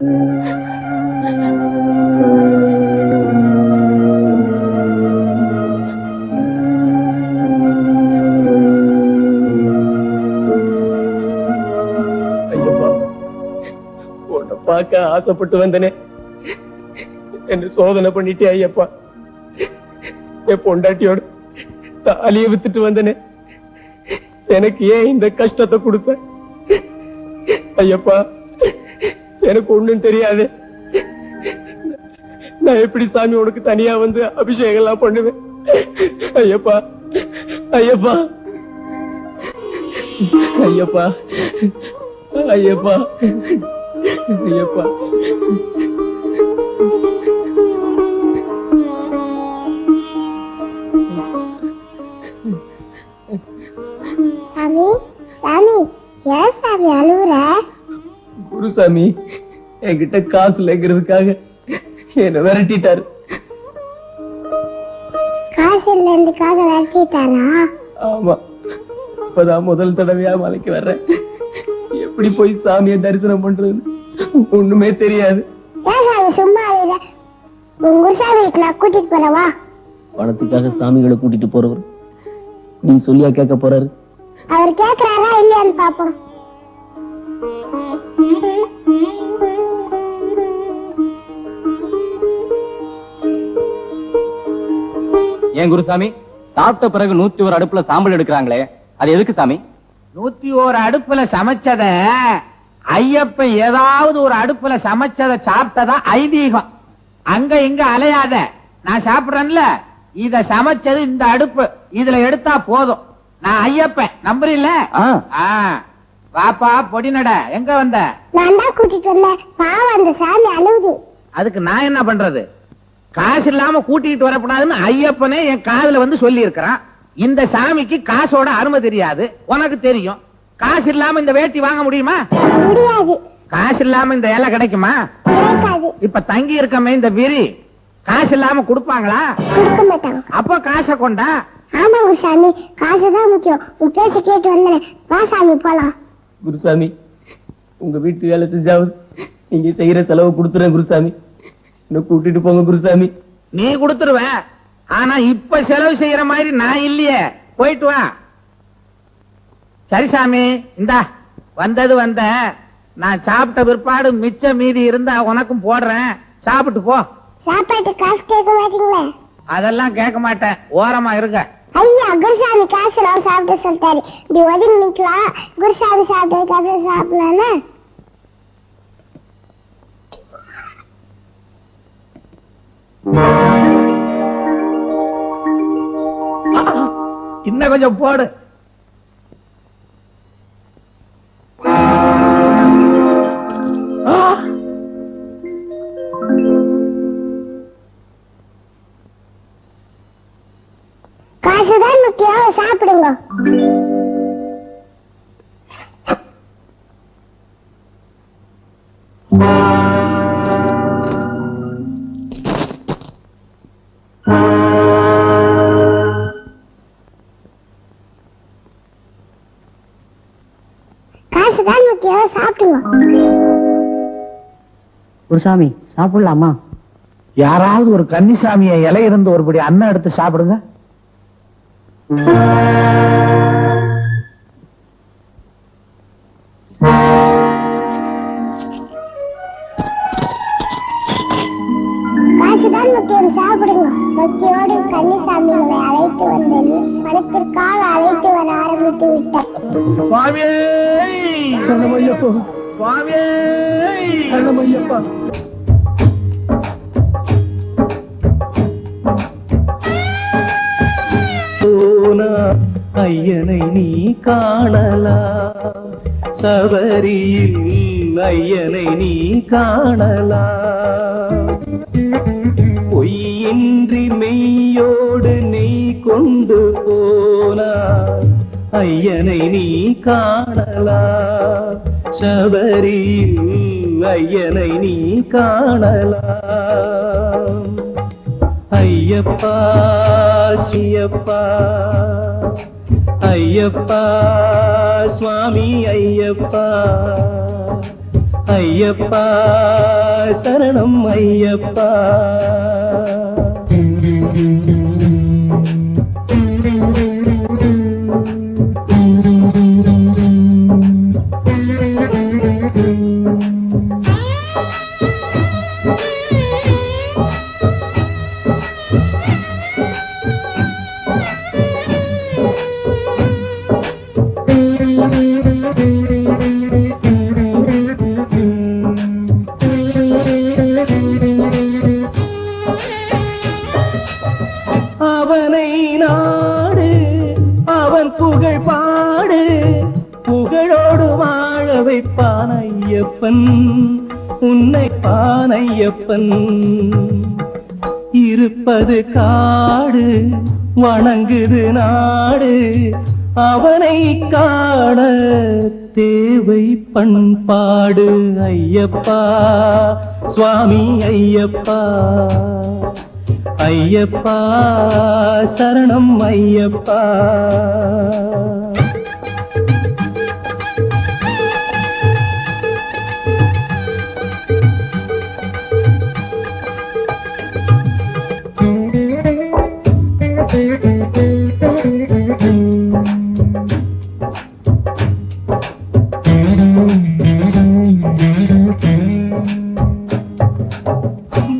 ஐயப்பா, உன்னை பார்க்க ஆசைப்பட்டு வந்தனே, என்ன சோதனை பண்ணிட்டே ஐயப்பா. என் பொண்டாட்டியோட தாலியை வித்துட்டு வந்தனே, எனக்கு ஏன் இந்த கஷ்டத்தை கொடுத்த ஐயப்பா? எனக்கு ஒண்ணும் தெரியாது. நான் எப்படி சாமி உனக்கு தனியா வந்து அபிஷேகம் எல்லாம் பண்ணுவேன்? ஐயப்பா, ஐயப்பா, ஐயப்பா, ஐயப்பா, ஐயப்பா.
சாமி, சாமி, ஏன் சாமி அழுவுற?
குருசாமி என்கிட்ட காசு இல்லைங்கிறதுக்காக என்ன விரட்டிட்டாரு.
காசு இல்லைன்றதுக்காக விரட்டிட்டானா?
ஆமா, இப்பதான் முதல் தடவையா மலைக்கு வர்றேன். எப்படி போய் சாமியை தரிசனம் பண்றதுன்னு ஒண்ணுமே தெரியாது.
ஏன் சாமி சும்மா அழுற? உங்க குருசாமி வீட்டுக்கு நான் கூட்டிட்டு போறவா?
பணத்துக்காக சாமிகளை கூட்டிட்டு போறவர் நீ சொல்லியா கேட்க போறாரு?
அவர் கேக்குறாரா இல்லையான்னு பாப்போம்.
ஏன் குருசாமி, சாப்பிட்ட பிறகு 101 அடுப்புல சாம்பல் எடுக்கிறாங்களே, அது எதுக்கு சாமி?
101 அடுப்புல சமைச்சத ஐயப்பன் ஏதாவது ஒரு அடுப்புல சமைச்சத சாப்பிட்டதா ஐதீகம். அங்க இங்க அலையாத, நான் சாப்பிடுறேன்ல, இத சமைச்சது இந்த அடுப்பு, இதுல எடுத்தா போதும். நான் ஐயப்பன், நம்புறீல்ல? பாப்பா பொடி நட, எங்க வந்த?
நான் தான் கூட்டிட்டு வந்தேன். பாவம் அந்த சாமி அழுவுது.
அதுக்கு நான் என்ன பண்றது? காசு இல்லாம கூட்டிட்டு வரக்கூடாதுன்னு ஐயப்பனே என் காதுல வந்து சொல்லி இருக்கிறான். இந்த சாமிக்கு காசோட அருமை தெரியாது, உனக்கு தெரியும். காசு இல்லாம இந்த வேட்டி வாங்க முடியுமா?
முடியாது.
காசு இல்லாம இந்த இலை கிடைக்குமா?
கிடைக்காது.
இப்ப தங்கி இருக்கமே இந்த விரி, காசு இல்லாம கொடுப்பாங்களா?
கொடுக்க மாட்டாங்க.
அப்ப காசை கொண்டா.
ஆமா குருசாமி, காசுதான் முக்கியம். உன் பேச்ச கேட்டு வந்தேன். வா சாமி போலாம்.
குருசாமி, உங்க வீட்டு வேலை செஞ்சாவது நீங்க செய்யற செலவு கொடுத்துறேன் குருசாமி. என்ன கூட்டிட்டு போங்க குருசாமி.
நீ கொடுத்துருவ, ஆனா இப்ப செலவு செய்யற மாதிரி நான் இல்லையே. போயிட்டு வா. சரி சாமி, இந்தா வந்தது வந்த. நான் சாப்பிட்ட பிற்பாடு மிச்ச மீதி இருந்தா உனக்கும் போடுறேன், சாப்பிட்டு போ.
சாப்பாட்டு காசு கேட்க மாட்டீங்களே?
அதெல்லாம் கேட்க மாட்டேன், ஓரமா இருக்க.
ஐயா, குருசாமி காசு எல்லாம் சாப்பிட்டு சொல்லிட்டாரு. இப்படி ஒதுங்கி நிக்கலாம். குருசாமி சாப்பிட்டதுக்கு அப்புறம் சாப்பிடலாம்னா?
இன்னும் கொஞ்சம் போடு.
காசுதான் முக்கியம், சாப்பிடுங்க. காசுதான் முக்கியம், சாப்பிடுங்க.
குருசாமி சாப்பிடலாமா?
யாராவது ஒரு கன்னிசாமிய இலை இருந்து ஒருபடி அன்னம் எடுத்து சாப்பிடுங்க.
காசுதான் முக்கியம், சாப்பிடுங்க. பக்தியோடு கன்னிசாமிகளை அழைத்து வந்தேன். பணத்திற்காக அழைத்து வர ஆரம்பித்து விட்டார்.
சுவாமியே சரணமையப்பா, சுவாமியே சரணமையப்பா.
ஐயனை நீ காணலாம், சபரியில் ஐயனை நீ காணலாம். பொய்யின்றி மெய்யோடு நெய் கொண்டு போனார் ஐயனை நீ காணலாம், சபரியில் ஐயனை நீ காணலாம். ஐயப்பா சியப்பா, ஐயப்பா சுவாமி ஐயப்பா, ஐயப்பா சரணம் ஐயப்பா. அவனை நாடு அவன் புகழ் பாடு புகழோடு வாழ வைப்பான் ஐயப்பன் உன்னை பானையப்பன். இருப்பது காடு வணங்குது நாடு அவனை காண தேவை பண்பாடு. ஐயப்பா சுவாமி ஐயப்பா ஐயப்பா சரணம் ஐயப்பா.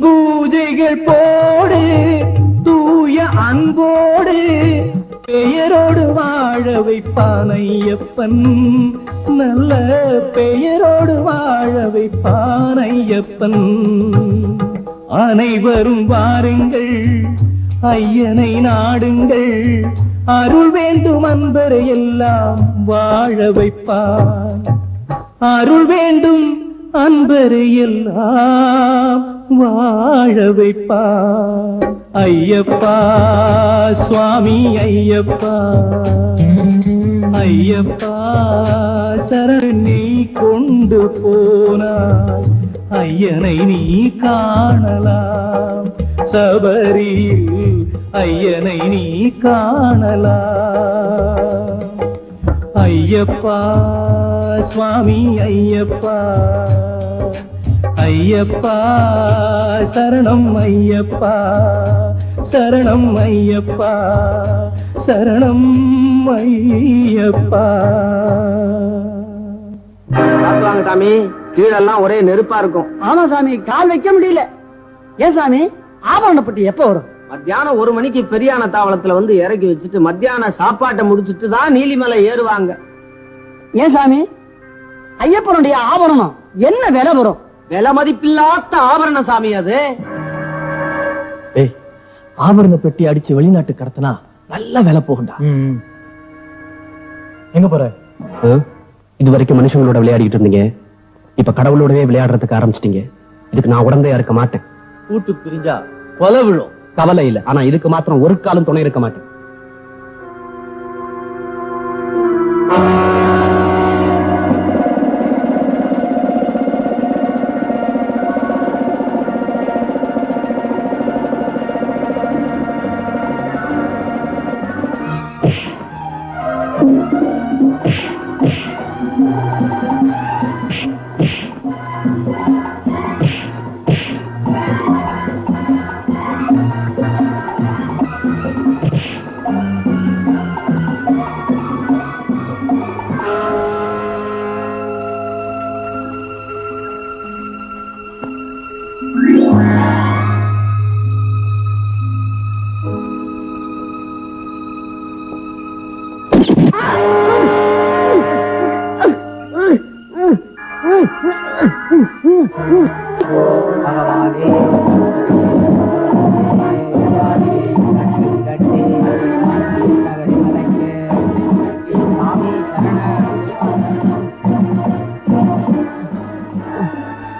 பூஜைகள் போடு தூய அன்போடு பெயரோடு வாழ வைப்பான் ஐயப்பன் நல்ல பெயரோடு வாழ வைப்பான் ஐயப்பன். அனைவரும் வாருங்கள் ஐயனை நாடுங்கள் அருள் வேண்டும் அன்பரை எல்லாம் வாழ வைப்பான். அருள் வேண்டும் அன்பரை எல்லாம் வாழ வைப்பான். ஐயப்பா சுவாமி ஐயப்பா ஐயப்பா சரண் நீ கொண்டு போனாய் ஐயனை நீ காணலாம் சபரியில் ஐயனை நீ காணலாம். ஐயப்பா சுவாமி ஐயப்பா ஐயப்பா சரணம் ஐயப்பா சரணம் ஐயப்பா சரணம் ஐயப்பா.
வாங்க சாமி, கீழெல்லாம் ஒரே நெருப்பா இருக்கும்.
ஆமா சாமி, கால் வைக்க முடியல. ஏன் சாமி, ஆபரணப்பட்டி எப்ப வரும்?
மத்தியானம் 1 மணிக்கு பெரியான தாவளத்துல வந்து இறக்கி வச்சுட்டு மத்தியான சாப்பாட்டை முடிச்சிட்டு தான் நீலிமலை ஏறுவாங்க.
ஏன் சாமி, ஐயப்பனுடைய ஆபரணம் என்ன விலை வரும்?
விலை மதிப்பில்லாத ஆபரணம் சாமி அது.
ஆபரண பெட்டி அடிச்சு வெளிநாட்டு கடத்தினா நல்ல விலை போகுண்டா. எங்க போற?
இது வரைக்கும் மனுஷங்களோட விளையாடிட்டு இருந்தீங்க, இப்ப கடவுளோடவே விளையாடுறதுக்கு ஆரம்பிச்சிட்டீங்க. இதுக்கு நான் உடந்தையா இருக்க மாட்டேன்.
கூட்டு பிரிஞ்சா கொலை விழும்.
கவலை இல்ல, ஆனா இதுக்கு மாத்திரம் ஒரு காலம் துணை இருக்க மாட்டேன்.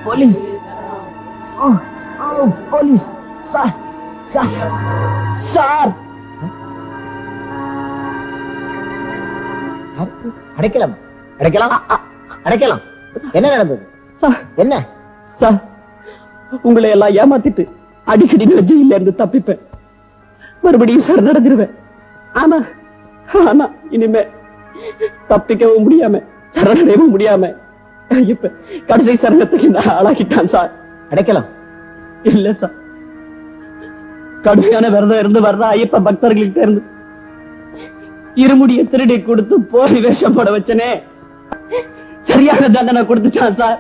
போலீஸ், போலீஸ் சார், சார்
அடைக்கலாம் அடைக்கலாம் அடைக்கலாம். என்ன நடந்தது? என்ன
சார், உங்களை எல்லாம் ஏமாத்திட்டு அடிக்கடி நான் ஜெயில இருந்து தப்பிப்பேன், மறுபடியும் சார் நடந்துருவேன். ஆனா ஆனா இனிமே தப்பிக்கவும் முடியாம சரணடையவும் முடியாம இப்ப கடைசி சரங்கத்துக்கு இந்த ஆளாக்கிட்டான் சார்.
அடைக்கலாம்.
இல்ல சார், கடுமையான விரதம் இருந்து வர்ற ஐயப்ப பக்தர்கள்கிட்ட இருந்து இருமுடிய திருடி கொடுத்து போய் வேஷம் போட வச்சனே, சரியான தண்டனை கொடுத்துட்டான் சார்.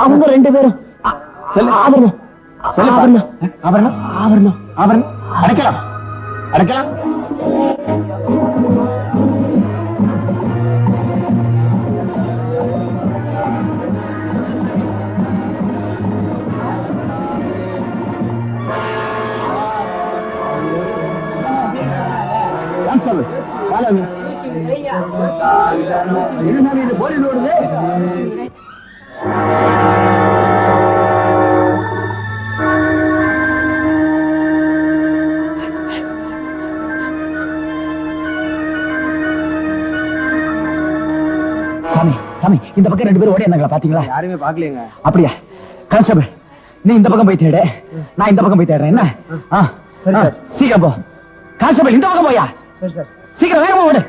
அவங்க 2 பேரும் ஆவரணம் ஆவரணம் ஆவரணம் ஆவரணம் ஆவரணம் அடைக்கலாம் அடைக்கலாம். போலீஸ் ஓடுது.
சாமி சாமி, இந்த பக்கம் 2 பேரும் ஓடி இருந்தாங்களா பாத்தீங்களா?
யாருமே பாக்கலீங்க.
அப்படியா? கான்ஸ்டபிள், நீ இந்த பக்கம் போய் தேடு, நான் இந்த பக்கம் போய் தேடுறேன். என்ன? சீக்கிரம் போ. கான்ஸ்டபிள், இந்த பக்கம் போயா?
சரி சார்.
சீக்கிரம் வேகமா ஓடு.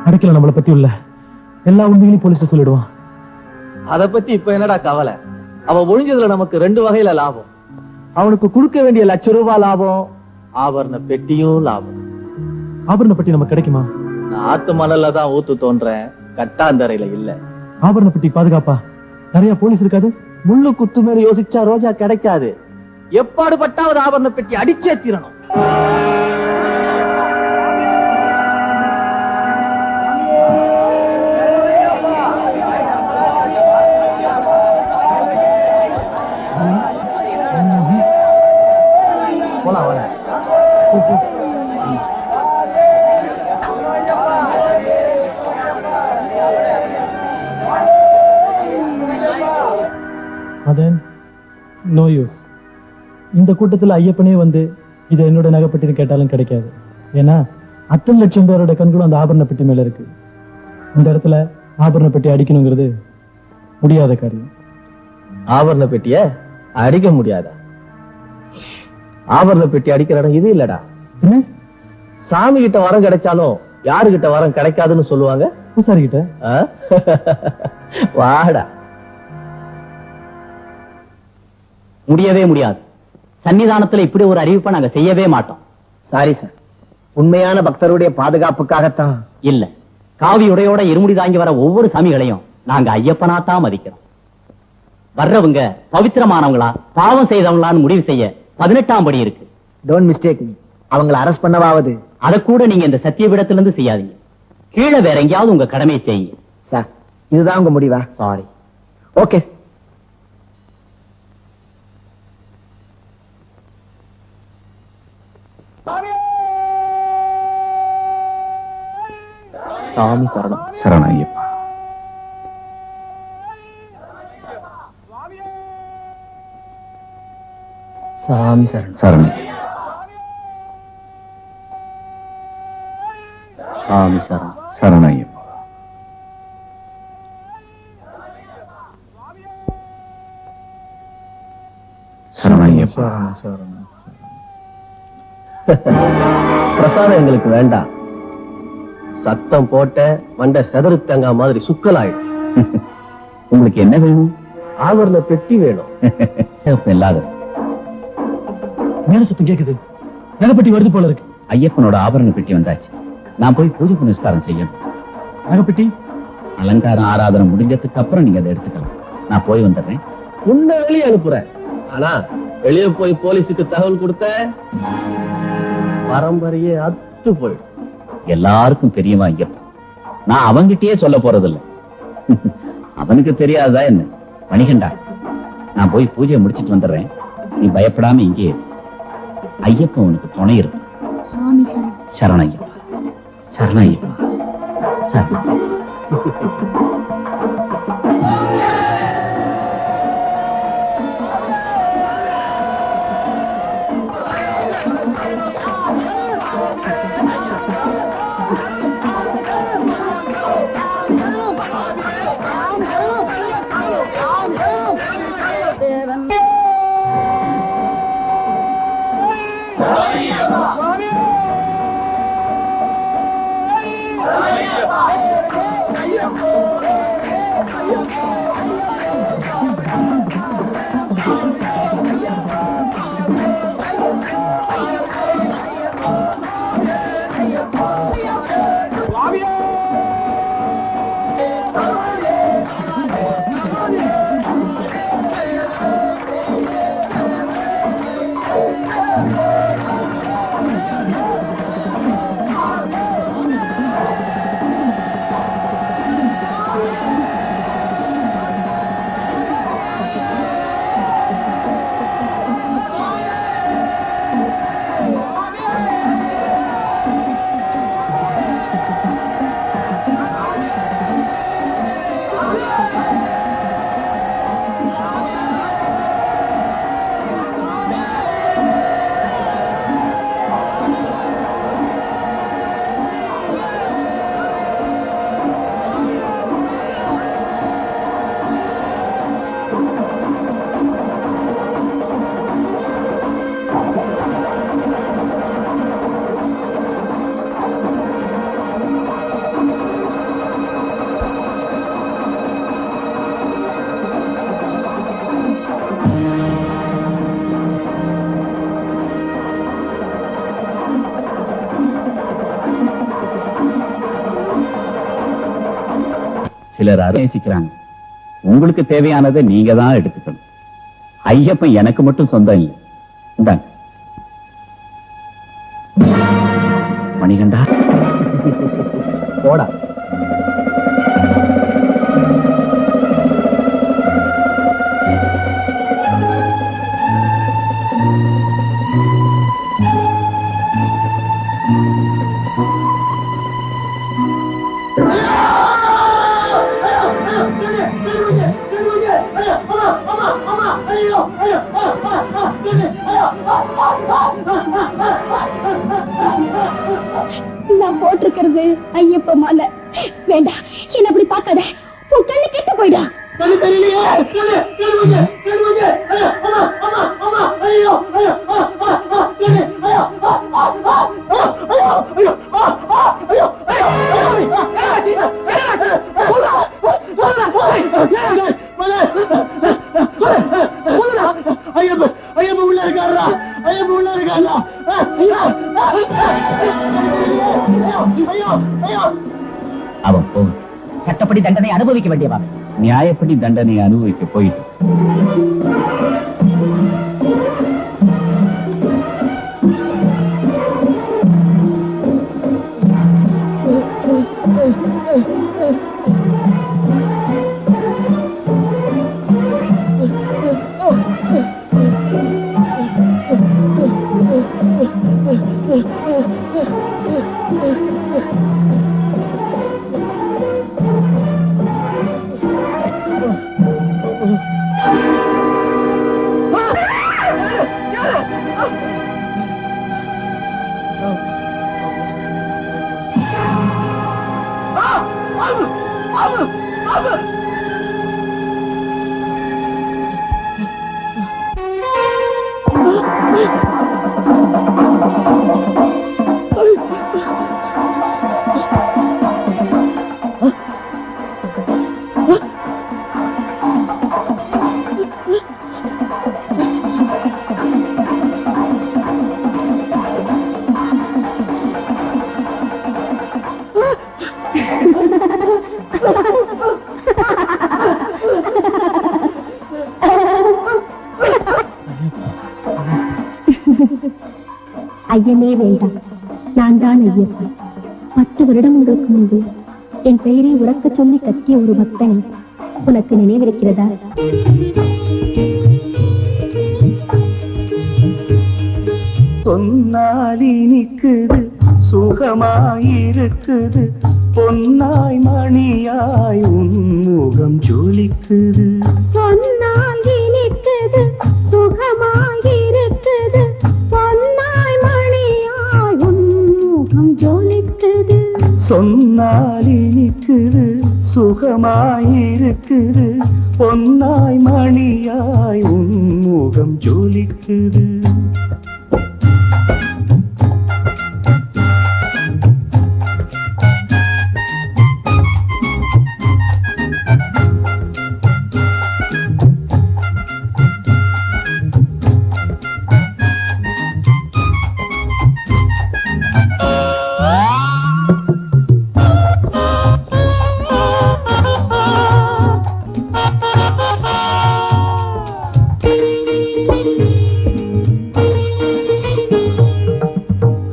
அடைக்கல நம்மளை பத்தி உள்ள எல்லா உண்மைகளையும் போலீஸ்ல சொல்லிடுவான்.
அத பத்தி இப்ப என்னடா கவலை? அவன் ஒழிஞ்சதுல நமக்கு 2 வகையில லாபம். அவனுக்கு கொடுக்க வேண்டிய ₹1,00,000 லாபம், ஆபரண பெட்டியும் லாபம்.
ஆபரண பெட்டி நமக்கு கிடைக்குமா?
நான் ஆத்து மணல்ல தான் ஊத்து தோன்றேன், கட்டாந்தரையில இல்ல.
ஆபரண பெட்டி பாதுகாப்பா? நிறைய போலீஸ் இருக்காது.
முள்ளு குத்து மேல யோசிச்சா ரோஜா கிடைக்காது. எப்பாடு பட்டாவது ஆபரண பெட்டி அடிச்சே தீரணும்.
Madan, no use. இந்த கூட்டத்துல ஐயப்பனே வந்து இது என்னோட நகைப்பட்டின்னு கேட்டாலும் கிடைக்காது. ஏன்னா அத்தனை லட்சம் பேரோட கண்களும் அந்த ஆபரண பெட்டி மேல இருக்கு. இந்த இடத்துல ஆபரண பெட்டி அடிக்கணுங்கிறது முடியாத காரியம்.
ஆபரண பெட்டிய அடிக்க முடியாதா? ஆபரண பெட்டி அடிக்கிற இடம் இது இல்லடா. சாமி கிட்ட வரம் கிடைச்சாலும் யாருகிட்ட வரம் கிடைக்காதுன்னு சொல்லுவாங்க.
பூசாரி கிட்ட.
வாடா.
முடியவே முடியாது. சன்னிதானத்துல இப்படி ஒரு அறிவிப்பை நாங்க செய்யவே மாட்டோம்.
சாரி சார், உண்மையான பக்தருடைய பாதுகாப்புக்காகத்தான்.
இல்ல, காவி உடையோட இருமுடி தாங்கி வர ஒவ்வொரு சாமிகளையும் நாங்க ஐயப்பனாத்தான் மதிக்கிறோம். வர்றவங்க பவித்திரமானவங்களா பாவம் செய்தவங்களான்னு முடிவு செய்ய 18ஆம் படி இருக்கு.
Don't mistake me. அவங்களை அரெஸ்ட் பண்ணவாவது.
அதை கூட நீங்க இந்த சத்தியபீடத்துல இருந்து செய்யாதீங்க. கீழே வேற எங்கேயாவது உங்க கடமையை செய்யுங்க.
சார், இதுதான் உங்க முடிவா?
சாரி.
ஓகே.
சாமி சரணம்.
சரணம் ஐயப்பா.
சாமி சரணம்.
சரணம்.
சாமி சரணம்.
சரணம் ஐயப்பா. சரணம் ஐயப்பா.
பிரசாதம் எங்களுக்கு வேண்டாம். சத்தம் போட்ட மண்ட செதறு தேங்காய் மாதிரி சுக்கலாயிடும்.
உங்களுக்கு என்ன வேணும்?
ஆவரண பெட்டி வேணும்.
இல்லாத
மேல சத்தம் கேக்குது. நகைப்பட்டி வருது போல இருக்கு.
ஐயப்பனோட ஆபரண பெட்டி வந்தாச்சு. நான் போய் பூஜை புனஸ்காரம் செய்யணும்.
நகைப்பட்டி
அலங்காரம் ஆராதனை முடிஞ்சதுக்கு அப்புறம் நீங்க அதை எடுத்துக்கலாம். நான் போய் வந்துடுறேன்.
உன்னை வெளியே அனுப்புறேன். ஆனா வெளியே போய் போலீஸுக்கு தகவல் கொடுத்த பரம்பரையே அத்து போயிடும்.
எல்லாருக்கும் பெரியவா ஐயப்பன். நான் அவங்கிட்டயே சொல்ல போறதில்லை. அவனுக்கு தெரியாததா என்ன? மணிகண்டா, நான் போய் பூஜையை முடிச்சிட்டு வந்துடுறேன். நீ பயப்படாம இங்கே இரு. ஐயப்பன் உனக்கு துணை இருக்கும்.
சாமி சரணம்.
சரண ஐயப்பா. சரண ஐயப்பா. சரண.
சிலர் நேசிக்கிறாங்க. உங்களுக்கு தேவையானதை நீங்க தான் எடுத்துக்கணும். ஐயப்பன் எனக்கு மட்டும் சொந்தம் இல்லை. இந்தாங்க மணிகண்டா.
போடா.
நான் போட்டிருக்கிறது ஐயப்ப மாலை. வேண்டாம், என்ன அப்படி பார்க்காத. உன் கண்ணு கெட்டு போயிடா.
ஐயப்ப உள்ள இருக்காரா? ஐயப்ப உள்ள இருக்காரா?
அவன் போகும். சட்டப்படி தண்டனை அனுபவிக்க வேண்டியவா?
நியாயப்படி தண்டனை அனுபவிக்க போயிட்டு
ஐயனே வேண்டாம், நான் தான் ஐயப்பன். 10 வருடங்களுக்கு முன்பு என் பெயரை உறக்க சொல்லி கத்திய ஒரு பக்தனை உனக்கு நினைவிருக்கிறதா?
சொன்னாலி நிக்குது, சுகமாயிருக்குது, பொன்னாய் மணியாய் உன்முகம் ஜொலிக்குது.
சொன்னால் இனிக்குது, சுகமாயிருக்குது, பொன்னாய் மணியாய் உன்முகம் ஜொலிக்குது.
சொன்னால் இனிக்குது, சுகமாயிருக்குது, பொன்னாய் மணியாய் உன்முகம் ஜொலிக்குது.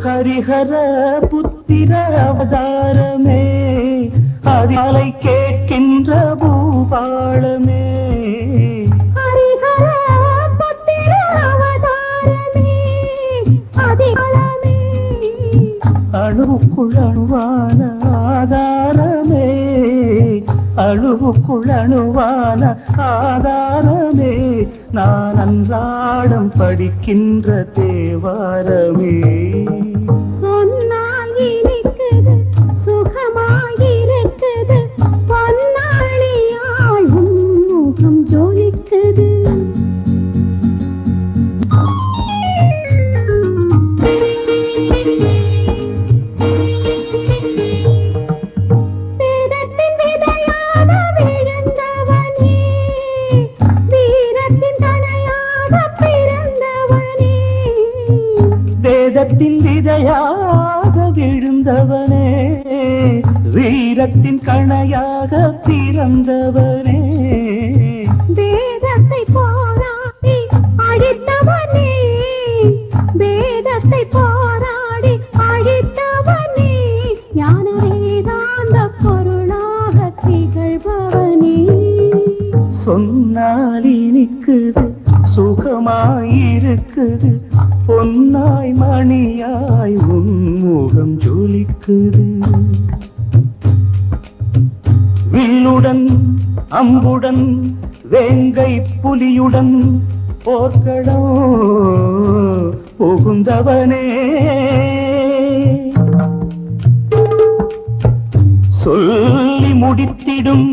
ஹரிஹர புத்திர அவதாரமே, அதிலை கேட்கின்ற பூபாளமே.
ஹரிஹர புத்திர அவதாரமே, அதிகாலமே.
அணுவுக்குள் அணுவான ஆதாரமே, அணுவுக்குள் அணுவான ஆதாரமே. நான் அன்றாடம் படிக்கின்ற தேவாரமே.
சொன்னால் இனிக்குது, சுகமாயிருக்குது, பொன்னாளியாய் உன்முகம் ஜொலிக்குது. வேதத்தின் விதையாக விழுந்தவனே, வீரத்தின் தனையாக பிறந்தவனே.
வேதத்தின் விதையாக விழுந்தவனே, வீரத்தின் கணையாக பிறந்தவனே
வேதத்தை போராடி அழித்தவனே வேதத்தை போராடி அழித்தவனே ஞான வேதாந்த பொருளாக திகழ்பவனே
சொன்னால் இனிக்குது சுகமாயிருக்குது பொன்னாய் மணியாய் உன்முகம் ஜொலிக்குது வில்லுடன் அம்புடன் வேங்கை புலியுடன் போர்க்களம் புகுந்தவனே சொல்லி முடித்திடும்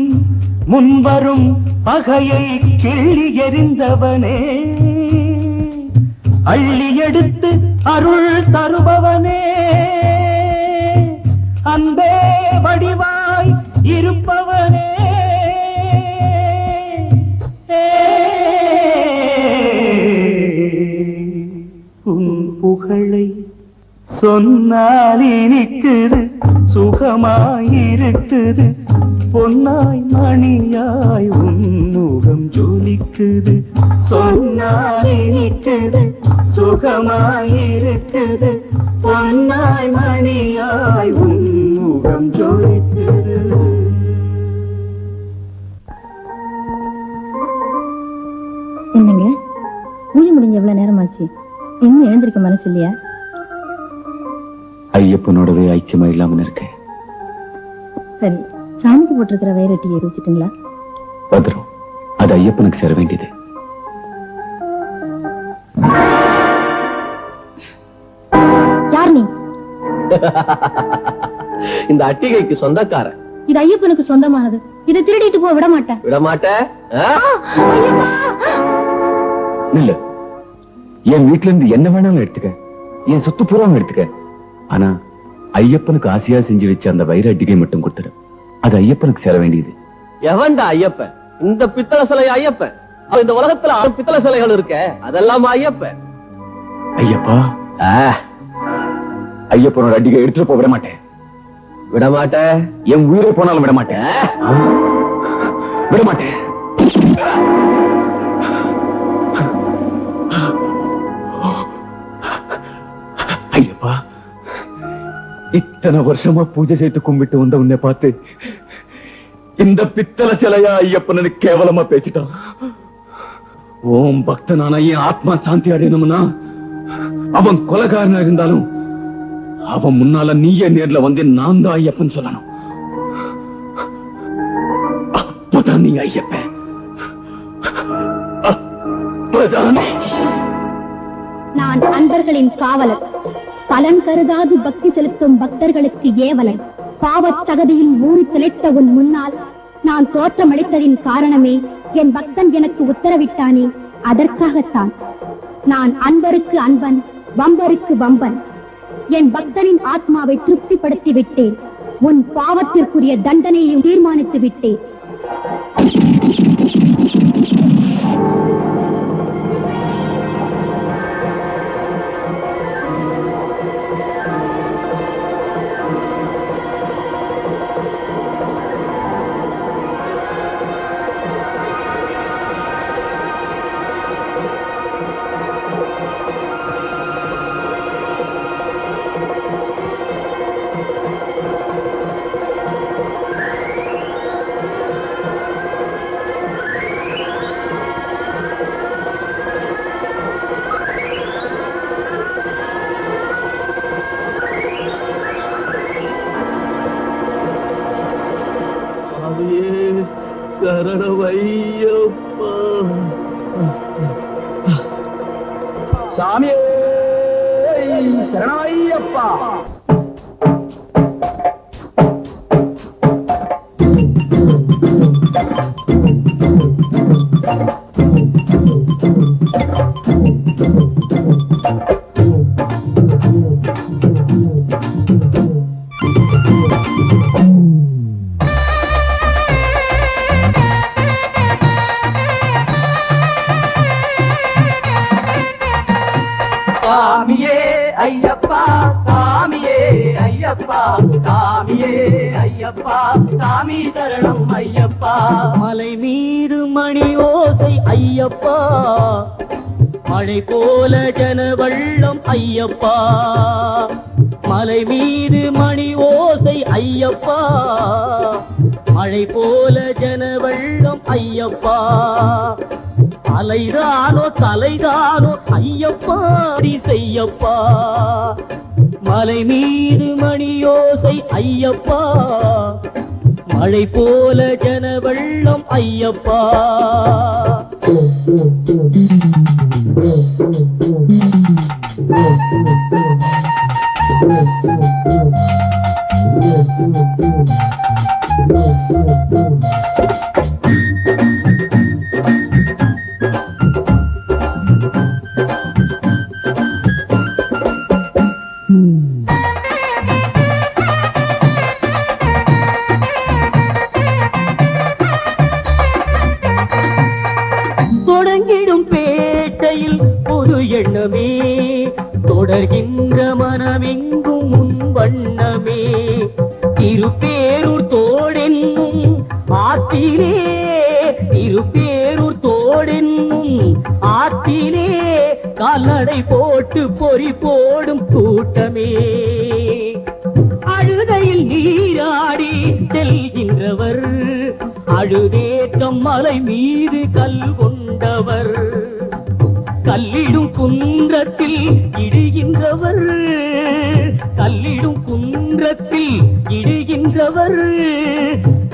முன்வரும் பகையை கிள்ளி எறிந்தவனே அள்ளி எடுத்து அருள் தருபவனே அன்பே வடிவாய் இருப்பவனே உன் புகழை சொன்னால் இனிக்குது சுகமாயிருக்குது பொன்னாய் மணியாய் உன்முகம் ஜொலிக்குது சொன்னால் இனிக்குது சுகமாயிருக்குது பொன்னாய் மணியாய் உன்முகம் ஜொலிக்குது.
என்னங்க பூஜை முடிஞ்ச எவ்வளவு நேரமாச்சு இன்னும் எழுந்திருக்க மனசு இல்லையா?
ஐயப்பனோடவே ஐக்கியமா இல்லாம இருக்கேன்.
சரி, சாமிக்கு போட்டிருக்கிற வயிறட்டியை ருச்சிட்டுங்களா?
பத்திரம், அது ஐயப்பனுக்கு சேர வேண்டியது.
யார் நீ?
இந்த அட்டிகைக்கு சொந்தக்காரன்.
இது ஐயப்பனுக்கு சொந்தமானது. இதை திருடிட்டு போக விட மாட்டேன்.
விட மாட்டேன்.
இல்ல, என் வீட்டுல இருந்து என்ன வேணாலும் எடுத்துக்க, என் சொத்து பூராவும் எடுத்துக்க. ஆனா ஐயப்பனுக்கு ஆசையா செஞ்சு வச்ச அந்த வைர அட்டிகை மட்டும் கொடுத்துரு. அது ஐயப்பனுக்கு சேர வேண்டியது.
எவன்டா ஐயப்பன்? இந்த பித்தளை சிலை ஐயப்பன். இந்த உலகத்துல 6 பித்தளை சிலைகள் இருக்க, அதெல்லாம் ஐயப்பன்.
ஐயப்பா, ஐயப்பனோட அட்டிகை எடுத்துட்டு போக விட மாட்டேன்.
விட மாட்டேன்.
என் உயிரை போனாலும் விட மாட்டேன். விட மாட்டேன். ஐயப்பா, இத்தனை வருஷமா பூஜை செய்து கும்பிட்டு வந்த உன்னை பார்த்து இந்த பித்தளை சிலையா ஐயப்பனு கேவலமா பேசிட்டான். ஓம் பக்தனான என் ஆத்மா சாந்தி அடையணும்னா அவன் கொலைகாரனா இருந்தாலும் அவன் முன்னால நீயே நேர்ல வந்து நான் தான் ஐயப்பன் சொல்லணும். அப்பதான் நீ ஐயப்பன். அப்பதானே.
நான் அன்பர்களின் காவலர், பலன் கருதாது பக்தி செலுத்தும் பக்தர்களுக்கு ஏவலன். பாவச் சகதியில் ஊறி திளைத்த உன் முன்னால் நான் தோற்றமளித்ததின் காரணமே என் பக்தன் எனக்கு உத்தரவிட்டானே, அதற்காகத்தான். நான் அன்பருக்கு அன்பன், வம்பருக்கு வம்பன். என் பக்தனின் ஆத்மாவை திருப்திப்படுத்தி விட்டேன். உன் பாவத்திற்குரிய தண்டனையையும் தீர்மானித்து விட்டேன்.
சரணமையப்பா
சாமியே சரணமையப்பா.
சாமியே ஐயப்பா, சாமியே ஐயப்பா. ஐயப்பா சாமியே ஐயப்பா சாமி சரணம் ஐயப்பா மலை மீது மணி ஓசை ஐயப்பா மழை போல ஜன வெள்ளம் ஐயப்பா மலை மீது மணி ஓசை ஐயப்பா மழை போல ஜன வெள்ளம் ஐயப்பா அலைதானோ தலைதானோ ஐயப்பா செய்யப்பா மலை மீது மணியோசை ஐயப்பா மழை போல ஜன வெள்ளம் ஐயப்பா தொடங்கிடும் பேட்டையில் ஒரு எண்ணமே தொடர்கின்ற மனமெங்கும் முன் வண்ணமே திருப்பேரூர் தோடென்னும் ஆற்றிலே திருப்பேரூர் தோடென்னும் ஆற்றிலே கால்நடை போட்டு பொறி போடும் கூட்டமே அழுதையில் நீராடி செல்கின்றவர் அழுதேற்றம் மலை மீது கல் கொண்டவர் கல்லிடும் குன்றத்தில் இடுகின்றவர் கல்லிடும் குன்றத்தில் இடுகின்றவர்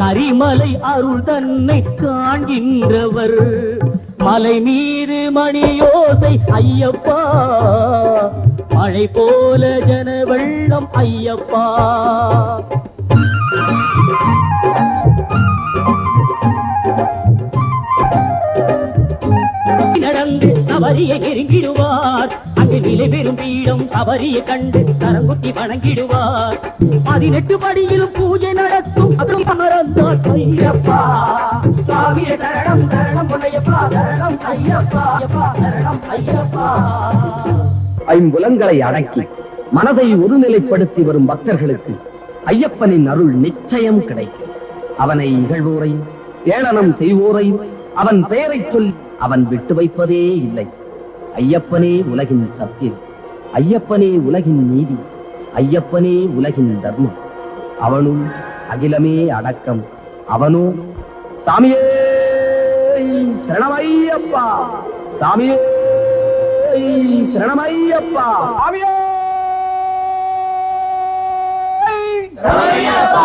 கரிமலை அருள் தன்னை காண்கின்றவர் மலை மீது மணியோசை ஐயப்பா மழை போல ஜன வெள்ளம் ஐயப்பா நடந்து சபரியை நெருங்கிடுவார் அங்கு நிலை பெறும் பீடம் சபரியை கண்டு கரங்குத்தி வணங்கிடுவார் 18 படியிலும் பூஜை நடத்தும் அதுவும் அமர்ந்தார் ஐயப்பா சாமியே சரணம் சரணம் ஐயப்பா சரணம் ஐயப்பா சரணம் ஐயப்பா
ஐம்புலன்களை அடக்கி மனதை ஒருநிலைப்படுத்தி வரும் பக்தர்களுக்கு ஐயப்பனின் அருள் நிச்சயம் கிடைக்கும். அவனை இகழ்வோரையும் ஏளனம் செய்வோரையும் அவன் பெயரைச் சொல்லி அவன் விட்டு வைப்பதே இல்லை. ஐயப்பனே உலகின் சத்தியம், ஐயப்பனே உலகின் நீதி, ஐயப்பனே உலகின் தர்மம். அவனுள் அகிலமே அடக்கம், அவனோ சாமியே சரணமையப்பா, சாமியே சரணமையப்பா, சாமியே
சரணமையப்பா.